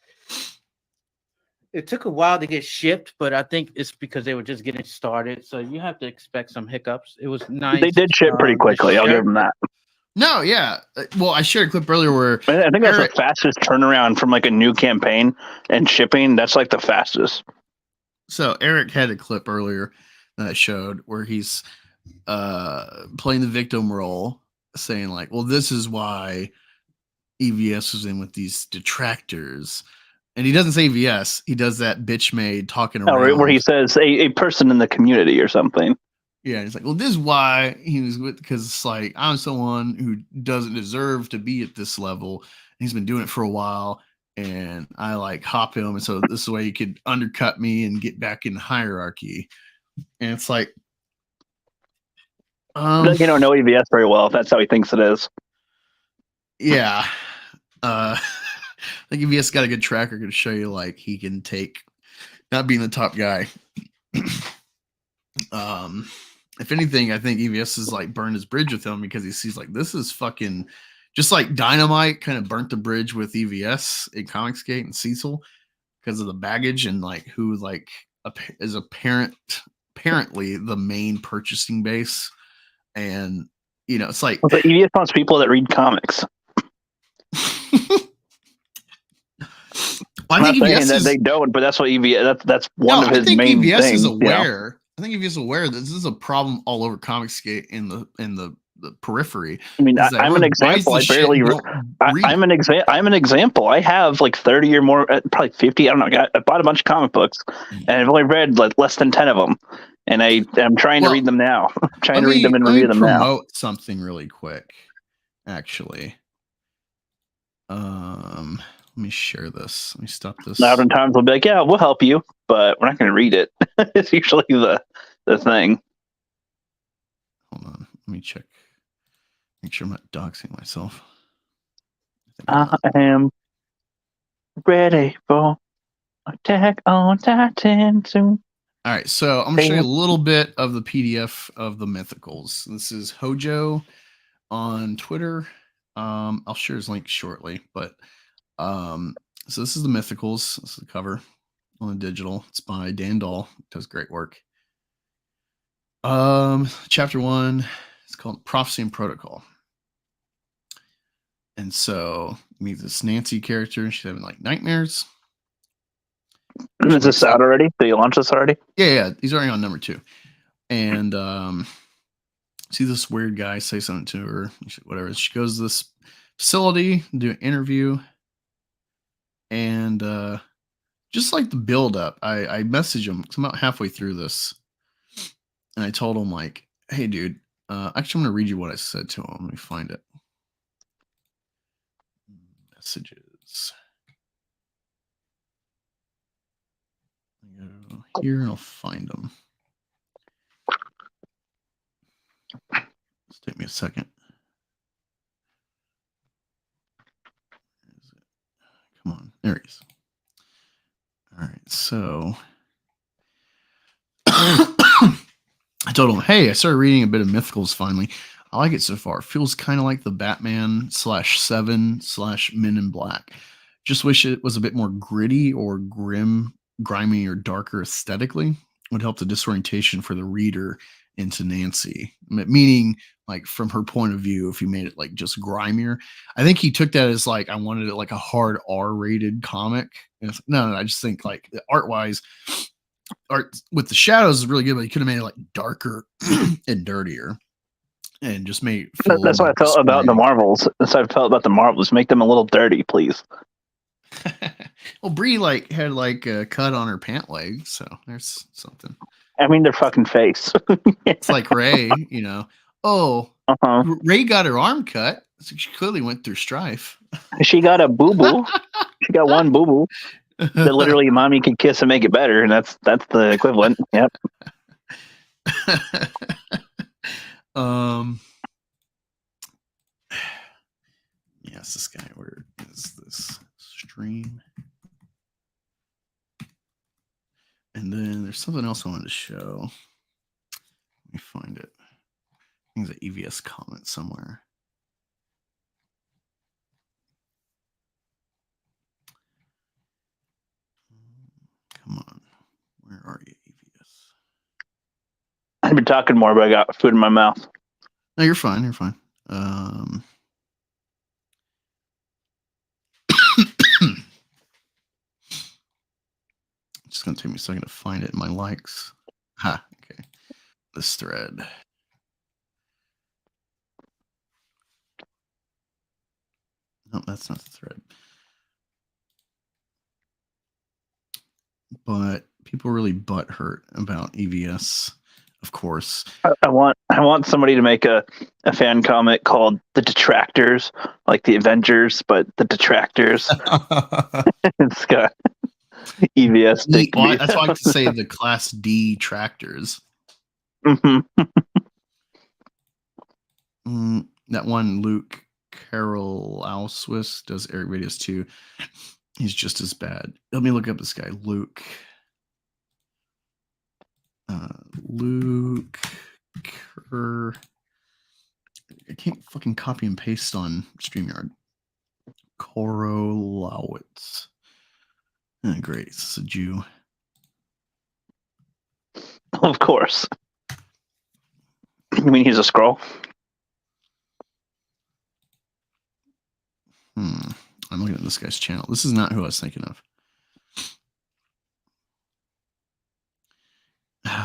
It took a while to get shipped, but I think it's because they were just getting started. So you have to expect some hiccups. It was nice. They did ship pretty quickly. I'll give them that. No, yeah. Well, I shared a clip earlier where I think that's the fastest turnaround from like a new campaign and shipping. That's like the fastest. So Eric had a clip earlier that I showed where he's playing the victim role, saying like, well, this is why EVS was in with these detractors. And he doesn't say EVS. He does that bitch made talking around. Where he says a person in the community or something. Yeah, he's like, well, this is why he was with, because it's like, I'm someone who doesn't deserve to be at this level. He's been doing it for a while, and I like hop him. And so this is the way he could undercut me and get back in hierarchy. And it's like, you don't know EVS very well if that's how he thinks it is. Yeah. I think EVS got a good track record to show you like he can take not being the top guy. If anything, I think EVS has like burned his bridge with him because he sees like this is fucking just like Dynamite kind of burnt the bridge with EVS in Comicsgate and Cecil because of the baggage and like who like is apparently the main purchasing base. And you know, it's like but EVS wants people that read comics. Well, I think EVS that they don't, but that's what EVS. That's one of his main EVS things. Is aware. I think EVS is aware that this is a problem all over Comicsgate in the periphery. I mean, I'm an example. I'm an example. I have like 30 or more, probably 50. I don't know. I bought a bunch of comic books, and I've only read like less than 10 of them. And I'm trying to read them now. I'm trying to read them and review them now. Promote something really quick, actually. Let me share this. Let me stop this. Loud and Times will be like, yeah, we'll help you, but we're not going to read it. It's usually the thing. Hold on. Let me check. Make sure I'm not doxing myself. I am ready for Attack on Titan soon. All right, so I'm going to show you a little bit of the PDF of the mythicals. This is Hojo on Twitter. I'll share his link shortly, but so this is the mythicals. This is the cover on the digital. It's by Dan Dahl. Does great work. Chapter 1, it's called Prophecy and Protocol. And so you meet this Nancy character. She's having like nightmares. Is this out already? Did you launch this already? Yeah. He's already on number 2. And see this weird guy say something to her, whatever. She goes to this facility, do an interview, and just like the build up, I messaged him because I'm about halfway through this, and I told him like, hey dude, actually I'm gonna read you what I said to him. Let me find it. Messages. Go here and I'll find them. Just take me a second. Come on, there he is. All right, so I told him, hey, I started reading a bit of Mythicals finally. I like it so far. It feels kind of like the Batman /7 Men in Black. Just wish it was a bit more gritty or grimy or darker aesthetically. Would help the disorientation for the reader into Nancy. Meaning, like from her point of view, if you made it like just grimier. I think he took that as like I wanted it like a hard R-rated comic. And it's, no, I just think like art-wise, art with the shadows is really good, but he could have made it like darker and dirtier. And just made it feel that's what I felt about the Marvels. That's what I felt about the Marvels. Make them a little dirty, please. Well, Brie like had like a cut on her pant leg, so there's something. I mean, their fucking face. It's like Ray, you know. Oh, Ray got her arm cut. So she clearly went through strife. She got a boo boo. She got one boo boo that literally mommy could kiss and make it better, and that's the equivalent. Yep. Yes, this guy. Where is this stream? And then there's something else I wanted to show. Let me find it. I think there's an EVS comment somewhere. Come on. Where are you, EVS? I've been talking more, but I got food in my mouth. No, you're fine. You're fine. It's just going to take me a second to find it in my likes. Ha, okay. This thread. No, that's not the thread. But people really butthurt about EVS, of course. I want somebody to make a fan comment called the Detractors, like the Avengers, but the Detractors. It's got EVS. That's why I like to say the Class D tractors. Mm-hmm. That one Luke Carroll Swiss does Eric videos too. He's just as bad. Let me look up this guy, Luke. Luke Kerr. I can't fucking copy and paste on StreamYard. Korolowitz. Oh, great. It's a Jew. Of course. You mean he's a scroll? I'm looking at this guy's channel. This is not who I was thinking of.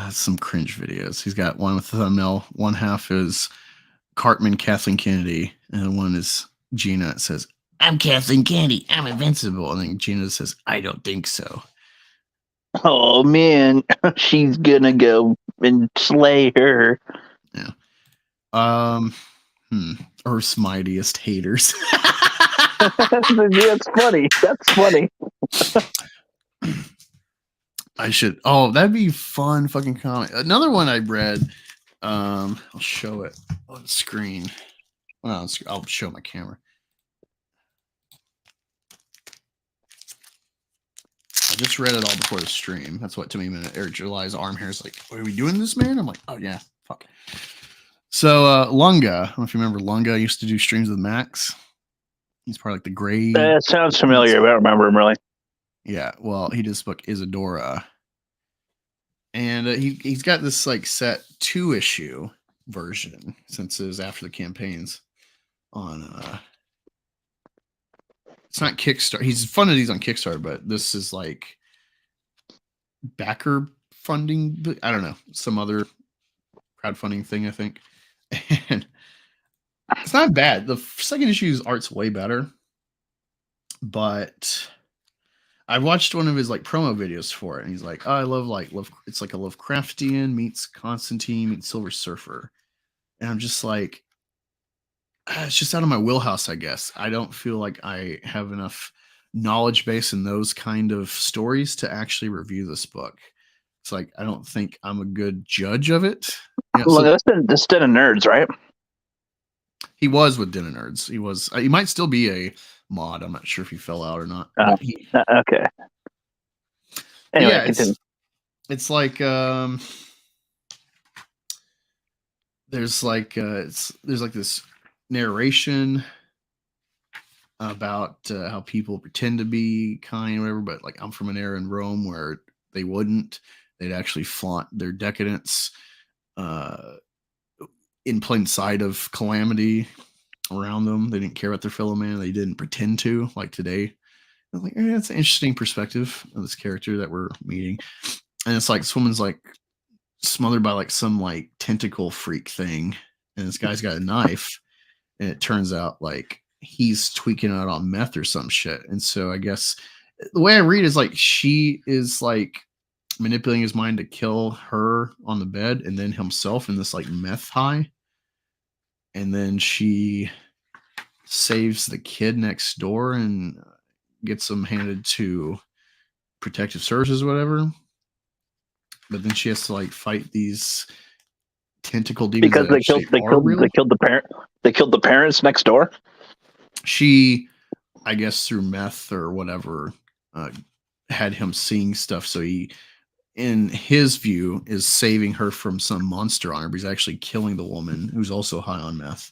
Some cringe videos. He's got one with the thumbnail. One half is Cartman, Kathleen Kennedy, and one is Gina. It says, "I'm Kathleen Kennedy. I'm invincible." And then Gina says, "I don't think so." Oh man, she's gonna go and slay her. Yeah. Earth's mightiest haters. That's funny. That's funny. I should. Oh, that'd be fun. Fucking comment. Another one I read. I'll show it on screen. Well, I'll show my camera. I just read it all before the stream. That's what took me a minute. Eric July's arm hair is like, "Are we doing this, man?" I'm like, "Oh yeah, fuck." So Lunga, I don't know if you remember Lunga used to do streams with Max. He's probably like the gray. That sounds familiar, but I don't remember him really. Yeah, well, he did this book Isadora, and he's got this like set 2-issue version since it was after the campaigns on. It's not Kickstarter. He's funded these on Kickstarter, but this is like backer funding. I don't know, some other crowdfunding thing, I think. And it's not bad. The second issue's art's way better, but I watched one of his like promo videos for it, and he's like, "Oh, I love it's like a Lovecraftian meets Constantine meets Silver Surfer," and I'm just like, it's just out of my wheelhouse, I guess. I don't feel like I have enough knowledge base in those kind of stories to actually review this book. It's like I don't think I'm a good judge of it. Well, that's Den of Nerds, right? He was with Den of Nerds. He was. He might still be a mod. I'm not sure if he fell out or not. Okay. Anyway, yeah, it's like there's like this narration about how people pretend to be kind, or whatever. But like, I'm from an era in Rome where they wouldn't. They'd actually flaunt their decadence in plain sight of calamity around them. They didn't care about their fellow man. They didn't pretend to, like today. I was like, that's an interesting perspective of this character that we're meeting. And it's like this woman's like smothered by like some like tentacle freak thing, and this guy's got a knife, and it turns out like he's tweaking out on meth or some shit. And so I guess the way I read is like she is like manipulating his mind to kill her on the bed and then himself in this like meth high. And then she saves the kid next door and gets him handed to protective services or whatever. But then she has to like fight these tentacle demons because they killed the parents next door. She, I guess through meth or whatever, had him seeing stuff. So in his view, is saving her from some monster on her, but he's actually killing the woman who's also high on meth.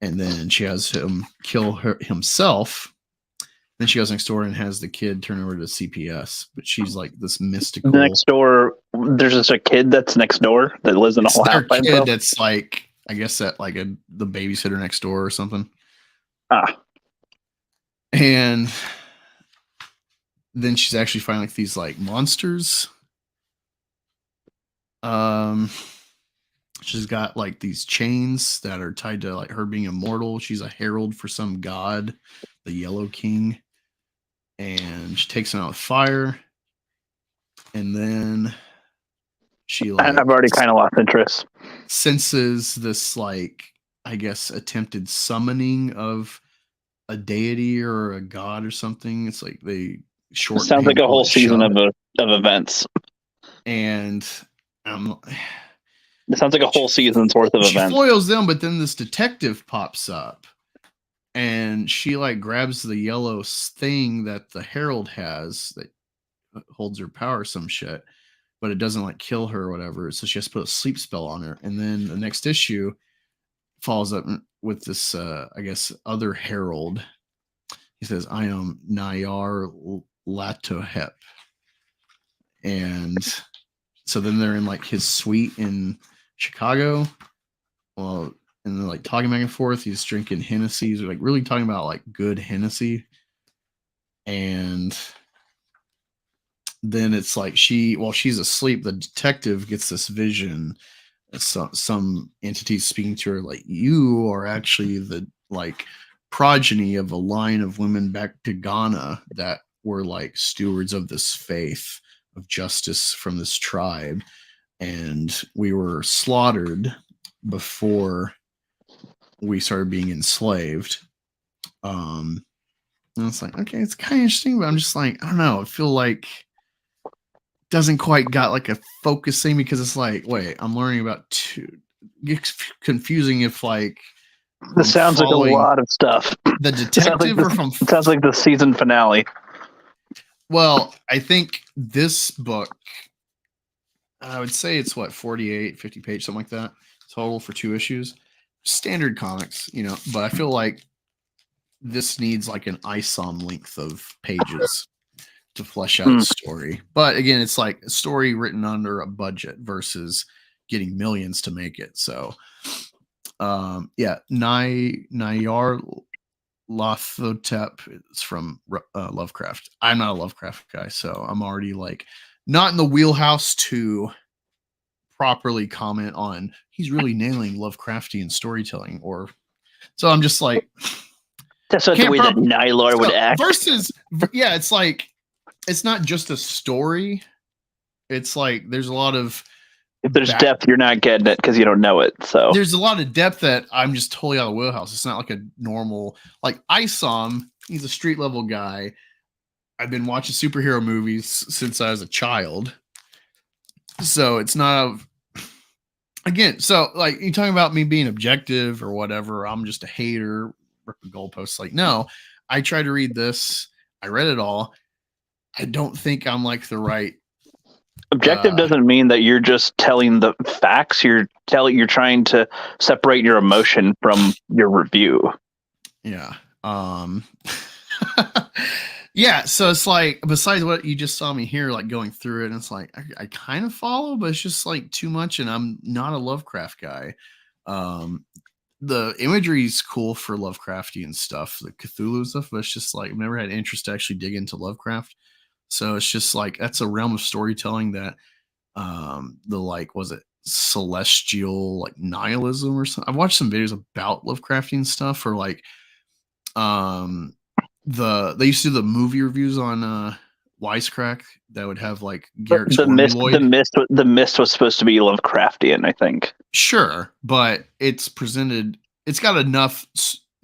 And then she has him kill himself. Then she goes next door and has the kid turn over to CPS. But she's like this mystical. Next door, there's just a kid that's next door that lives in a whole house by kid himself. that's like, I guess that like the babysitter next door or something. And then she's actually finding like these like monsters. She's got like these chains that are tied to like her being immortal. She's a herald for some god, the Yellow King, and she takes him out with fire. And then she like, I've already kind of lost interest. Senses this like, I guess, attempted summoning of a deity or a god or something. It's like they short. Sounds like a whole season of events. And it sounds like a whole season's worth of events. She foils them, but then this detective pops up, and she like grabs the yellow thing that the herald has that holds her power, some shit, but it doesn't like kill her or whatever. So she has to put a sleep spell on her, and then the next issue follows up with this, I guess, other herald. He says, "I am Nayar Latohep," and so then they're in like his suite in Chicago. Well, and they're like talking back and forth. He's drinking Hennessy. They're like really talking about like good Hennessy. And then it's like while she's asleep, the detective gets this vision. Some entity speaking to her like, you are actually the like progeny of a line of women back to Ghana that were like stewards of this faith of justice from this tribe, and we were slaughtered before we started being enslaved. And it's like, okay, it's kind of interesting, but I'm just like, I don't know, I feel like doesn't quite got like a focusing, because it's like, wait, I'm learning about it's confusing if like this sounds like a lot of stuff. The detective it sounds like the season finale. Well, I think this book, I would say it's what, 48, 50 page, something like that total for 2 issues. Standard comics, you know, but I feel like this needs like an Isom length of pages to flesh out the story. But again, it's like a story written under a budget versus getting millions to make it. So yeah, Nayar Lothotep is from Lovecraft. I'm not a Lovecraft guy, so I'm already like not in the wheelhouse to properly comment on he's really nailing Lovecraftian storytelling, or so I'm just like, that's not the way that Nylor would act. Versus, yeah, it's like it's not just a story. It's like there's a lot of, if there's depth, you're not getting it because you don't know it. So there's a lot of depth that I'm just totally out of the wheelhouse. It's not like a normal, like Isom. He's a street level guy. I've been watching superhero movies since I was a child. So it's not again. So like you talking about me being objective or whatever. I'm just a hater, ripping goalposts. Like, no, I tried to read this. I read it all. I don't think I'm like the right. Objective doesn't mean that you're just telling the facts. You're trying to separate your emotion from your review. Yeah. Yeah. So it's like, besides what you just saw me here, like going through it, and it's like, I kind of follow, but it's just like too much. And I'm not a Lovecraft guy. The imagery is cool for Lovecraftian stuff, the Cthulhu stuff, but it's just like, I've never had interest to actually dig into Lovecraft. So it's just like, that's a realm of storytelling that the like, was it celestial like nihilism or something? I've watched some videos about Lovecraftian stuff, or like they used to do the movie reviews on Wisecrack that would have like Garrett's the mist was supposed to be Lovecraftian, I think. Sure, but it's got enough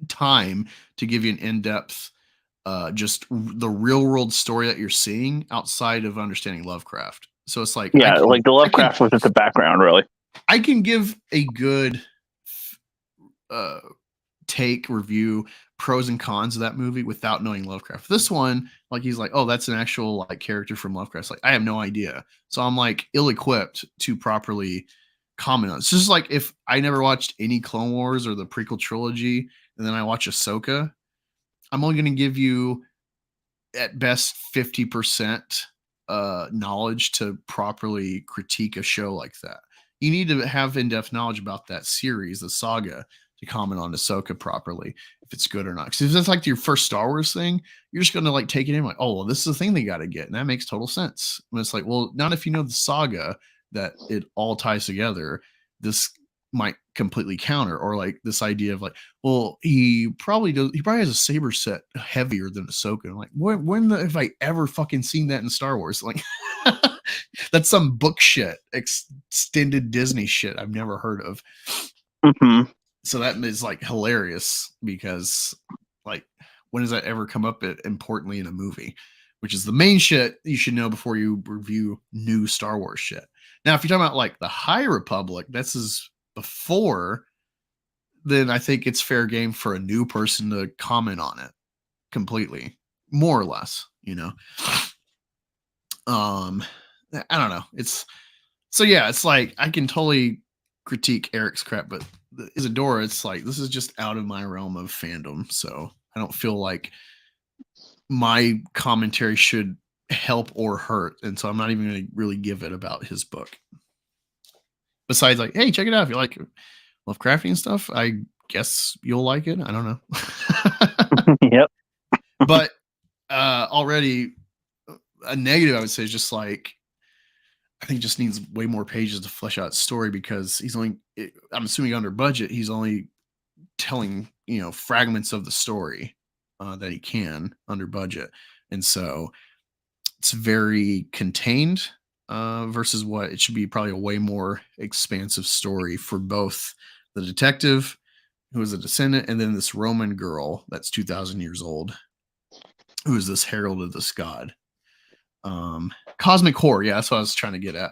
time to give you an in-depth just the real world story that you're seeing outside of understanding Lovecraft. So it's like, yeah, like the Lovecraft was just the background, really. I can give a good 10 take, review pros and cons of that movie without knowing Lovecraft. This one, like he's like, oh, that's an actual like character from Lovecraft. It's like I have no idea, so I'm like ill-equipped to properly comment on it. It's just like if I never watched any Clone Wars or the prequel trilogy, and then I watch Ahsoka, I'm only going to give you at best 50% knowledge to properly critique a show like that. You need to have in-depth knowledge about that series, the saga, to comment on Ahsoka properly, if it's good or not. Because if it's like your first Star Wars thing, you're just going to like take it in like, oh, well, this is the thing they got to get. And that makes total sense. And it's like, well, not if you know the saga that it all ties together. This might completely counter, or like this idea of like, well, he probably has a saber set heavier than Ahsoka. I'm like, when have I ever fucking seen that in Star Wars? Like, that's some book shit, extended Disney shit I've never heard of. Mm-hmm. So that is like hilarious because like, when does that ever come up importantly in a movie? Which is the main shit you should know before you review new Star Wars shit. Now, if you're talking about like the High Republic, this is before, then I think it's fair game for a new person to comment on it completely, more or less, you know. I don't know. It's like I can totally critique Eric's crap, but Isadora, it's like this is just out of my realm of fandom, so I don't feel like my commentary should help or hurt, and so I'm not even going to really give it about his book. Besides, like, hey, check it out if you like Lovecraftian and stuff. I guess you'll like it. I don't know. Yep. But already a negative, I would say, is just like I think it just needs way more pages to flesh out story because he's only. I'm assuming under budget, he's only telling fragments of the story that he can under budget, and so it's very contained. Versus what it should be probably a way more expansive story for both the detective who is a descendant and then this Roman girl that's 2,000 years old who is this herald of this god. Cosmic horror, yeah, that's what I was trying to get at.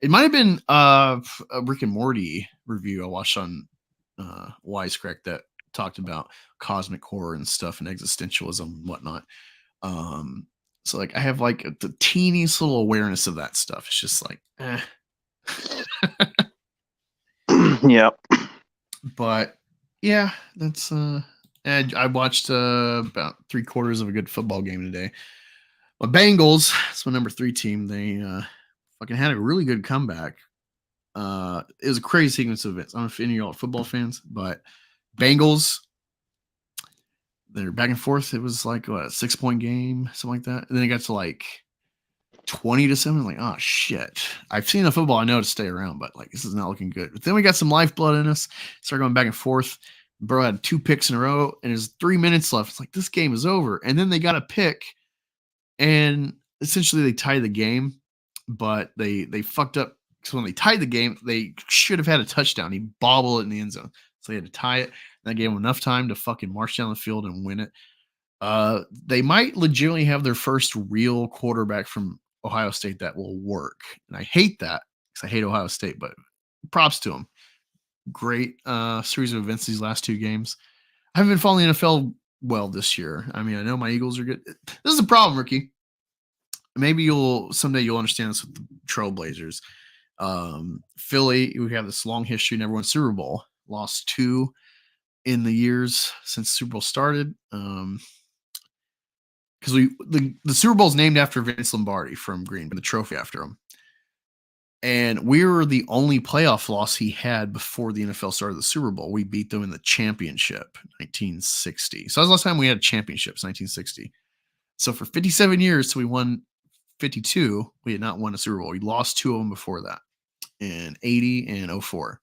It might have been a Rick and Morty review I watched on Wisecrack that talked about cosmic horror and stuff and existentialism and whatnot. So like I have like the teeniest little awareness of that stuff. It's just like, Yep. But yeah, that's and I watched about 3/4 of a good football game today. My Bengals, it's my number 3 team. They fucking had a really good comeback. It was a crazy sequence of events. I don't know if any of y'all are football fans, but Bengals, they're back and forth. It was like a 6-point game, something like that. And then it got to like 20-7. Like, oh shit. I've seen the football I know to stay around, but like this is not looking good. But then we got some lifeblood in us. Started going back and forth. Bro had 2 picks in a row, and there's 3 minutes left. It's like this game is over. And then they got a pick, and essentially they tied the game, but they fucked up. So when they tied the game, they should have had a touchdown. He bobbled it in the end zone. So they had to tie it. That gave them enough time to fucking march down the field and win it. They might legitimately have their first real quarterback from Ohio State that will work. And I hate that because I hate Ohio State, but props to them. Great series of events these last 2 games. I haven't been following the NFL well this year. I mean, I know my Eagles are good. This is a problem, Ricky. Maybe someday you'll understand this with the Trailblazers. Philly, we have this long history, never won Super Bowl. Lost 2 in the years since Super Bowl started. Because the Super Bowl is named after Vince Lombardi from Green, the trophy after him. And we were the only playoff loss he had before the NFL started the Super Bowl. We beat them in the championship, 1960. So that was the last time we had championships, 1960. So for 57 years, so we won 52. We had not won a Super Bowl. We lost 2 of them before that, in 80 and 04.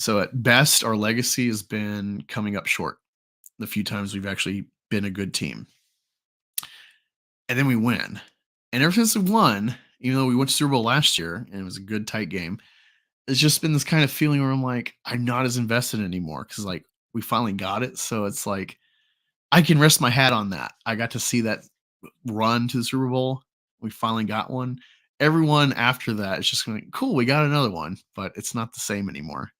So at best, our legacy has been coming up short the few times we've actually been a good team. And then we win. And ever since we won, even though we went to Super Bowl last year and it was a good tight game, it's just been this kind of feeling where I'm like, I'm not as invested anymore because like we finally got it. So it's like I can rest my hat on that. I got to see that run to the Super Bowl. We finally got one. Everyone after that is just going to be cool. We got another one, but it's not the same anymore.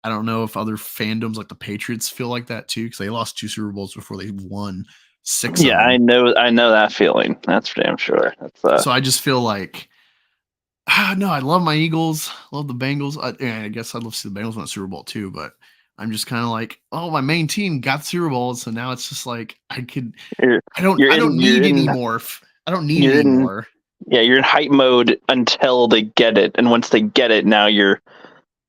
I don't know if other fandoms like the Patriots feel like that too, because they lost 2 Super Bowls before they won 6. Yeah, I know that feeling. That's for damn sure. So I just feel like, no, I love my Eagles, love the Bengals. I guess I'd love to see the Bengals win a Super Bowl too, but I'm just kind of like, oh, my main team got Super Bowls, so now it's just like I don't need any more. I don't need any more. Yeah, you're in hype mode until they get it, and once they get it, now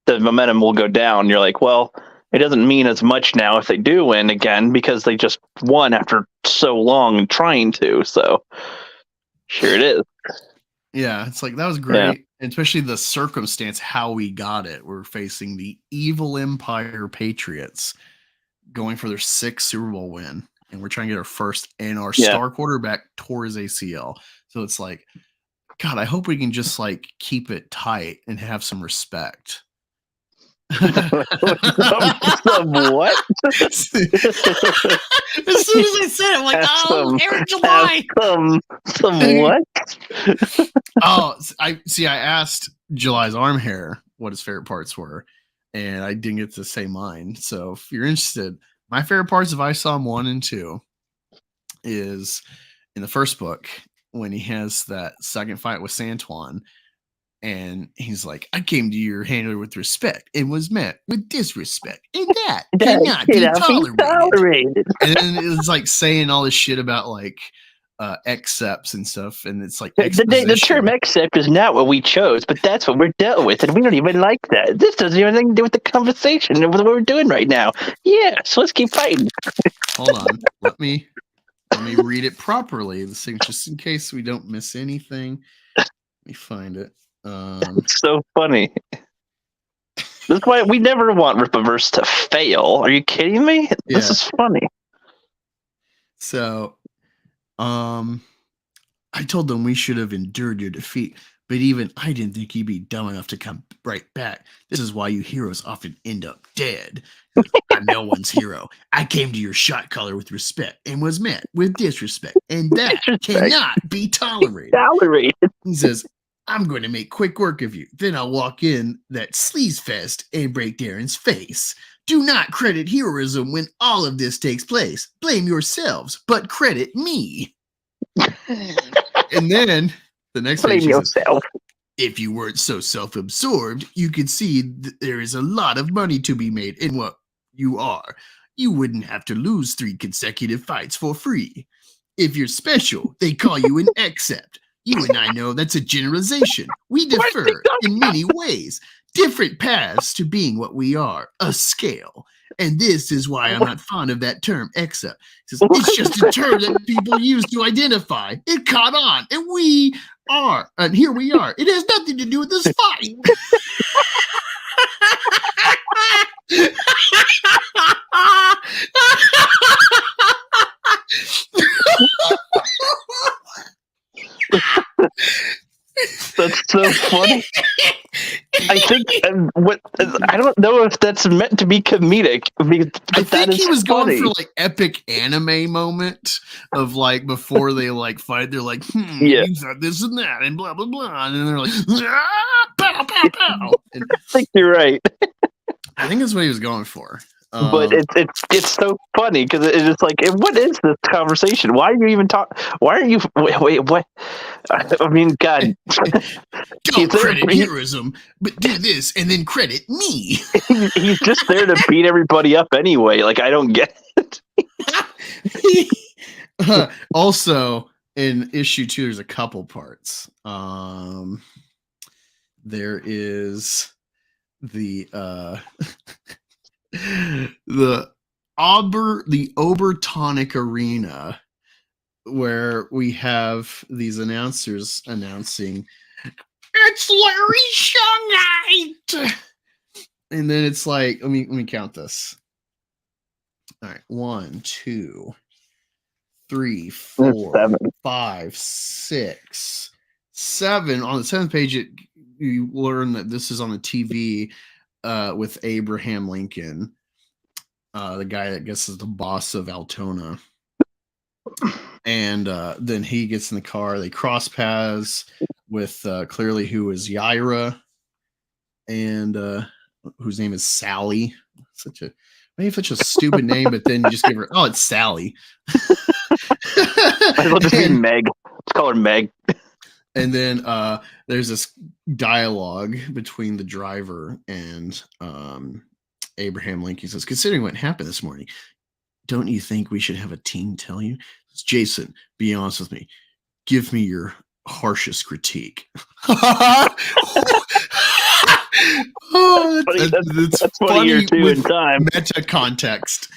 the momentum will go down. You're like, well, it doesn't mean as much now if they do win again because they just won after so long trying to. So, sure it is. Yeah, it's like that was great, and especially the circumstance how we got it. We're facing the evil Empire Patriots going for their 6th Super Bowl win, and we're trying to get our first, and our star quarterback tore his ACL. So it's like, God, I hope we can just like keep it tight and have some respect. Some what? As soon as I said it, I'm like, Eric July. Some what? I asked July's arm hair what his favorite parts were, and I didn't get to say mine. So if you're interested, my favorite parts of Isom 1 and 2 is in the first book when he has that second fight with Santuan. And he's like, I came to your handler with respect and was met with disrespect. And that cannot be tolerated. And then it was like saying all this shit about like accepts and stuff. And it's like the term accept is not what we chose, but that's what we're dealt with. And we don't even like that. This doesn't even have anything to do with the conversation and with what we're doing right now. Yeah, so let's keep fighting. Hold on. Let me read it properly. Just in case we don't miss anything. Let me find it. It's so funny. That's why we never want Rippaverse to fail. Are you kidding me? Yeah. This is funny. So, I told them we should have endured your defeat, but even I didn't think you'd be dumb enough to come right back. This is why you heroes often end up dead. I'm no one's hero. I came to your shot caller with respect and was met with disrespect, and that cannot be tolerated. He says, I'm going to make quick work of you. Then I'll walk in that sleaze fest and break Darren's face. Do not credit heroism when all of this takes place. Blame yourselves, but credit me. And then the next blame yourself. If you weren't so self-absorbed, you could see there is a lot of money to be made in what you are. You wouldn't have to lose 3 consecutive fights for free. If you're special, they call you an accept. You and I know that's a generalization. We differ in many ways. Different paths to being what we are, a scale. And this is why I'm not fond of that term, accept. It's just a term that people use to identify. It caught on, and we are. And here we are. It has nothing to do with this fight. That's so funny. I think I don't know if that's meant to be comedic. I think he was going for like epic anime moment of like before they like fight. They're like, you thought this and that and blah blah blah, and then they're like, pow pow pow. And I think you're right. I think that's what he was going for. But it's so funny because it's just like, what is this conversation? Why are you even talking? Why are you wait? What? I mean, God, don't credit heroism, but do this and then credit me. He's just there to beat everybody up anyway. Like, I don't get it. Also, in issue 2, there's a couple parts. There is the the Obertonic Arena, where we have these announcers announcing it's Larry Shungite, and then it's like, let me count this. All right, 1, 2, 3, 4, 5, 6, 7. On the 7th page, you learn that this is on the TV with Abraham Lincoln, the guy that guess is the boss of Altona. And then he gets in the car. They cross paths with clearly who is Yaira. And let whose name is Sally. Such a stupid name, but then you just give her, oh, it's Sally. Might as well just be Meg. Let's call her Meg. And then there's this dialogue between the driver and Abraham Lincoln. He says, considering what happened this morning, don't you think we should have a team tell you? Says, Jason, be honest with me. Give me your harshest critique. Oh, that's funnier too in time. Meta context.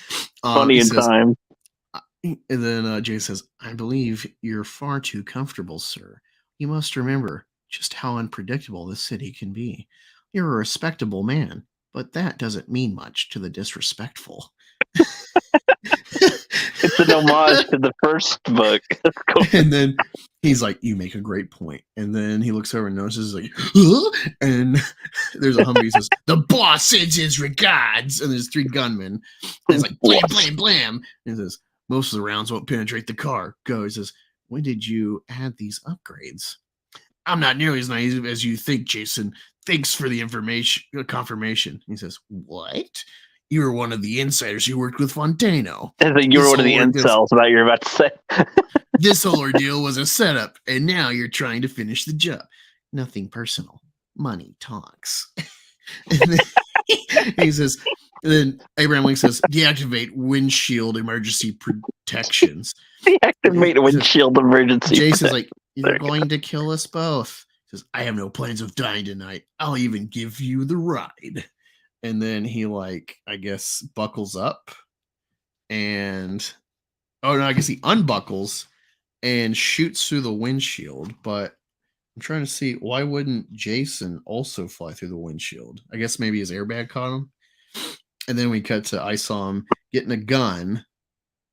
Funny in time. And then Jay says, I believe you're far too comfortable, sir. You must remember just how unpredictable this city can be. You're a respectable man, but that doesn't mean much to the disrespectful. It's an homage to the first book. Cool. And then he's like, you make a great point. And then he looks over and notices, like, huh? And there's a Humvee. He says, the boss sends his regards. And there's 3 gunmen. And he's like, blam, blam, blam. And he says, most of the rounds won't penetrate the car. Go. He says, when did you add these upgrades? I'm not nearly as naive as you think, Jason. Thanks for the confirmation. He says, what? You were one of the insiders who worked with Fontano. I think you were one of the incels that you're about to say. This whole ordeal was a setup, and now you're trying to finish the job. Nothing personal. Money talks. And then he says, and then Abraham Lincoln says, deactivate windshield emergency protections. Deactivate windshield emergency. Jason's like, you're going to kill us both. He says, I have no plans of dying tonight. I'll even give you the ride. And then he, like, I guess, buckles up and, oh no, I guess he unbuckles and shoots through the windshield. But I'm trying to see, why wouldn't Jason also fly through the windshield? I guess maybe his airbag caught him. And then we cut to Isom getting a gun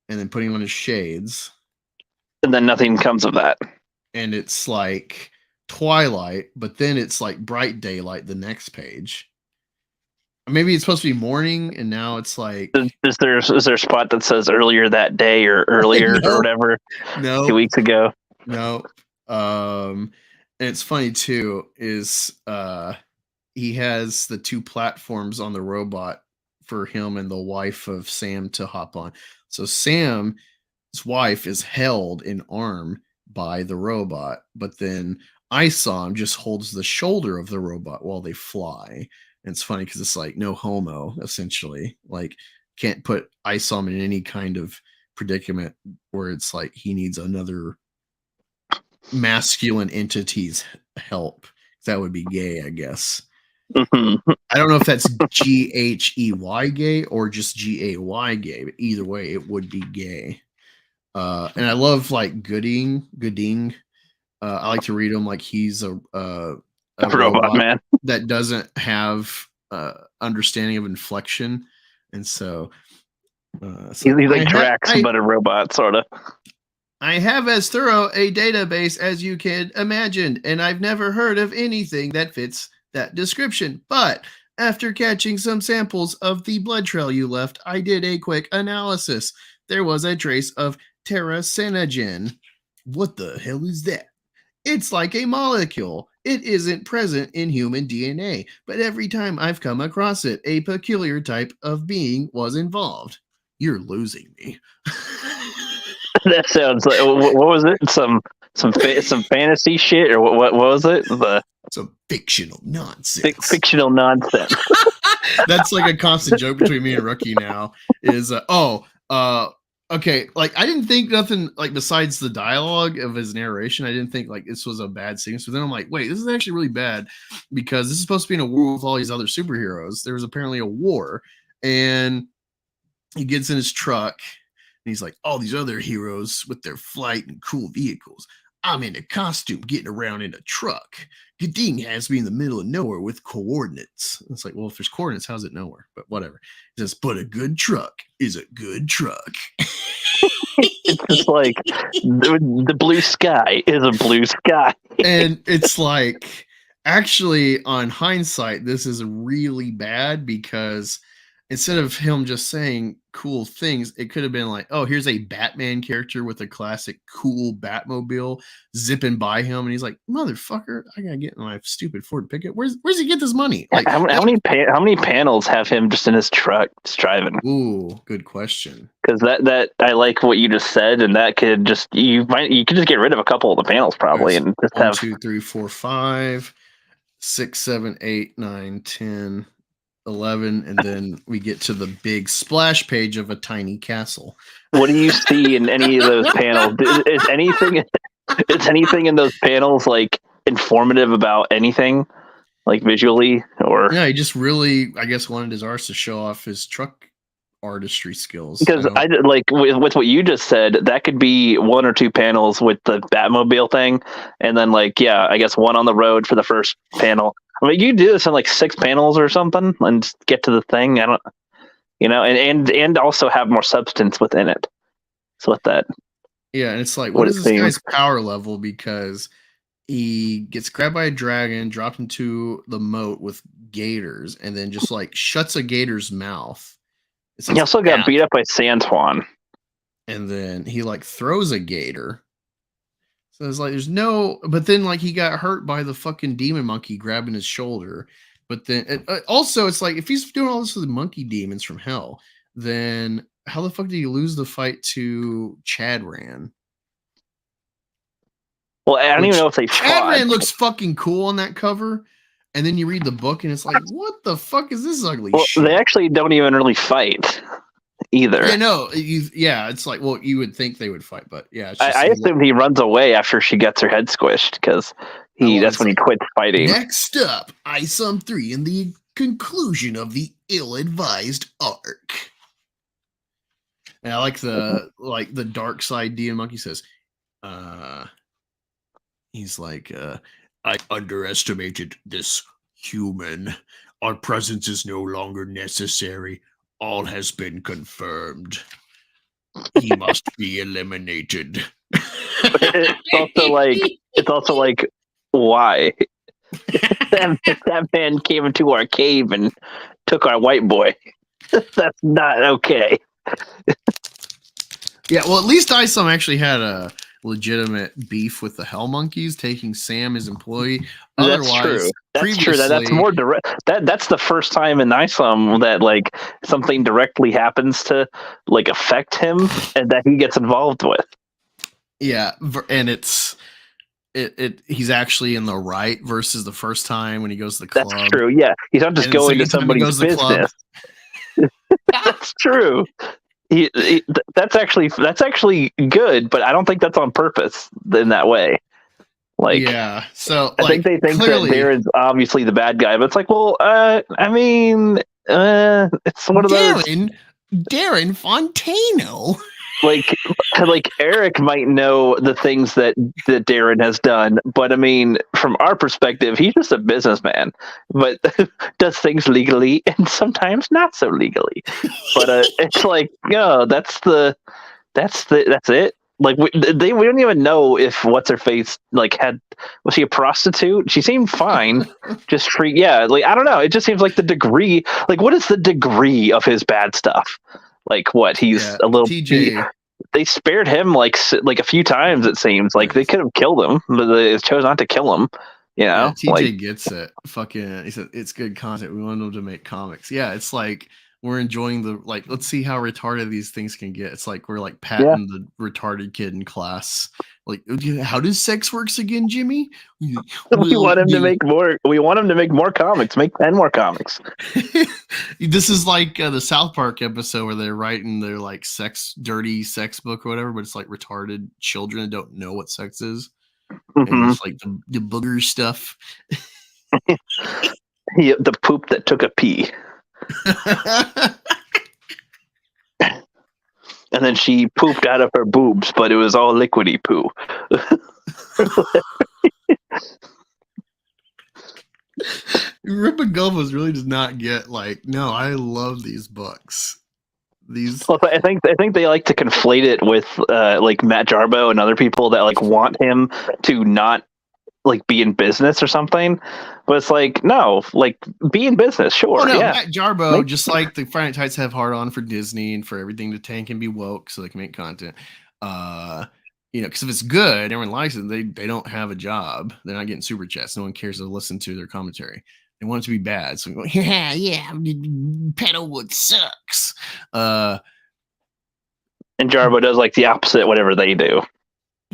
and then putting on his shades. And then nothing comes of that. And it's like twilight, but then it's like bright daylight the next page. Maybe it's supposed to be morning, and now it's like. Is there a spot that says earlier that day or earlier or whatever? No. 2 weeks ago. No. And it's funny too. Is he has the 2 platforms on the robot for him and the wife of Sam to hop on. So Sam's wife is held in arm by the robot, but then Isom just holds the shoulder of the robot while they fly. It's funny because it's like no homo, essentially. Like, can't put Isom in any kind of predicament where it's like he needs another masculine entity's help. That would be gay, I guess. Mm-hmm. I don't know if that's GHEY gay or just GAY gay, but either way, it would be gay. And I love like Gooding. I like to read him like he's a robot man that doesn't have understanding of inflection, and so he's like Drax, but a robot, sort of. I have as thorough a database as you can imagine, and I've never heard of anything that fits that description. But after catching some samples of the blood trail you left, I did a quick analysis. There was a trace of terrasinogen. What the hell is that? It's like a molecule. It isn't present in human DNA, but every time I've come across it, a peculiar type of being was involved. You're losing me. That sounds like, what was it? Some fantasy shit, or what was it? Some fictional nonsense. Fictional nonsense. That's like a constant joke between me and Rookie now. Is okay, like I didn't think nothing like besides the dialogue of his narration. I didn't think like this was a bad scene. So then I'm like, wait, this is actually really bad because this is supposed to be in a war with all these other superheroes. There was apparently a war, and he gets in his truck and he's like, all these other heroes with their flight and cool vehicles. I'm in a costume getting around in a truck. Gading has me in the middle of nowhere with coordinates. It's like, well, if there's coordinates, how's it nowhere? But whatever. He says, but a good truck is a good truck. It's just like the blue sky is a blue sky. And it's like, actually, on hindsight, this is really bad because instead of him just saying cool things, it could have been like, oh, here's a Batman character with a classic cool Batmobile zipping by him, and he's like, motherfucker, I gotta get in my stupid Ford Pickett. Where's he get this money? Like, how many panels have him just in his truck just driving? Ooh, good question. Because that I like what you just said, and that could just you could just get rid of a couple of the panels probably, and just 1, have 2, 3, 4, 5, 6, 7, 8, 9, 10, 11, and then we get to the big splash page of a tiny castle. What do you see in any of those panels? Is anything in those panels like informative about anything, like visually, or? Yeah, he just really, I guess, wanted his artist to show off his truck artistry skills. Because I like with what you just said, that could be 1 or 2 panels with the Batmobile thing, and then like I guess 1 on the road for the first panel. I mean, you do this in like 6 panels or something, and just get to the thing. I don't, and also have more substance within it. So with that, yeah, and it's like, what is this guy's power level? Because he gets grabbed by a dragon, dropped into the moat with gators, and then just like shuts a gator's mouth. He also got beat up by Sandtwan. And then he like throws a gator. So it's like there's no, but then like he got hurt by the fucking demon monkey grabbing his shoulder. But then also it's like if he's doing all this with the monkey demons from hell, then how the fuck did he lose the fight to Chadran? Well, I don't even know if they fought. Chadran looks fucking cool on that cover. And then you read the book, and it's like, what the fuck is this ugly shit? They actually don't even really fight either. Yeah, no, it's like, well, you would think they would fight, but yeah. It's just I assume he runs away after she gets her head squished because that's when he quits fighting. Next up, Isom 3 and the conclusion of the ill-advised arc. And I like the dark side demon monkey says, he's like, I underestimated this human. Our presence is no longer necessary. All has been confirmed. He must be eliminated. It's also like, why? that man came into our cave and took our white boy. That's not okay. Yeah, well, at least Isom actually had a legitimate beef with the Hell Monkeys, taking Sam as employee. Otherwise, that's true. That's more direct. That's the first time in Isom that like something directly happens to like affect him and that he gets involved with. Yeah, and he's actually in the right versus the first time when he goes to the club. That's true. Yeah, he's not just going to somebody's business. That's true. That's actually good, but I don't think that's on purpose in that way. Like, yeah, so I think they think clearly, that Darren's obviously the bad guy, but it's like, well, I mean, it's one of those Darren Fontano. Like Eric might know the things that Darren has done, but I mean, from our perspective, he's just a businessman, but does things legally and sometimes not so legally. But it's like, that's it. Like we don't even know if what's her face was she a prostitute? She seemed fine, just free. Yeah, like I don't know. It just seems like the degree. Like, what is the degree of his bad stuff? Like what he's a little. TJ. They spared him like a few times. It seems like they could have killed him, but they chose not to kill him. You know, TJ gets it. Fucking, he said it's good content. We want them to make comics. Yeah, it's like we're enjoying let's see how retarded these things can get. It's like we're like patting the retarded kid in class. Like, how does sex works again, Jimmy? We want him to make more. We want him to make more comics. Make 10 more comics. This is like the South Park episode where they're writing their like dirty sex book or whatever, but it's like retarded children that don't know what sex is. Mm-hmm. And it's like the booger stuff. The poop that took a pee. And then she pooped out of her boobs, but it was all liquidy poo. Rippaverse really does not get no, I love these books. Well, I think they like to conflate it with like Matt Jarbo and other people that like want him to not like be in business or something. But it's like, no, like be in business, sure. Oh no, yeah. Matt Jarbo, just like the Friday Night Tights have hard on for Disney and for everything to tank and be woke so they can make content. Because if it's good, everyone likes it. They don't have a job. They're not getting super chats. No one cares to listen to their commentary. They want it to be bad. So we go, yeah, Pedalwood sucks. And Jarbo does like the opposite, whatever they do.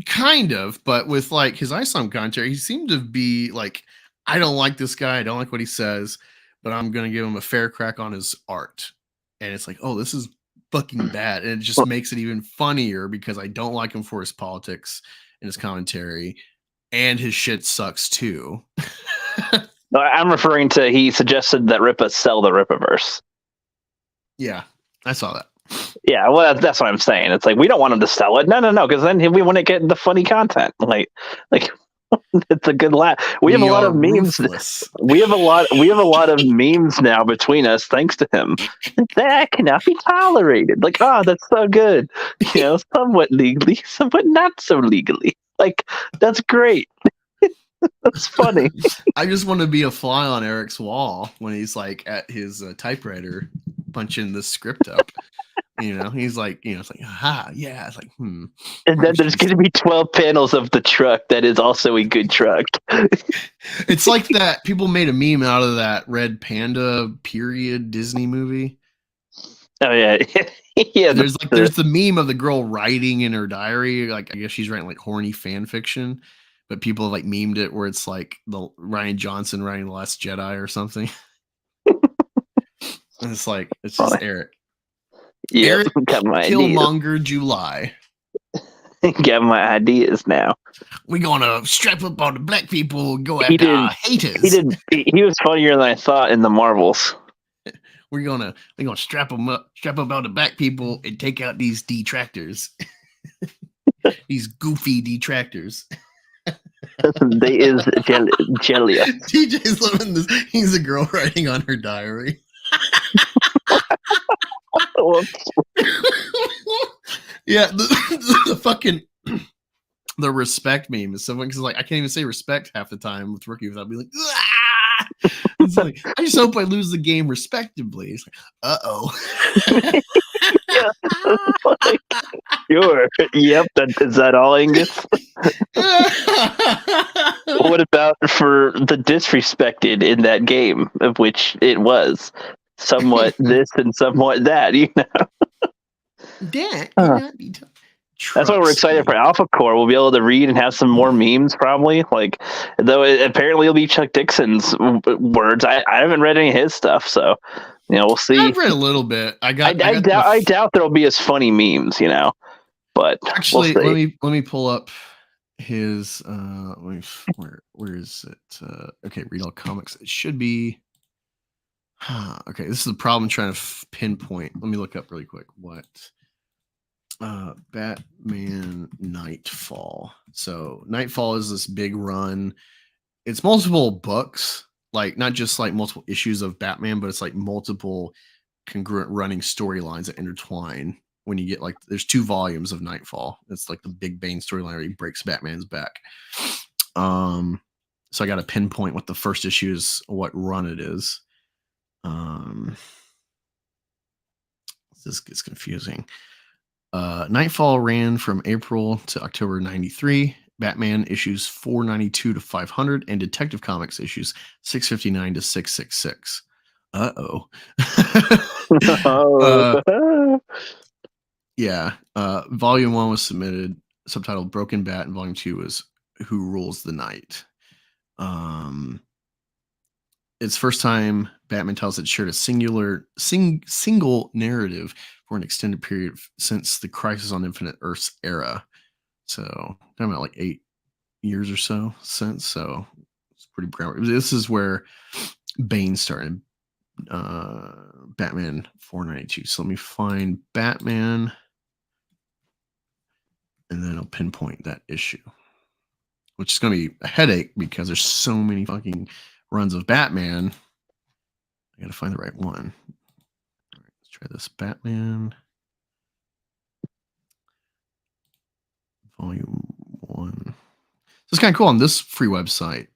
Kind of, but with like his Isom commentary, he seemed to be like, I don't like this guy. I don't like what he says, but I'm going to give him a fair crack on his art. And it's like, oh, this is fucking bad. And it just makes it even funnier because I don't like him for his politics and his commentary, and his shit sucks too. I'm referring to, he suggested that Rippa sell the Rippaverse. Yeah, I saw that. Yeah, well, that's what I'm saying. It's like, we don't want him to sell it. No, because then we wouldn't get the funny content. Like it's a good laugh. We have a lot of memes. Ruthless. We have a lot of memes now between us, thanks to him. That cannot be tolerated. Like, oh, that's so good. Somewhat legally, somewhat not so legally. Like, that's great. That's funny. I just want to be a fly on Eric's wall when he's like at his typewriter punching the script up. He's like, it's like, aha, yeah. It's like, And then there's going to be 12 panels of the truck that is also a good truck. It's like that people made a meme out of that Red Panda period Disney movie. Oh, yeah. Yeah. There's the meme of the girl writing in her diary. Like, I guess she's writing like horny fan fiction, but people have like memed it where it's like the Ryan Johnson writing The Last Jedi or something. And it's like, it's just Eric. Yeah, Eric got my Killmonger July. Got my ideas now. We're gonna strap up all the black people and go after our haters. He was funnier than I thought in the Marvels. We're gonna strap up all the black people and take out these detractors. These goofy detractors. They is Jelia. TJ's living this. He's a girl writing on her diary. Yeah, the fucking the respect meme is someone because like I can't even say respect half the time with rookie without being like, ah! It's like I just hope I lose the game respectably. It's like, Yeah, sure. Yep. Is that all, Angus? What about for the disrespected in that game, of which it was somewhat this and somewhat that, That cannot be done. That's why we're excited for Alphacore. We'll be able to read and have some more memes, probably. Like, though apparently it'll be Chuck Dixon's words. I haven't read any of his stuff, so we'll see. I've read a little bit. I doubt there'll be as funny memes, But actually, we'll let me pull up his. Where is it? Okay, read all comics. It should be. Okay, this is the problem trying to pinpoint. Let me look up really quick. What? Batman Nightfall. So Nightfall is this big run. It's multiple books, like not just like multiple issues of Batman, but it's like multiple congruent running storylines that intertwine. When you get like, there's 2 volumes of Nightfall. It's like the Big Bane storyline where he breaks Batman's back. So I got to pinpoint what the first issue is, what run it is. This gets confusing. Nightfall ran from April to October 93. Batman issues 492 to 500, and Detective Comics issues 659 to 666. Yeah. Volume 1 was submitted, subtitled Broken Bat, and Volume 2 was Who Rules the Night. It's first time Batman tells it shared a single narrative for an extended period since the Crisis on Infinite Earths era. So, talking about like 8 years or so since. So, it's pretty groundbreaking. This is where Bane started. Batman 492. So, let me find Batman, and then I'll pinpoint that issue, which is going to be a headache because there's so many fucking runs of Batman. I gotta find the right one. All right, let's try this. Batman Volume 1. it's kind of cool on this free website.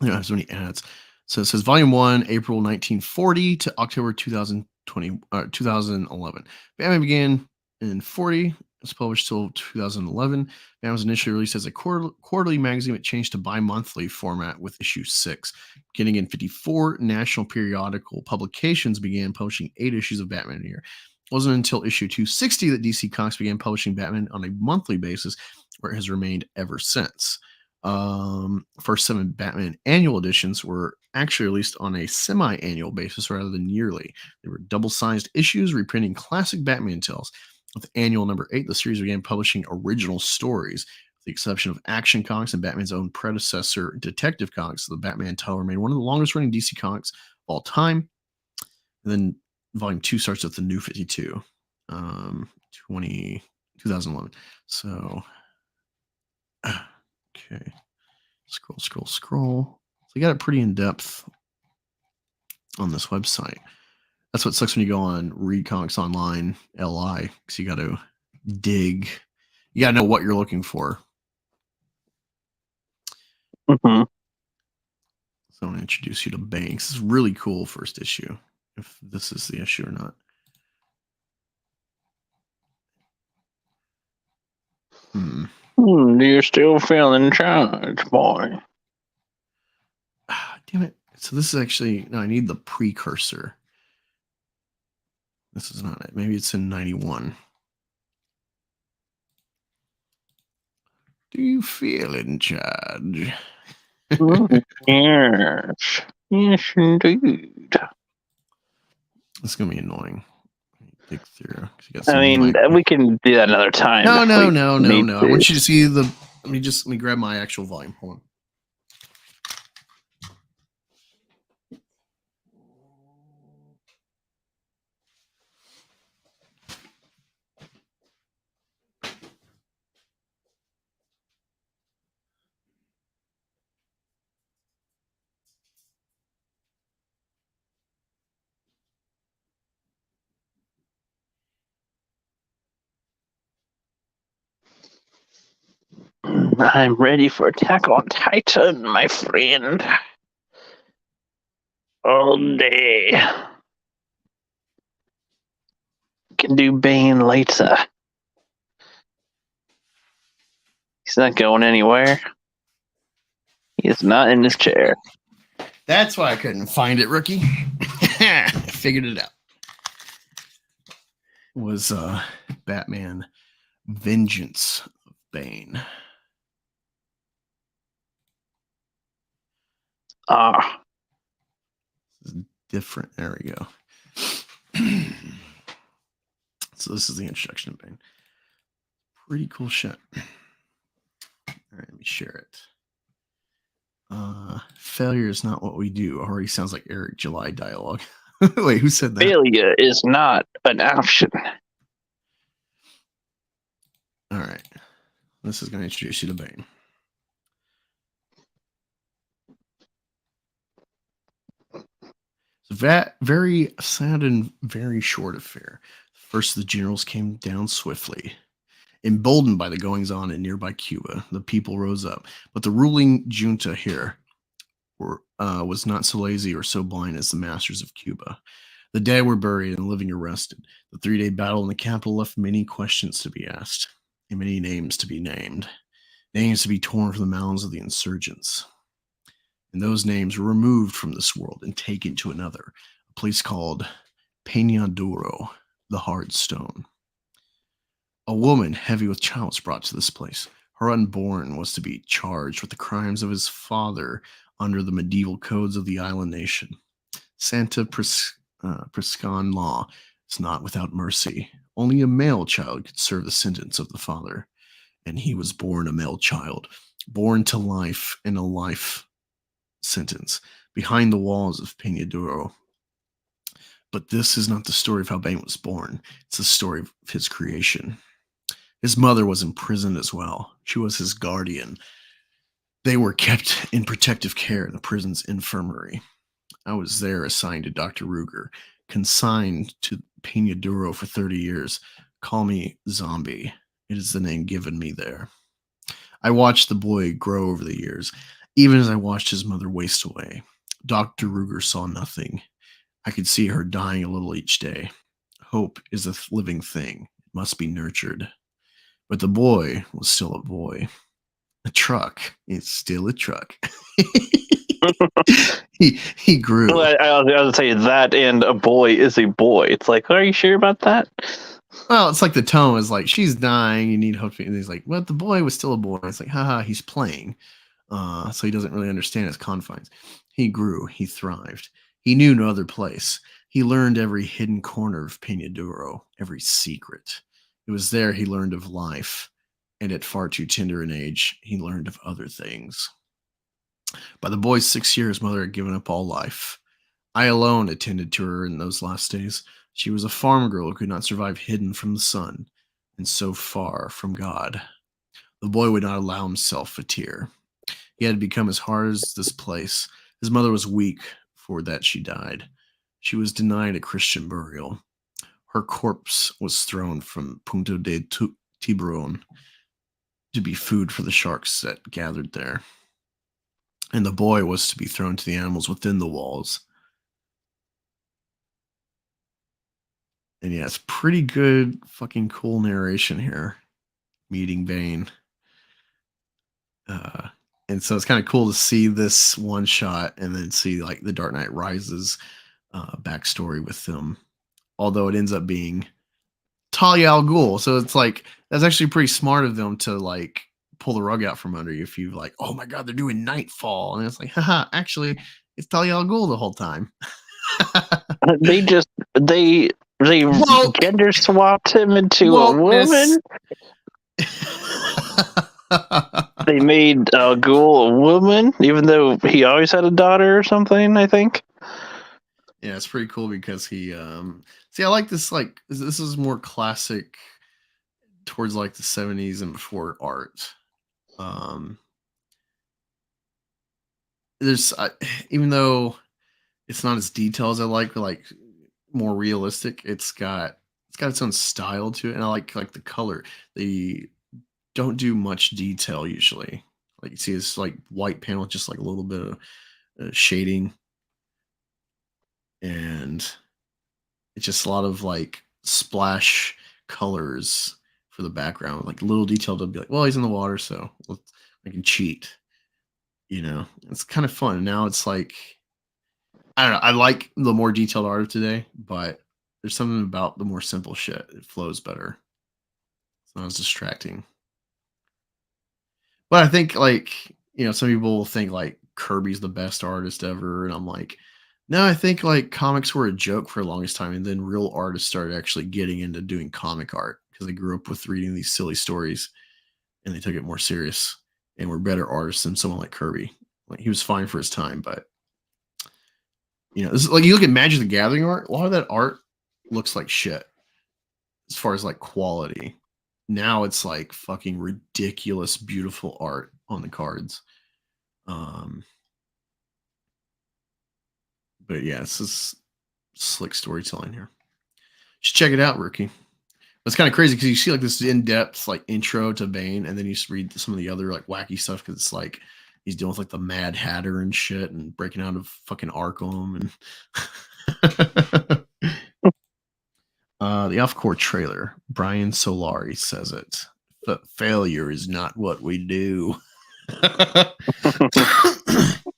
You know, it has many ads. So it says Volume 1, April 1940 to October 2011. Batman began in 40. It's published till 2011. Batman was initially released as a quarterly magazine. It changed to bi-monthly format with issue 6. Beginning in 54, national periodical publications began publishing 8 issues of Batman a year. It wasn't until issue 260 that DC Comics began publishing Batman on a monthly basis, where it has remained ever since. First 7 Batman annual editions were actually released on a semi-annual basis rather than yearly. They were double-sized issues reprinting classic Batman tales. With annual number 8, the series began publishing original stories. With the exception of Action Comics and Batman's own predecessor, Detective Comics, the Batman title remained one of the longest-running DC comics of all time. And then Volume 2 starts with the New 52, 2011. So, okay. Scroll. So you got it pretty in depth on this website. That's what sucks when you go on Read Comics Online LI, because you got to dig. You got to know what you're looking for. Mm-hmm. So I'm going to introduce you to Bane. This is really cool first issue, if this is the issue or not. You're still feeling charged, boy. Damn it. So this is actually, no, I need the precursor. This is not it. Maybe it's in 91. Do you feel in charge? Yes. Yes, indeed. It's going to be annoying. Dig through. I mean, we can do that another time. No. I want you to see the. Let me grab my actual volume. Hold on. I'm ready for Attack on Titan, my friend. All day. Can do Bane later. He's not going anywhere. He is not in his chair. That's why I couldn't find it, rookie. I figured it out. It was Batman Vengeance of Bane. Different. There we go. So this is the introduction of Bane. Pretty cool shit. All right, let me share it. Failure is not what we do. Already sounds like Eric July dialogue. Wait, who said that? Failure is not an option. All right. This is going to introduce you to Bane. That very sad and very short affair. First, the generals came down swiftly. Emboldened by the goings-on in nearby Cuba, the people rose up. But the ruling junta here was not so lazy or so blind as the masters of Cuba. The dead were buried and the living arrested. The 3-day battle in the capital left many questions to be asked, and many names to be named. Names to be torn from the mouths of the insurgents. And those names were removed from this world and taken to another, a place called Peñaduro, the Hard Stone. A woman heavy with child was brought to this place. Her unborn was to be charged with the crimes of his father under the medieval codes of the island nation. Santa Priscan law is not without mercy. Only a male child could serve the sentence of the father. And he was born a male child, born to life in a life sentence behind the walls of Peñaduro. But this is not the story of how Bane was born. It's the story of his creation. His mother was imprisoned as well. She was his guardian. They were kept in protective care in the prison's infirmary. I was there assigned to Dr. Ruger, consigned to Peñaduro for 30 years. Call me Zombie. It is the name given me there. I watched the boy grow over the years, even as I watched his mother waste away. Dr. Ruger saw nothing. I could see her dying a little each day. Hope is a living thing. It must be nurtured. But the boy was still a boy. A truck is still a truck. he grew. Well, I was going to say that, and a boy is a boy. It's like, are you sure about that? Well, it's like the tone is like, she's dying, you need hope. And he's like, well, the boy was still a boy. It's like, haha, he's playing. So he doesn't really understand his confines. He grew, he thrived. He knew no other place. He learned every hidden corner of Peñaduro, every secret. It was there he learned of life. And at far too tender an age, he learned of other things. By the boy's 6 years, mother had given up all life. I alone attended to her in those last days. She was a farm girl who could not survive hidden from the sun and so far from God. The boy would not allow himself a tear. He had become as hard as this place. His mother was weak, for that she died. She was denied a Christian burial. Her corpse was thrown from Punto de Tiburon to be food for the sharks that gathered there. And the boy was to be thrown to the animals within the walls. And yeah, it's pretty good fucking cool narration here. Meeting Bane. And so it's kind of cool to see this one shot and then see like the Dark Knight Rises backstory with them. Although it ends up being Talia al Ghul. So it's like, that's actually pretty smart of them to like pull the rug out from under you if you like, oh my God, they're doing Nightfall. And it's like, haha, actually, it's Talia al Ghul the whole time. they gender swapped him into a woman. They made Al Ghul a woman, even though he always had a daughter or something, I think. Yeah, it's pretty cool because he see, I like this, like this is more classic towards like the 70s and before art. There's even though it's not as detailed as I like more realistic, it's got its own style to it, and I like the color. They don't do much detail usually. Like you see this like white panel, just like a little bit of shading, and it's just a lot of like splash colors for the background, like little detail to be like, well, he's in the water, so I can cheat. You know, it's kind of fun. Now it's like, I don't know. I like the more detailed art of today, but there's something about the more simple shit. It flows better. It's not as distracting. But I think, like, you know, some people will think like Kirby's the best artist ever, and I'm like, no, I think like comics were a joke for the longest time, and then real artists started actually getting into doing comic art because they grew up with reading these silly stories, and they took it more serious and were better artists than someone like Kirby. Like he was fine for his time, but you know, this is like you look at Magic the Gathering art. A lot of that art looks like shit as far as like quality. Now it's like fucking ridiculous, beautiful art on the cards. But yeah, this is slick storytelling here. Just check it out, Rookie. It's kind of crazy because you see like this in-depth like intro to Bane, and then you just read some of the other like wacky stuff because it's like he's dealing with like the Mad Hatter and shit and breaking out of fucking Arkham and the Alphacore trailer. Brian Solari says it. But failure is not what we do.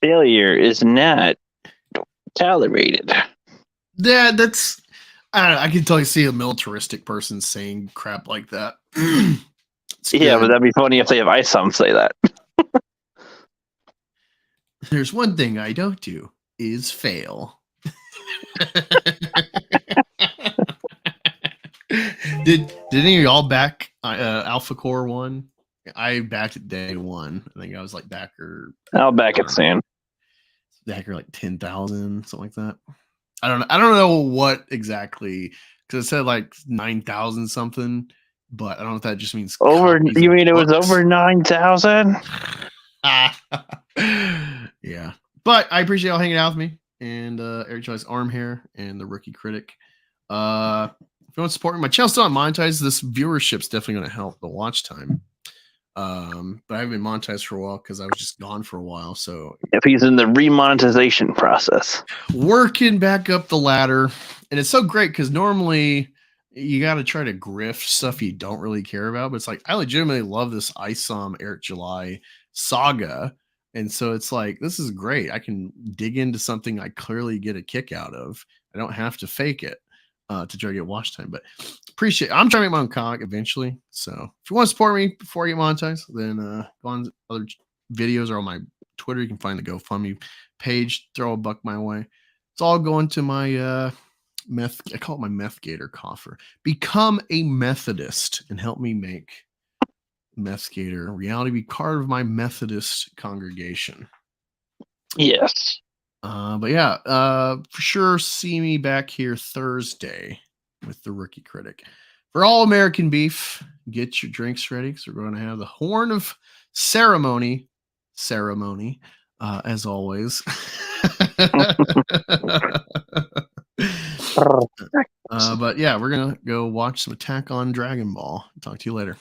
Failure is not tolerated. Yeah, that's. I don't know. I can totally see a militaristic person saying crap like that. Yeah, but that'd be funny if they have Isom say that. There's one thing I don't do is fail. Did any of y'all back Alphacore 1? I backed it day one. I think I was like backer. I'll back it soon. Backer like 10,000, something like that. I don't know what exactly, because it said like 9,000 something, but I don't know if that just means over. You mean it was over 9,000? Yeah, but I appreciate y'all hanging out with me and Eric Joy's arm hair and the rookie critic. If you want to support me, my channel's still not monetized. This viewership's definitely going to help the watch time. But I haven't been monetized for a while because I was just gone for a while. So if he's in the remonetization process, working back up the ladder, and it's so great because normally you got to try to grift stuff you don't really care about, but it's like I legitimately love this Isom Eric July saga, and so it's like this is great. I can dig into something I clearly get a kick out of. I don't have to fake it to try to get watch time, but appreciate. I'm trying to make my own comic eventually. So if you want to support me before I get monetized, then go on other videos or on my Twitter. You can find the GoFundMe page. Throw $1 my way. It's all going to my meth. I call it my meth gator coffer. Become a Methodist and help me make meth gator reality. Be part of my Methodist congregation. yes. But yeah, for sure, see me back here Thursday with the Rookie Critic. For All American Beef, get your drinks ready because we're going to have the Horn of Ceremony, as always. But yeah, we're going to go watch some Attack on Dragon Ball. Talk to you later.